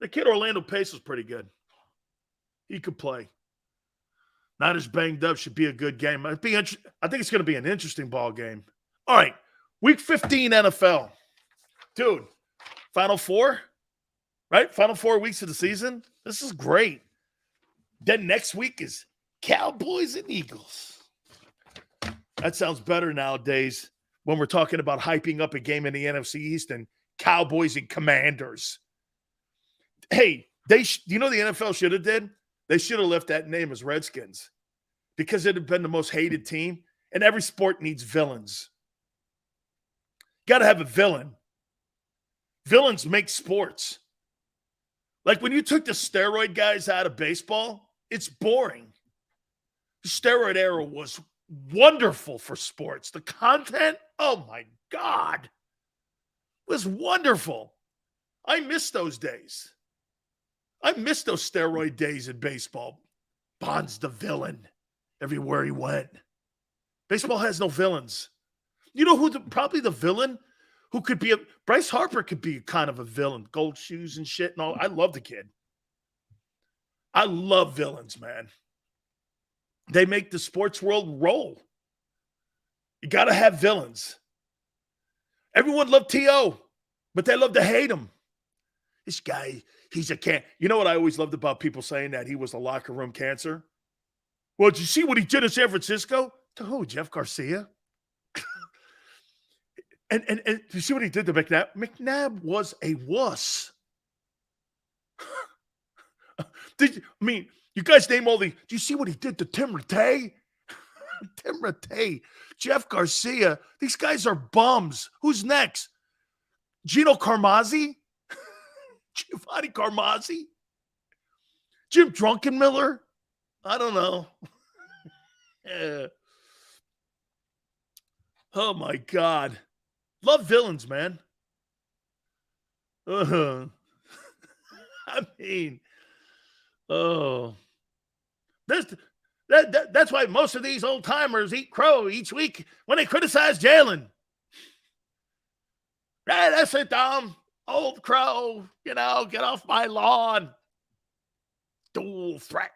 The kid Orlando Pace was pretty good. He could play. Not as banged up. Should be a good game. I think it's going to be an interesting ball game. All right. Week 15 NFL. Dude, Final Four, right? Final 4 weeks of the season. This is great. Then next week is Cowboys and Eagles. That sounds better nowadays when we're talking about hyping up a game in the NFC East and Cowboys and Commanders. Hey, you know the NFL should have did? They should have left that name as Redskins because it had been the most hated team, and every sport needs villains. Got to have a villain. Villains make sports. Like when you took the steroid guys out of baseball, it's boring. The steroid era was wonderful for sports. The content, oh my God, was wonderful. I miss those days. I miss those steroid days in baseball. Bond's the villain everywhere he went. Baseball has no villains. You know who probably the villain who could be Bryce Harper could be kind of a villain. Gold shoes and shit and all. I love the kid. I love villains, man. They make the sports world roll. You got to have villains. Everyone loved T.O., but they love to hate him. This guy, he's a can. You know what I always loved about people saying that he was a locker room cancer? Well, did you see what he did in San Francisco? To who? Jeff Garcia? and did you see what he did to McNabb? McNabb was a wuss. You guys name all the. Do you see what he did to Tim Rattay? Tim Rattay, Jeff Garcia. These guys are bums. Who's next? Gino Carmazzi? Giovanni Carmazzi? Jim Druckenmiller? I don't know. Yeah. Oh, my God. Love villains, man. I mean, oh. That's why most of these old-timers eat crow each week when they criticize Jalen. Right, that's it, Dom. Old crow, get off my lawn. Dual threat.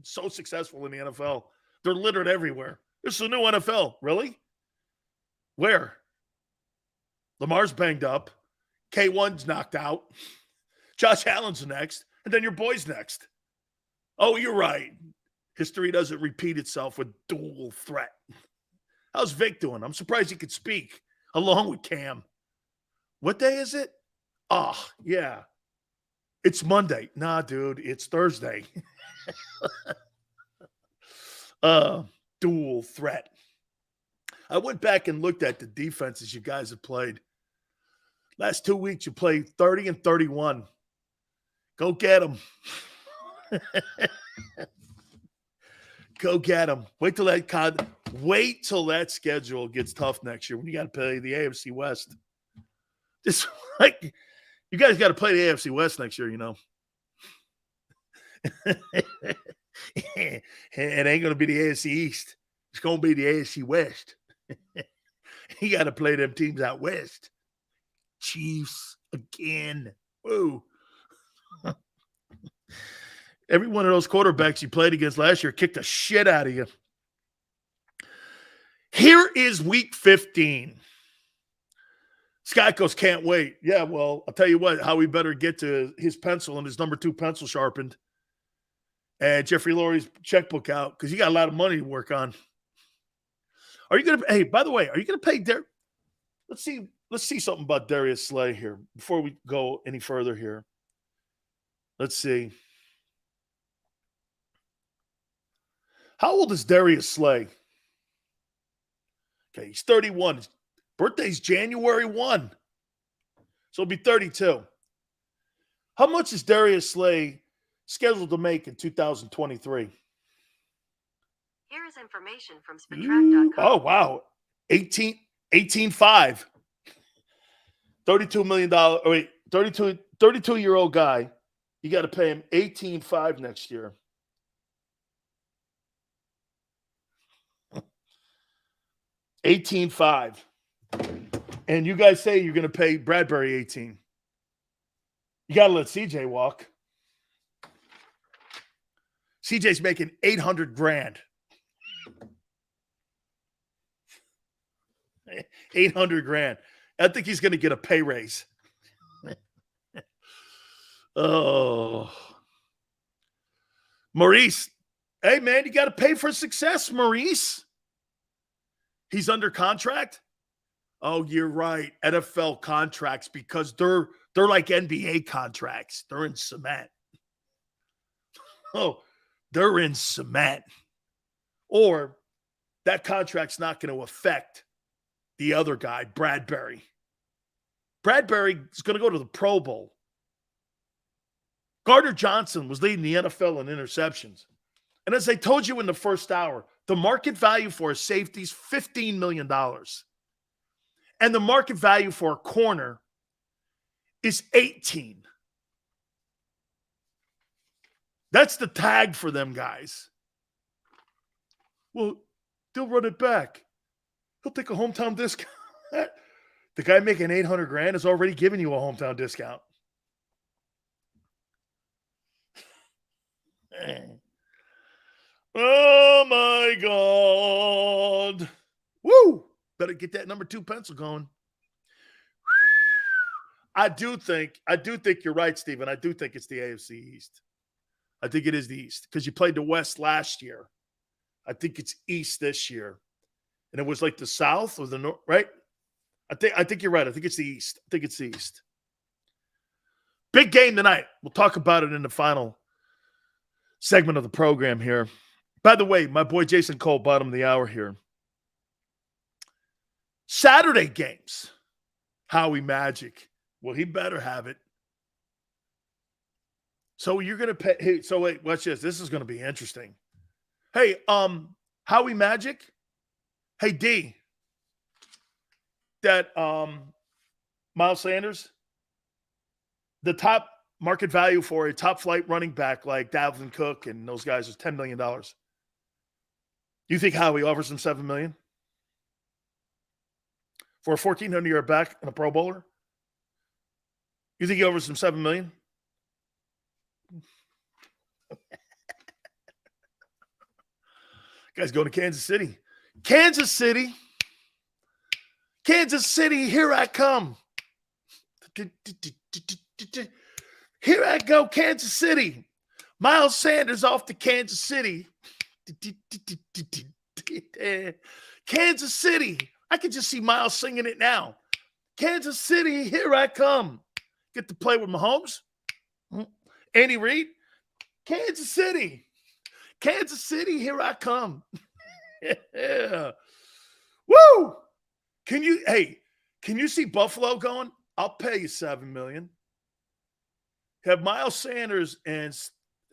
So successful in the NFL. They're littered everywhere. This is a new NFL. Really? Where? Lamar's banged up. K1's knocked out. Josh Allen's next. And then your boy's next. Oh, you're right. History doesn't repeat itself with dual threat. How's Vic doing? I'm surprised he could speak along with Cam. What day is it? Oh, yeah. It's Monday. Nah, dude, it's Thursday. Dual threat. I went back and looked at the defenses you guys have played. Last 2 weeks, you played 30 and 31. Go get them. Go get them. Wait till that schedule gets tough next year when you got to play the AFC West. Just like you guys got to play the AFC West next year, you know. It ain't going to be the AFC East. It's going to be the AFC West. You got to play them teams out west. Chiefs again. Whoa. Every one of those quarterbacks you played against last year kicked the shit out of you. Here is week 15. Scott goes, can't wait. Yeah, well, I'll tell you what, how we better get to his pencil and his number 2 pencil sharpened and Jeffrey Lurie's checkbook out because you got a lot of money to work on. Are you going to – hey, by the way, are you going to pay Let's see something about Darius Slay here before we go any further here. Let's see. How old is Darius Slay? Okay, he's 31. His birthday's January 1. So he'll be 32. How much is Darius Slay scheduled to make in 2023? Here is information from Spetrack.com. Oh, wow. 18.5. $32 million. Oh, wait, 32-year-old guy. You got to pay him 18.5 next year. $18.5. And you guys say you're going to pay Bradbury 18. You got to let CJ walk. CJ's making $800,000. 800,000. I think he's going to get a pay raise. Oh. Maurice. Hey, man, you got to pay for success, Maurice. He's under contract? Oh, you're right. NFL contracts because they're like NBA contracts. They're in cement. Oh, they're in cement. Or that contract's not going to affect the other guy, Bradbury. Bradbury is going to go to the Pro Bowl. Gardner Johnson was leading the NFL in interceptions. And as I told you in the first hour, the market value for a safety is $15 million. And the market value for a corner is 18. That's the tag for them guys. Well, they'll run it back. He'll take a hometown discount. The guy making $800,000 is already giving you a hometown discount. Oh my God. Woo! Better get that number 2 pencil going. I do think you're right, Stephen. I do think it's the AFC East. I think it is the East because you played the West last year. I think it's East this year. And it was like the South or the North, right? I think you're right. I think it's the East. I think it's the East. Big game tonight. We'll talk about it in the final segment of the program here. By the way, my boy Jason Cole, bottom of the hour here. Saturday games. Howie Magic. Well, he better have it. So you're going to pay. Hey, so wait, watch this. This is going to be interesting. Hey, Howie Magic. Hey, D. That Miles Sanders, the top market value for a top flight running back like Dalvin Cook and those guys is $10 million. You think Howie offers him $7 million for a 1,400-yard back and a Pro Bowler? You think he offers him $7 million? Guy's going to Kansas City. Kansas City. Kansas City, here I come. Here I go, Kansas City. Miles Sanders off to Kansas City. Kansas City. I can just see Miles singing it now. Kansas City, here I come. Get to play with Mahomes. Andy Reid. Kansas City. Kansas City, here I come. Yeah. Woo! Can you see Buffalo going? I'll pay you $7 million. Have Miles Sanders and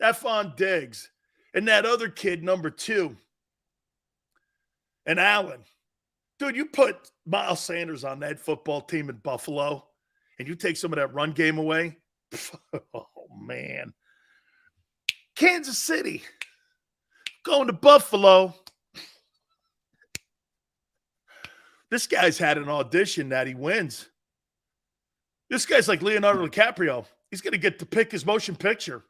Stephon Diggs and that other kid, number 2, and Allen. Dude, you put Miles Sanders on that football team in Buffalo and you take some of that run game away. Oh, man. Kansas City going to Buffalo. This guy's had an audition that he wins. This guy's like Leonardo DiCaprio. He's going to get to pick his motion picture.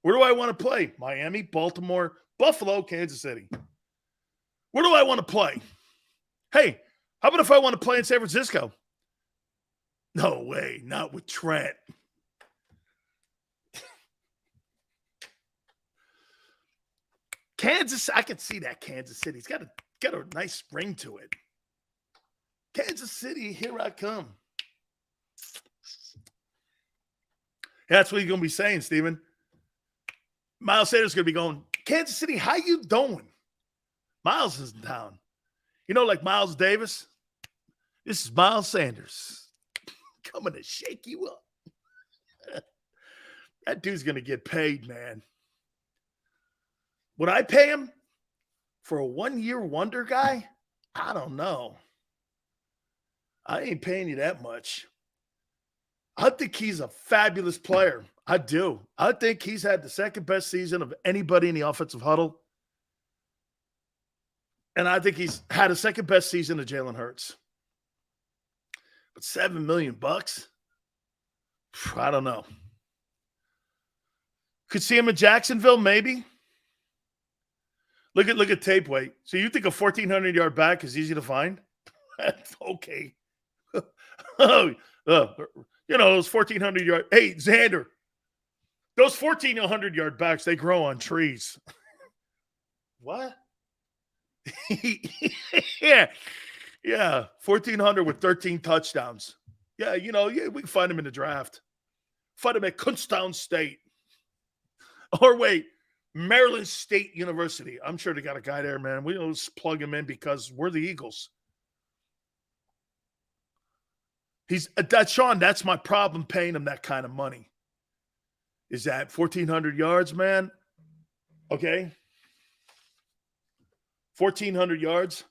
Where do I want to play? Miami, Baltimore, Buffalo, Kansas City. Where do I want to play? Hey, how about if I want to play in San Francisco? No way, not with Trent. Kansas, I can see that Kansas City. It's got a nice ring to it. Kansas City, here I come. That's what he's going to be saying, Steven. Miles Sanders is going to be going, Kansas City, how you doing? Miles is in town. You know, like Miles Davis? This is Miles Sanders coming to shake you up. That dude's going to get paid, man. Would I pay him for a one-year wonder guy? I don't know. I ain't paying you that much. I think he's a fabulous player. I do. I think he's had the second best season of anybody in the offensive huddle. And I think he's had a second best season of Jalen Hurts. But $7 million bucks? I don't know. Could see him in Jacksonville, maybe. Look at tape weight. So you think a 1,400-yard back is easy to find? Okay. You know, those 1,400-yard. Hey, Xander, those 1,400-yard backs, they grow on trees. What? Yeah. 1,400 with 13 touchdowns. Yeah, we can find him in the draft. Find him at Kutztown State. Or wait, Maryland State University. I'm sure they got a guy there, man. We don't just plug him in because we're the Eagles. Sean, that's my problem paying him that kind of money. Is that 1,400 yards, man? Okay. 1,400 yards.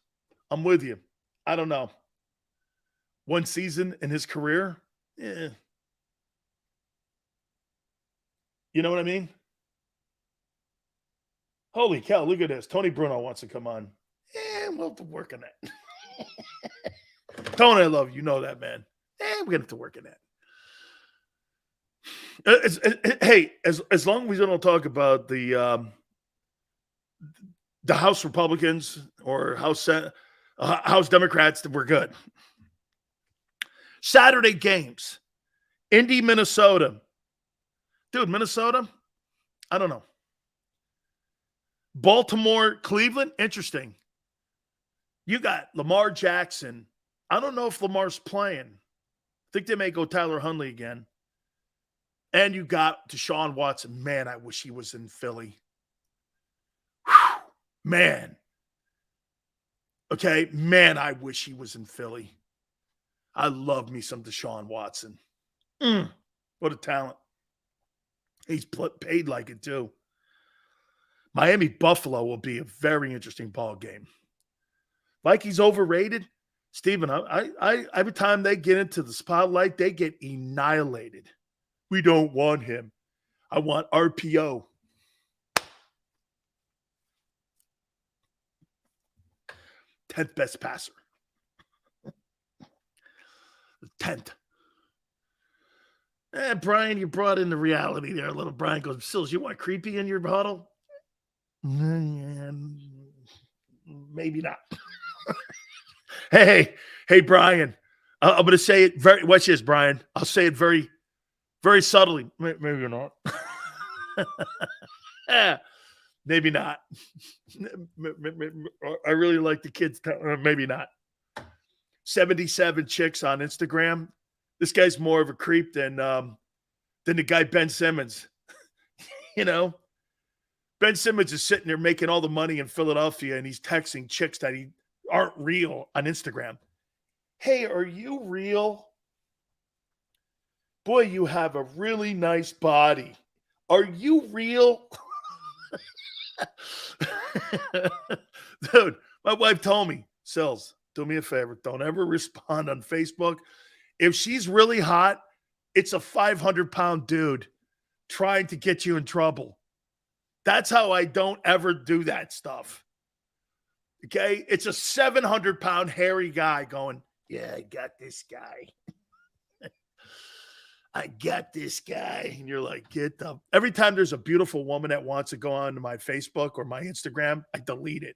I'm with you. I don't know. One season in his career? Yeah. You know what I mean? Holy cow, look at this. Tony Bruno wants to come on. We'll have to work on that. Tony, I love you. You know that, man. We're going to have to work on that. Hey, as long as we don't talk about the House Republicans or House Democrats, we're good. Saturday games. Indy, Minnesota. Dude, Minnesota? I don't know. Baltimore, Cleveland? Interesting. You got Lamar Jackson. I don't know if Lamar's playing. I think they may go Tyler Huntley again. And you got Deshaun Watson. Man, I wish he was in Philly. Whew. Man. Okay, man, I wish he was in Philly. I love me some Deshaun Watson. What a talent. He's paid like it, too. Miami Buffalo will be a very interesting ball game. Like he's overrated, Steven, I every time they get into the spotlight, they get annihilated. We don't want him. I want RPO. Tenth best passer. The 10th. Brian, you brought in the reality there a little. Brian goes, Sills, you want creepy in your huddle? Maybe not. Hey, Brian. I'm going to say it very. Watch this, Brian. I'll say it very, very subtly. Maybe not. Maybe not. I really like the kids. Maybe not. 77 chicks on Instagram. This guy's more of a creep than the guy Ben Simmons. Ben Simmons is sitting there making all the money in Philadelphia, and he's texting chicks that he aren't real on Instagram. Hey, are you real? Boy, you have a really nice body. Are you real? Dude, my wife told me, Sills, do me a favor. Don't ever respond on Facebook. If she's really hot, it's a 500-pound dude trying to get you in trouble. That's how I don't ever do that stuff. Okay? It's a 700-pound hairy guy going, yeah, I got this guy. I got this guy. And you're like, get the... Every time there's a beautiful woman that wants to go on to my Facebook or my Instagram, I delete it.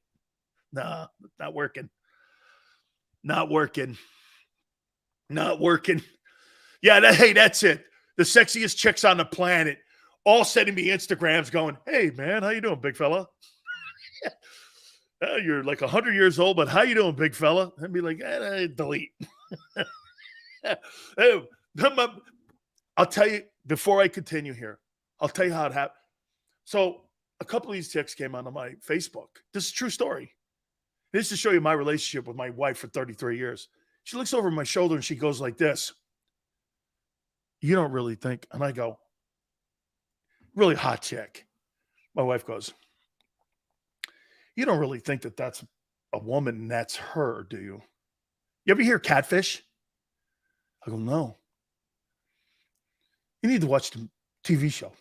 Nah, not working. Not working. Not working. Yeah, hey, that's it. The sexiest chicks on the planet all sending me Instagrams going, hey, man, how you doing, big fella? You're like 100 years old, but how you doing, big fella? I'd be like, delete. Hey, I'll tell you, before I continue here, I'll tell you how it happened. So a couple of these chicks came onto my Facebook. This is a true story. This is to show you my relationship with my wife for 33 years. She looks over my shoulder and she goes like this. You don't really think, and I go, really hot chick. My wife goes, you don't really think that that's a woman and that's her, do you? You ever hear catfish? I go, no. You need to watch the TV show.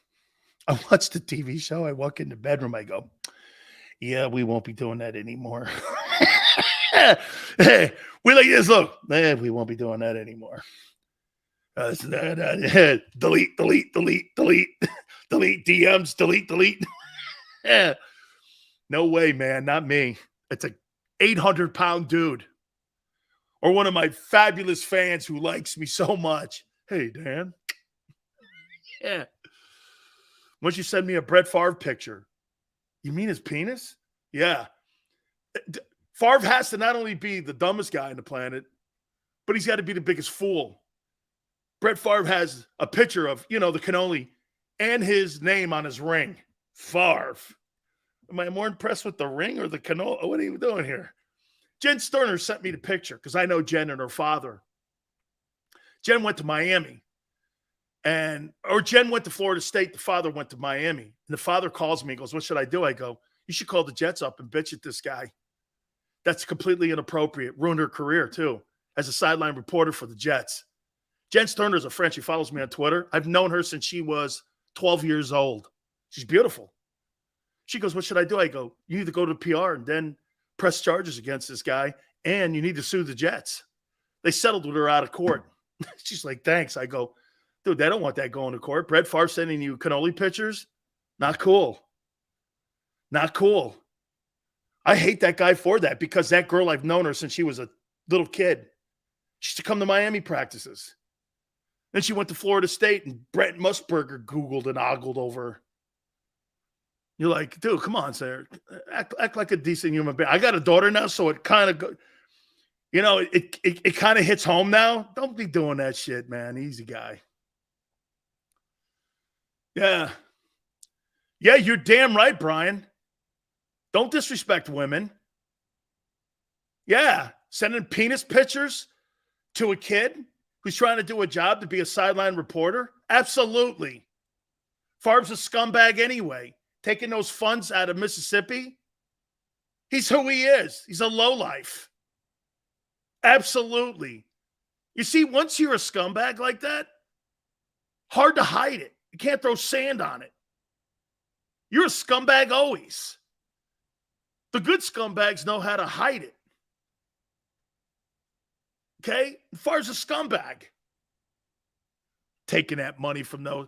I watched the TV show. I walk in the bedroom. I go, yeah, we won't be doing that anymore. Hey, we like this. Look, we won't be doing that anymore. Delete, delete, delete, delete, delete DMs, delete. No way, man. Not me. It's a 800-pound dude. Or one of my fabulous fans who likes me so much. Hey, Dan. Yeah. Once you send me a Brett Favre picture, you mean his penis? Yeah. Favre has to not only be the dumbest guy on the planet, but he's got to be the biggest fool. Brett Favre has a picture of, the cannoli and his name on his ring. Favre. Am I more impressed with the ring or the cannoli? What are you doing here? Jen Sterner sent me the picture because I know Jen and her father. Jen went to Miami. Or Jen went to Florida State. The father went to Miami. And the father calls me and goes, what should I do? I go, you should call the Jets up and bitch at this guy. That's completely inappropriate. Ruined her career, too, as a sideline reporter for the Jets. Jen Sterner's a friend. She follows me on Twitter. I've known her since she was 12 years old. She's beautiful. She goes, what should I do? I go, you need to go to PR and then press charges against this guy, and you need to sue the Jets. They settled with her out of court. She's like, thanks. I go, dude, they don't want that going to court. Brett Favre sending you cannoli pictures? Not cool. Not cool. I hate that guy for that because that girl, I've known her since she was a little kid. She used to come to Miami practices. Then she went to Florida State, and Brett Musburger Googled and ogled over her. You're like, dude, come on, sir. Act like a decent human being. I got a daughter now, so it kind of, it kind of hits home now. Don't be doing that shit, man. Easy guy. Yeah. Yeah, you're damn right, Brian. Don't disrespect women. Yeah, sending penis pictures to a kid who's trying to do a job to be a sideline reporter? Absolutely. Favre's a scumbag anyway. Taking those funds out of Mississippi. He's who he is. He's a lowlife. Absolutely. You see, once you're a scumbag like that, hard to hide it. You can't throw sand on it. You're a scumbag always. The good scumbags know how to hide it. Okay? Favre's a scumbag. Taking that money from those.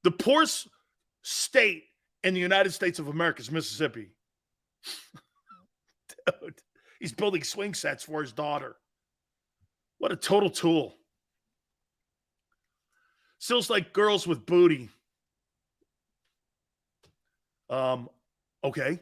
The poorest state in the United States of America is Mississippi. Dude, he's building swing sets for his daughter. What a total tool. Still's like girls with booty. Okay. Okay.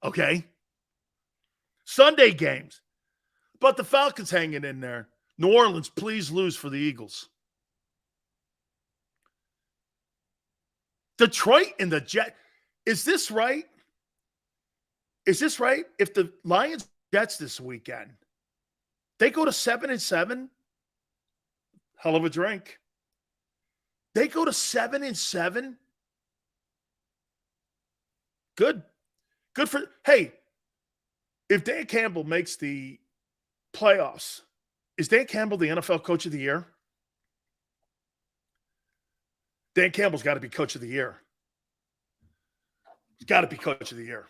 Okay. Sunday games. But the Falcons hanging in there. New Orleans, please lose for the Eagles. Detroit and the Jets. Is this right? Is this right? If the Lions Jets this weekend, they go to 7-7, hell of a drink. They go to 7-7. Good. Good for, hey, if Dan Campbell makes the playoffs, is Dan Campbell the NFL Coach of the Year? Dan Campbell's got to be Coach of the Year. He's got to be Coach of the Year.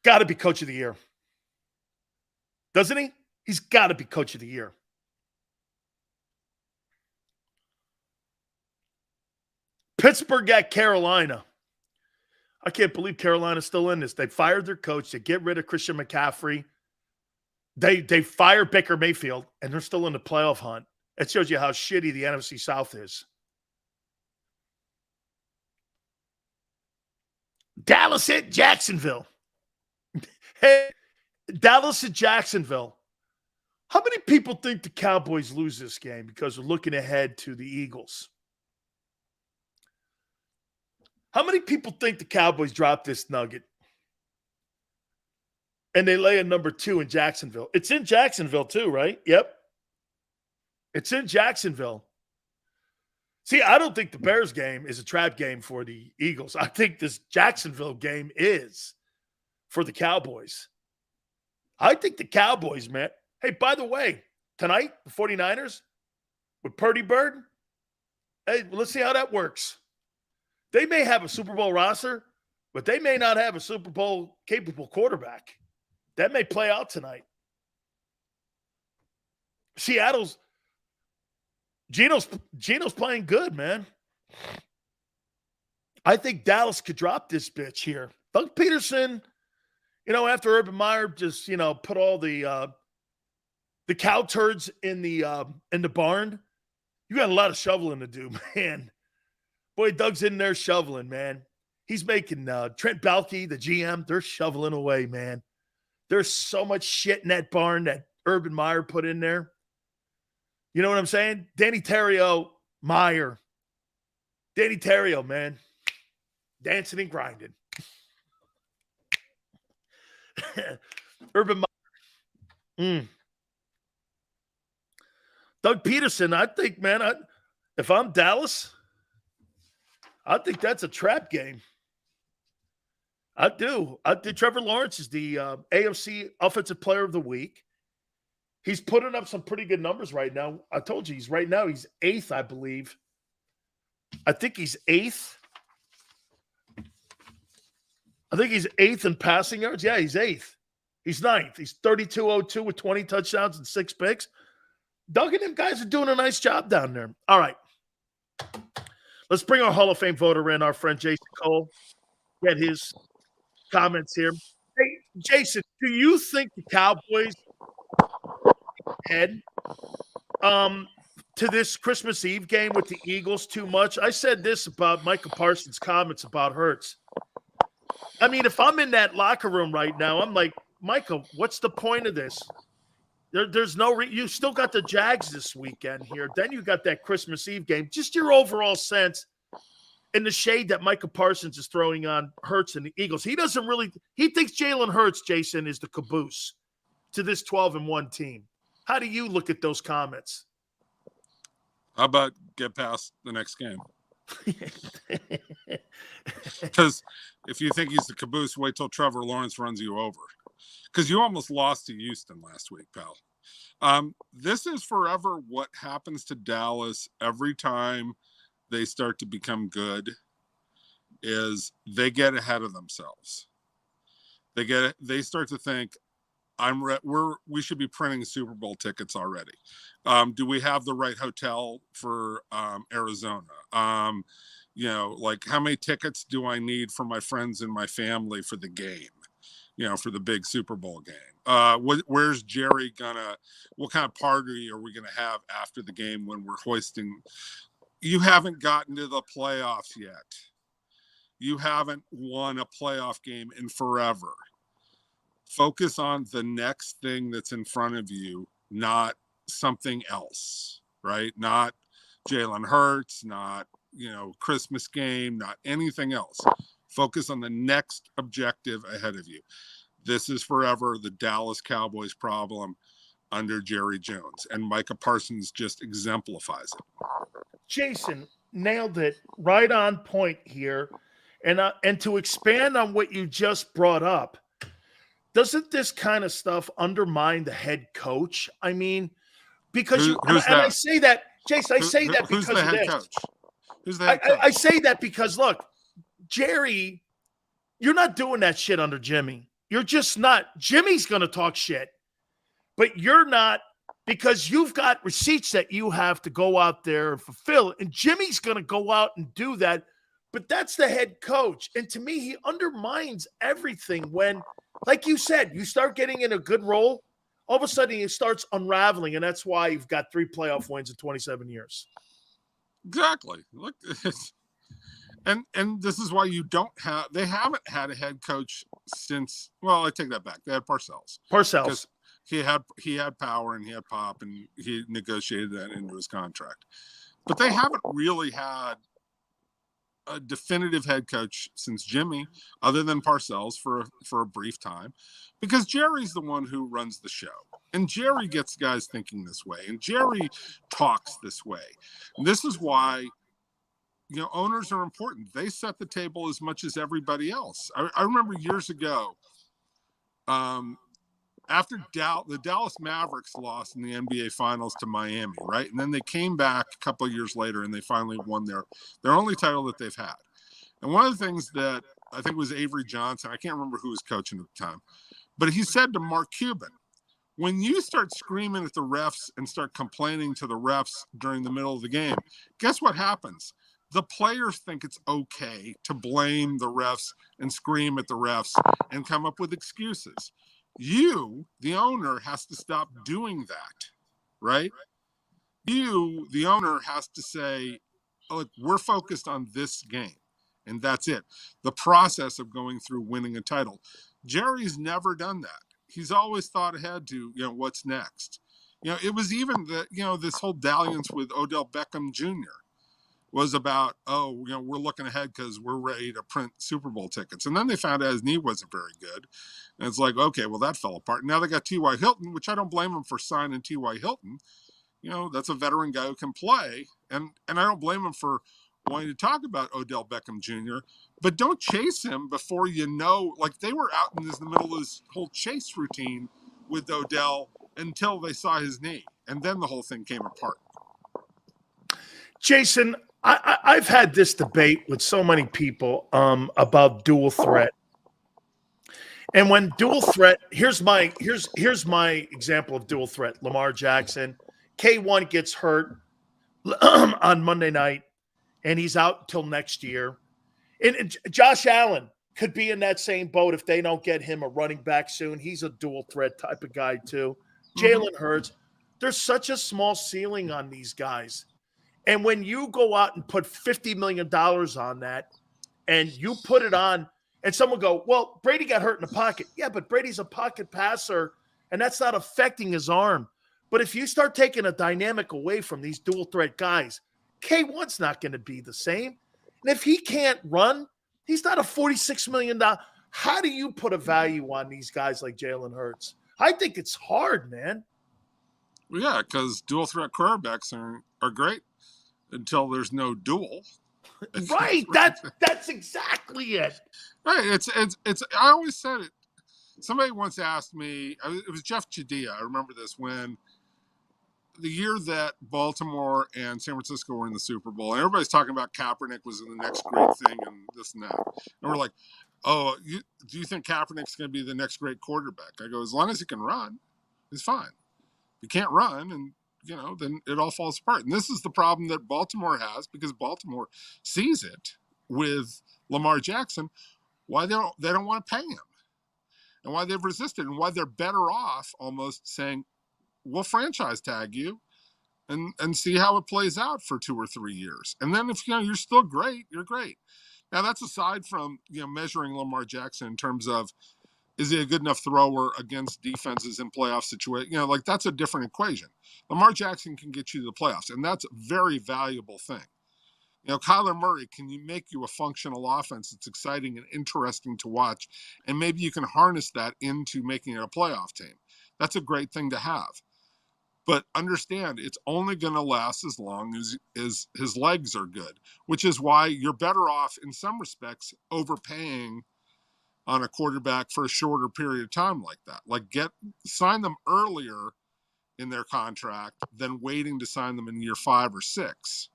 Got to be Coach of the Year. Doesn't he? He's got to be Coach of the Year. Pittsburgh at Carolina. I can't believe Carolina's still in this. They fired their coach. They get rid of Christian McCaffrey. They fire Baker Mayfield, and they're still in the playoff hunt. It shows you how shitty the NFC South is. Dallas at Jacksonville. Hey, Dallas at Jacksonville. How many people think the Cowboys lose this game because they're looking ahead to the Eagles? How many people think the Cowboys drop this nugget and they lay a number 2 in Jacksonville? It's in Jacksonville too, right? Yep. It's in Jacksonville. See, I don't think the Bears game is a trap game for the Eagles. I think this Jacksonville game is for the Cowboys. I think the Cowboys, man. Hey, by the way, tonight, the 49ers with Purdy Bird, hey, let's see how that works. They may have a Super Bowl roster, but they may not have a Super Bowl capable quarterback. That may play out tonight. Seattle's Geno's playing good, man. I think Dallas could drop this bitch here. Doug Peterson, after Urban Meyer just, put all the cow turds in the barn, you got a lot of shoveling to do, man. Boy, Doug's in there shoveling, man. He's making Trent Baalke, the GM, they're shoveling away, man. There's so much shit in that barn that Urban Meyer put in there. You know what I'm saying? Danny Terrio, Meyer. Danny Terrio, man. Dancing and grinding. Urban Meyer. Doug Peterson, I think, man, if I'm Dallas, I think that's a trap game. I do. Trevor Lawrence is the AFC Offensive Player of the Week. He's putting up some pretty good numbers right now. I told you, he's 8th, I believe. I think he's 8th. I think he's 8th in passing yards. Yeah, he's 8th. He's 9th. He's 32-02 with 20 touchdowns and 6 picks. Doug and them guys are doing a nice job down there. All right. Let's bring our Hall of Fame voter in, our friend Jason Cole. Get his comments here. Hey, Jason, do you think the Cowboys head to this Christmas Eve game with the Eagles too much? I said this about Micah Parsons' comments about Hurts. I mean, if I'm in that locker room right now, I'm like, Micah, what's the point of this? There's no you still got the Jags this weekend here. Then you got that Christmas Eve game. Just your overall sense in the shade that Micah Parsons is throwing on Hurts and the Eagles. He thinks Jalen Hurts, Jason, is the caboose to this 12-1 team. How do you look at those comments? How about get past the next game? Because if you think he's the caboose, wait till Trevor Lawrence runs you over. Because you almost lost to Houston last week, pal. This is forever what happens to Dallas every time they start to become good is they get ahead of themselves. They start to think, we should be printing Super Bowl tickets already. Do we have the right hotel for Arizona? How many tickets do I need for my friends and my family for the game? For the big Super Bowl game. Where's Jerry what kind of party are we going to have after the game when we're hoisting? You haven't gotten to the playoffs yet. You haven't won a playoff game in forever. Focus on the next thing that's in front of you not something else, right? Not Jalen Hurts, not, Christmas game, not anything else. Focus on the next objective ahead of you. This is forever the Dallas Cowboys problem under Jerry Jones, and Micah Parsons just exemplifies it. Jason nailed it right on point here. And to expand on what you just brought up, doesn't this kind of stuff undermine the head coach? I mean, because I say that, Jason, I say that because who's the of head this. coach? Who's the head coach? I say that because, look, Jerry, you're not doing that shit under Jimmy. You're just not. Jimmy's going to talk shit, but you're not, because you've got receipts that you have to go out there and fulfill, and Jimmy's going to go out and do that, but that's the head coach. And to me, he undermines everything when, like you said, you start getting in a good role, all of a sudden it starts unraveling, and that's why you've got 3 playoff wins in 27 years. Exactly. Look, and this is why they haven't had a head coach since, well, I take that back. They had Parcells. Because he had power and he had pop, and he negotiated that into his contract. But they haven't really had a definitive head coach since Jimmy, other than Parcells for a brief time, because Jerry's the one who runs the show, and Jerry gets guys thinking this way, and Jerry talks this way. And this is why, owners are important. They set the table as much as everybody else. I remember years ago, after the Dallas Mavericks lost in the NBA Finals to Miami, right? And then they came back a couple of years later, and they finally won their only title that they've had. And one of the things that I think was Avery Johnson, I can't remember who was coaching at the time, but he said to Mark Cuban, when you start screaming at the refs and start complaining to the refs during the middle of the game, guess what happens? The players think it's okay to blame the refs and scream at the refs and come up with excuses. You, the owner, has to stop doing that, right? You, the owner, has to say, look, we're focused on this game, and that's it. The process of going through winning a title. Jerry's never done that. He's always thought ahead to, what's next. It was even this whole dalliance with Odell Beckham Jr. was about, we're looking ahead because we're ready to print Super Bowl tickets. And then they found out his knee wasn't very good. And it's like, okay, well, that fell apart. Now they got T.Y. Hilton, which I don't blame him for signing T.Y. Hilton. That's a veteran guy who can play. And I don't blame him for wanting to talk about Odell Beckham Jr., but don't chase him before like they were out in the middle of this whole chase routine with Odell until they saw his knee. And then the whole thing came apart. Jason, I've had this debate with so many people about dual threat. And when dual threat, here's my example of dual threat. Lamar Jackson, K1 gets hurt on Monday night, and he's out until next year. And Josh Allen could be in that same boat if they don't get him a running back soon. He's a dual threat type of guy too. Jalen Hurts. There's such a small ceiling on these guys. And when you go out and put $50 million on that, and you put it on, and someone go, well, Brady got hurt in the pocket. Yeah, but Brady's a pocket passer, and that's not affecting his arm. But if you start taking a dynamic away from these dual threat guys, K1's not going to be the same. And if he can't run, he's not a $46 million. How do you put a value on these guys like Jalen Hurts? I think it's hard, man. Well, yeah, because dual threat quarterbacks are great until there's no dual. Right. That's exactly it. Right. It's I always said it. Somebody once asked me, it was Jeff Chadilla. I remember this, when the year that Baltimore and San Francisco were in the Super Bowl, and everybody's talking about Kaepernick was the next great thing and this and that. And we're like, oh, do you think Kaepernick's going to be the next great quarterback? I go, as long as he can run, he's fine. If he can't run, and then it all falls apart. And this is the problem that Baltimore has, because Baltimore sees it with Lamar Jackson, why they don't want to pay him, and why they've resisted, and why they're better off almost saying, we'll franchise tag you and see how it plays out for 2 or 3 years. And then if you're still great, you're great. Now that's aside from measuring Lamar Jackson in terms of Is he a good enough thrower against defenses in playoff situations? Like that's a different equation. Lamar Jackson can get you to the playoffs, and that's a very valuable thing. Kyler Murray can make you a functional offense that's exciting and interesting to watch, and maybe you can harness that into making it a playoff team. That's a great thing to have. But understand, it's only going to last as long as his legs are good, which is why you're better off in some respects overpaying on a quarterback for a shorter period of time like that. Like sign them earlier in their contract than waiting to sign them in year 5 or 6.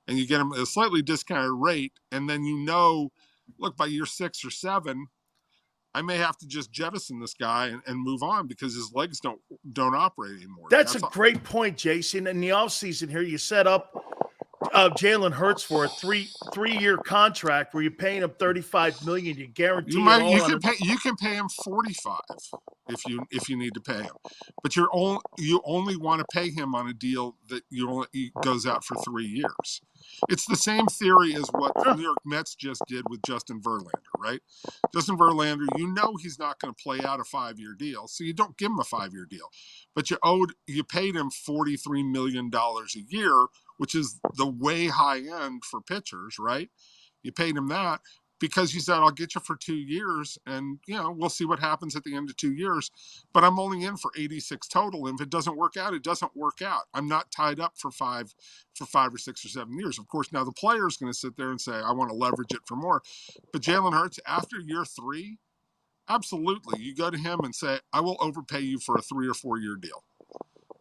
And you get them at a slightly discounted rate. And then, look, by year 6 or 7, I may have to just jettison this guy and move on because his legs don't operate anymore. That's a great point, Jason. In the offseason here, you set up Jalen Hurts for a three-year contract where you're paying him $35 million. You guarantee you can pay him $45 if you need to pay him, but you only want to pay him on a deal that goes out for 3 years. It's the same theory as what the New York Mets just did with Justin Verlander, right? Justin Verlander, he's not going to play out a 5-year deal, so you don't give him a 5-year deal, but you paid him $43 million a year, which is the way high end for pitchers, right? You paid him that because you said, I'll get you for 2 years and, we'll see what happens at the end of 2 years, but I'm only in for 86 total. And if it doesn't work out, it doesn't work out. I'm not tied up for 5 or 6 or 7 years. Of course, now the player is going to sit there and say, I want to leverage it for more. But Jalen Hurts, after year 3, absolutely. You go to him and say, I will overpay you for a 3 or 4 year deal.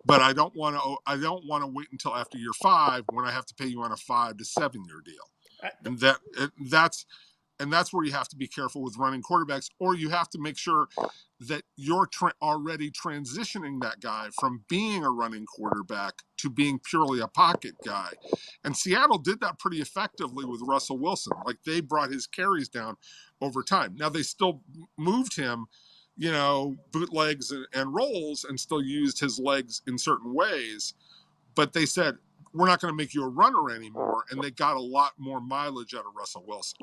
But I don't want to wait until after year 5 when I have to pay you on a 5 to 7 year deal. And that's where you have to be careful with running quarterbacks, or you have to make sure that you're already transitioning that guy from being a running quarterback to being purely a pocket guy. And Seattle did that pretty effectively with Russell Wilson. Like they brought his carries down over time. Now they still moved him, bootlegs and rolls and still used his legs in certain ways. But they said, we're not going to make you a runner anymore. And they got a lot more mileage out of Russell Wilson.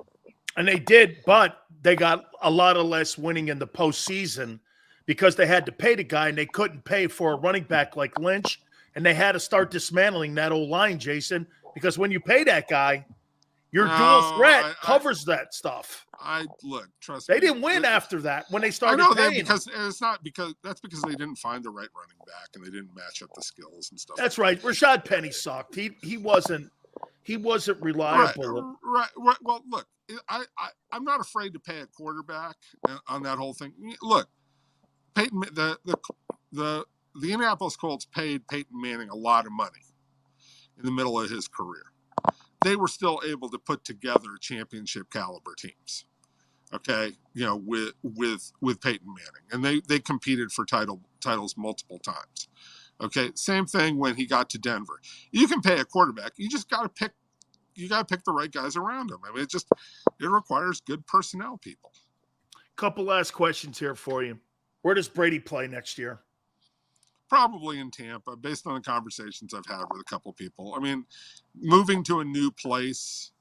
And they did, but they got a lot of less winning in the postseason because they had to pay the guy and they couldn't pay for a running back like Lynch. And they had to start dismantling that old line, Jason, because when you pay that guy, your dual threat covers that stuff. Trust me. They didn't win after that when they started paying because that's because they didn't find the right running back and they didn't match up the skills and stuff. That's right. Rashad Penny sucked. He wasn't reliable. Right. Well, look, I'm not afraid to pay a quarterback on that whole thing. Look, Peyton, the Indianapolis Colts paid Peyton Manning a lot of money in the middle of his career. They were still able to put together championship caliber teams. Okay, with Peyton Manning, and they competed for titles multiple times. Okay, same thing when he got to Denver. You can pay a quarterback. You just got to pick. You got to pick the right guys around him. I mean, it requires good personnel people. Couple last questions here for you. Where does Brady play next year? Probably in Tampa, based on the conversations I've had with a couple of people. I mean, moving to a new place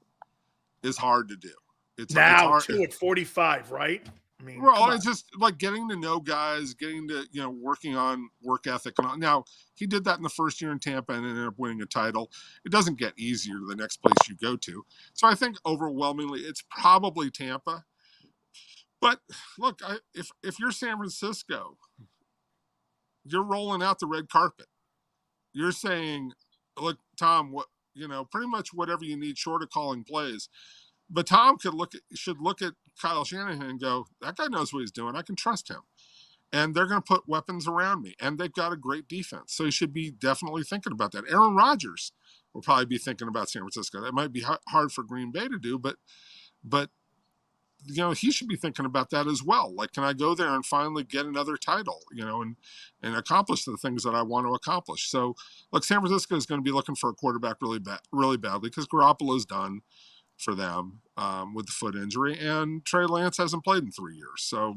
is hard to do. It's hard. Too at 45, right? I mean, it's just like getting to know guys, getting to, working on work ethic. Now, he did that in the first year in Tampa and ended up winning a title. It doesn't get easier the next place you go to. So I think overwhelmingly it's probably Tampa. But look, if you're San Francisco, you're rolling out the red carpet. You're saying, look, Tom, pretty much whatever you need short of calling plays. But Tom should look at Kyle Shanahan and go, that guy knows what he's doing. I can trust him. And they're going to put weapons around me. And they've got a great defense. So he should be definitely thinking about that. Aaron Rodgers will probably be thinking about San Francisco. That might be hard for Green Bay to do, but he should be thinking about that as well. Like, can I go there and finally get another title, and accomplish the things that I want to accomplish? So, look, San Francisco is going to be looking for a quarterback really badly because Garoppolo's done for them with the foot injury, and Trey Lance hasn't played in 3 years, so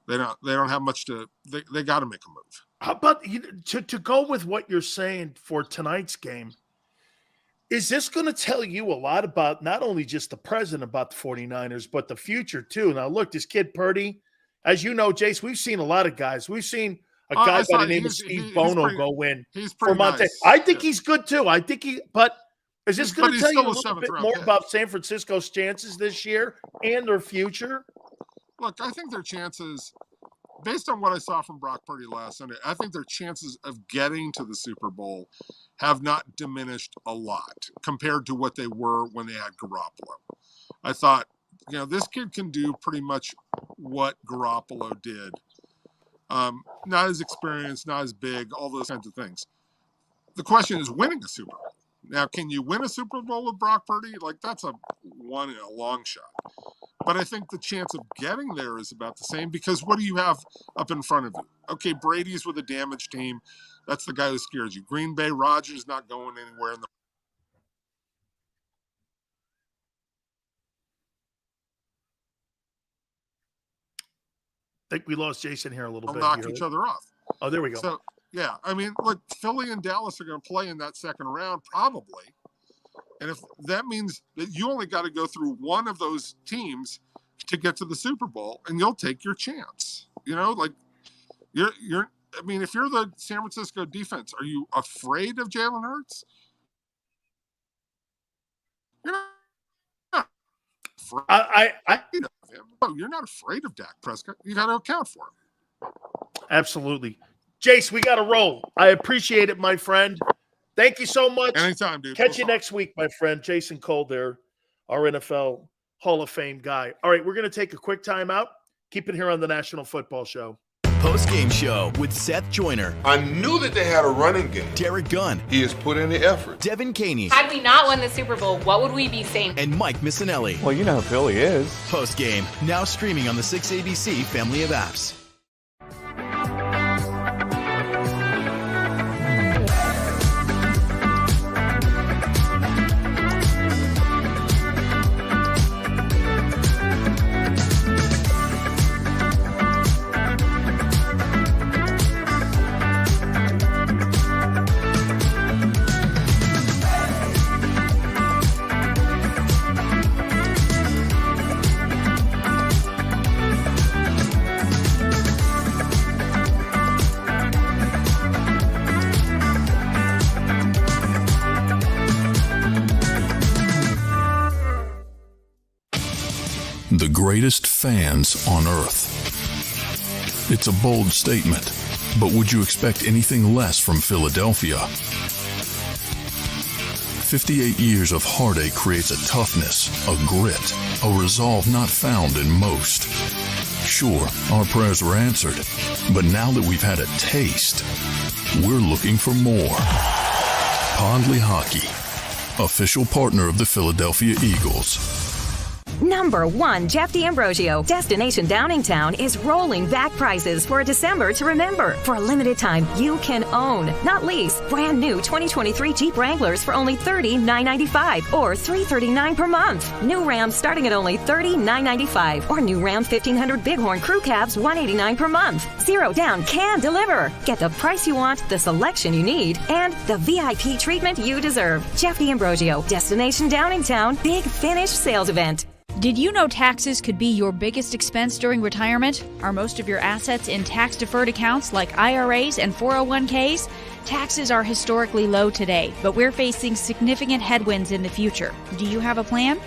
they don't have much to. They got to make a move. How about to go with what you're saying for tonight's game? Is this going to tell you a lot about not only just the present about the 49ers, but the future too? Now, look, this kid Purdy, as you know, Jace, we've seen a lot of guys. We've seen a guy by the name of Steve Bono go win for Monte. Nice. I think he's good too. But is this going to tell you a little bit more about San Francisco's chances this year and their future? Look, I think their chances, based on what I saw from Brock Purdy last Sunday, I think their chances of getting to the Super Bowl have not diminished a lot compared to what they were when they had Garoppolo. I thought, this kid can do pretty much what Garoppolo did. Not as experienced, not as big, all those kinds of things. The question is winning a Super Bowl. Now, can you win a Super Bowl with Brock Purdy? That's a long shot. But I think the chance of getting there is about the same because what do you have up in front of you? Okay, Brady's with a damaged team. That's the guy who scares you. Green Bay, Rodgers not going anywhere in the I think we lost Jason here a little bit. Knock each other off. Oh, there we go. So, yeah, look, Philly and Dallas are going to play in that second round probably. And if that means that you only got to go through one of those teams to get to the Super Bowl, and you'll take your chance. If you're the San Francisco defense, are you afraid of Jalen Hurts? You're not afraid of him. No, you're not afraid of Dak Prescott. You got to account for him. Absolutely. Jace, we got to roll. I appreciate it, my friend. Thank you so much. Anytime, dude. Catch you next week, my friend. Jason Cole there, our NFL Hall of Fame guy. All right, we're going to take a quick timeout. Keep it here on the National Football Show. Post-game show with Seth Joyner. I knew that they had a running game. Derek Gunn. He has put in the effort. Devin Caney. Had we not won the Super Bowl, what would we be saying? And Mike Missinelli. Well, you know who Philly is. Post-game, now streaming on the 6ABC family of apps. The greatest fans on earth. It's a bold statement, but would you expect anything less from Philadelphia? 58 years of heartache creates a toughness, a grit, a resolve not found in most. Sure, our prayers were answered, but now that we've had a taste, we're looking for more. Pondley Hockey, official partner of the Philadelphia Eagles. Number 1, Jeff D'Ambrosio. Destination Downingtown is rolling back prices for December to remember. For a limited time, you can own, not lease, brand new 2023 Jeep Wranglers for only $30,995 or $339 per month. New Rams starting at only $30,995 or new Ram 1500 Bighorn Crew Cabs $189 per month. Zero down can deliver. Get the price you want, the selection you need, and the VIP treatment you deserve. Jeff D'Ambrosio, Destination Downingtown, Big Finish Sales Event. Did you know taxes could be your biggest expense during retirement? Are most of your assets in tax-deferred accounts like IRAs and 401ks? Taxes are historically low today, but we're facing significant headwinds in the future. Do you have a plan?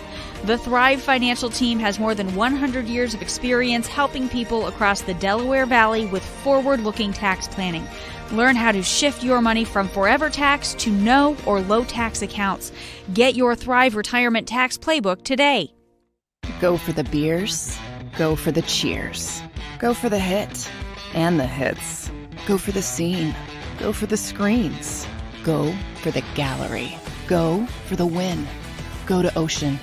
The Thrive Financial team has more than 100 years of experience helping people across the Delaware Valley with forward-looking tax planning. Learn how to shift your money from forever tax to no or low tax accounts. Get your Thrive Retirement Tax Playbook today. Go for the beers, go for the cheers, go for the hit and the hits, go for the scene, go for the screens, go for the gallery, go for the win, go to Ocean.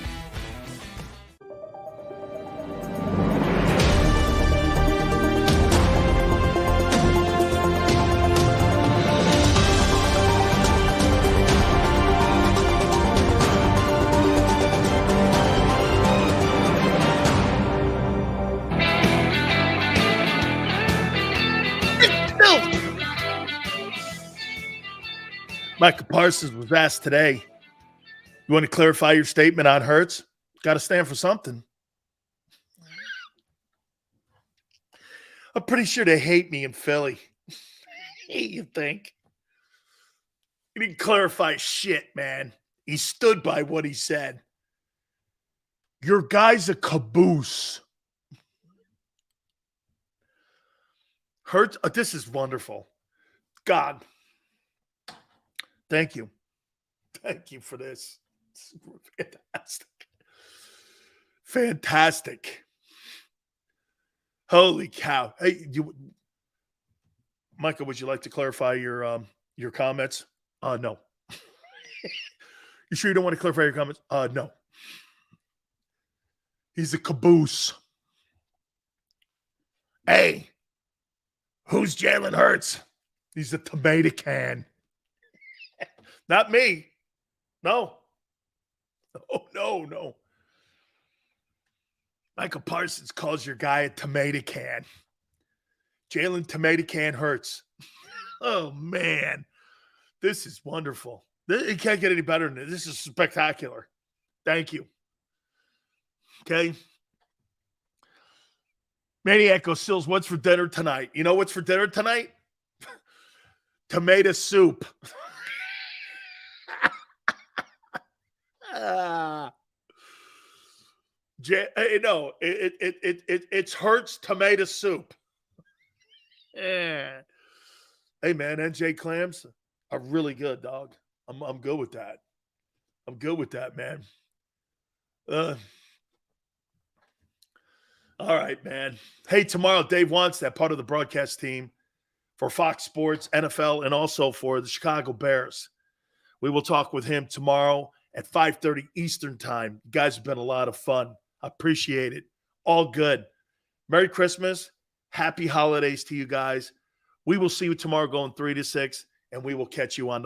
Michael Parsons was asked today, you want to clarify your statement on Hurts? Got to stand for something. I'm pretty sure they hate me in Philly. You think? He didn't clarify shit, man. He stood by what he said. Your guy's a caboose. Hurts. This is wonderful. God. Thank you. Thank you for this. It's fantastic. Fantastic. Holy cow. Hey, Michael, would you like to clarify your comments? No. You sure you don't want to clarify your comments? No. He's a caboose. Hey, who's Jalen Hurts? He's a tomato can. Not me. No. Oh, no. Michael Parsons calls your guy a tomato can. Jalen Tomato Can Hurts. Oh, man. This is wonderful. It can't get any better than this. This is spectacular. Thank you. Okay. Maniac goes, Sills, what's for dinner tonight? You know what's for dinner tonight? Tomato soup. No, it's Hurts tomato soup. Yeah. Hey, man, NJ clams are really good, dog. I'm good with that. I'm good with that, man. All right, man. Hey, tomorrow, Dave wants that part of the broadcast team for Fox Sports, NFL, and also for the Chicago Bears. We will talk with him tomorrow at 5:30 Eastern time. You guys have been a lot of fun. I appreciate it. All good. Merry Christmas. Happy holidays to you guys. We will see you tomorrow going 3 to 6, and we will catch you on the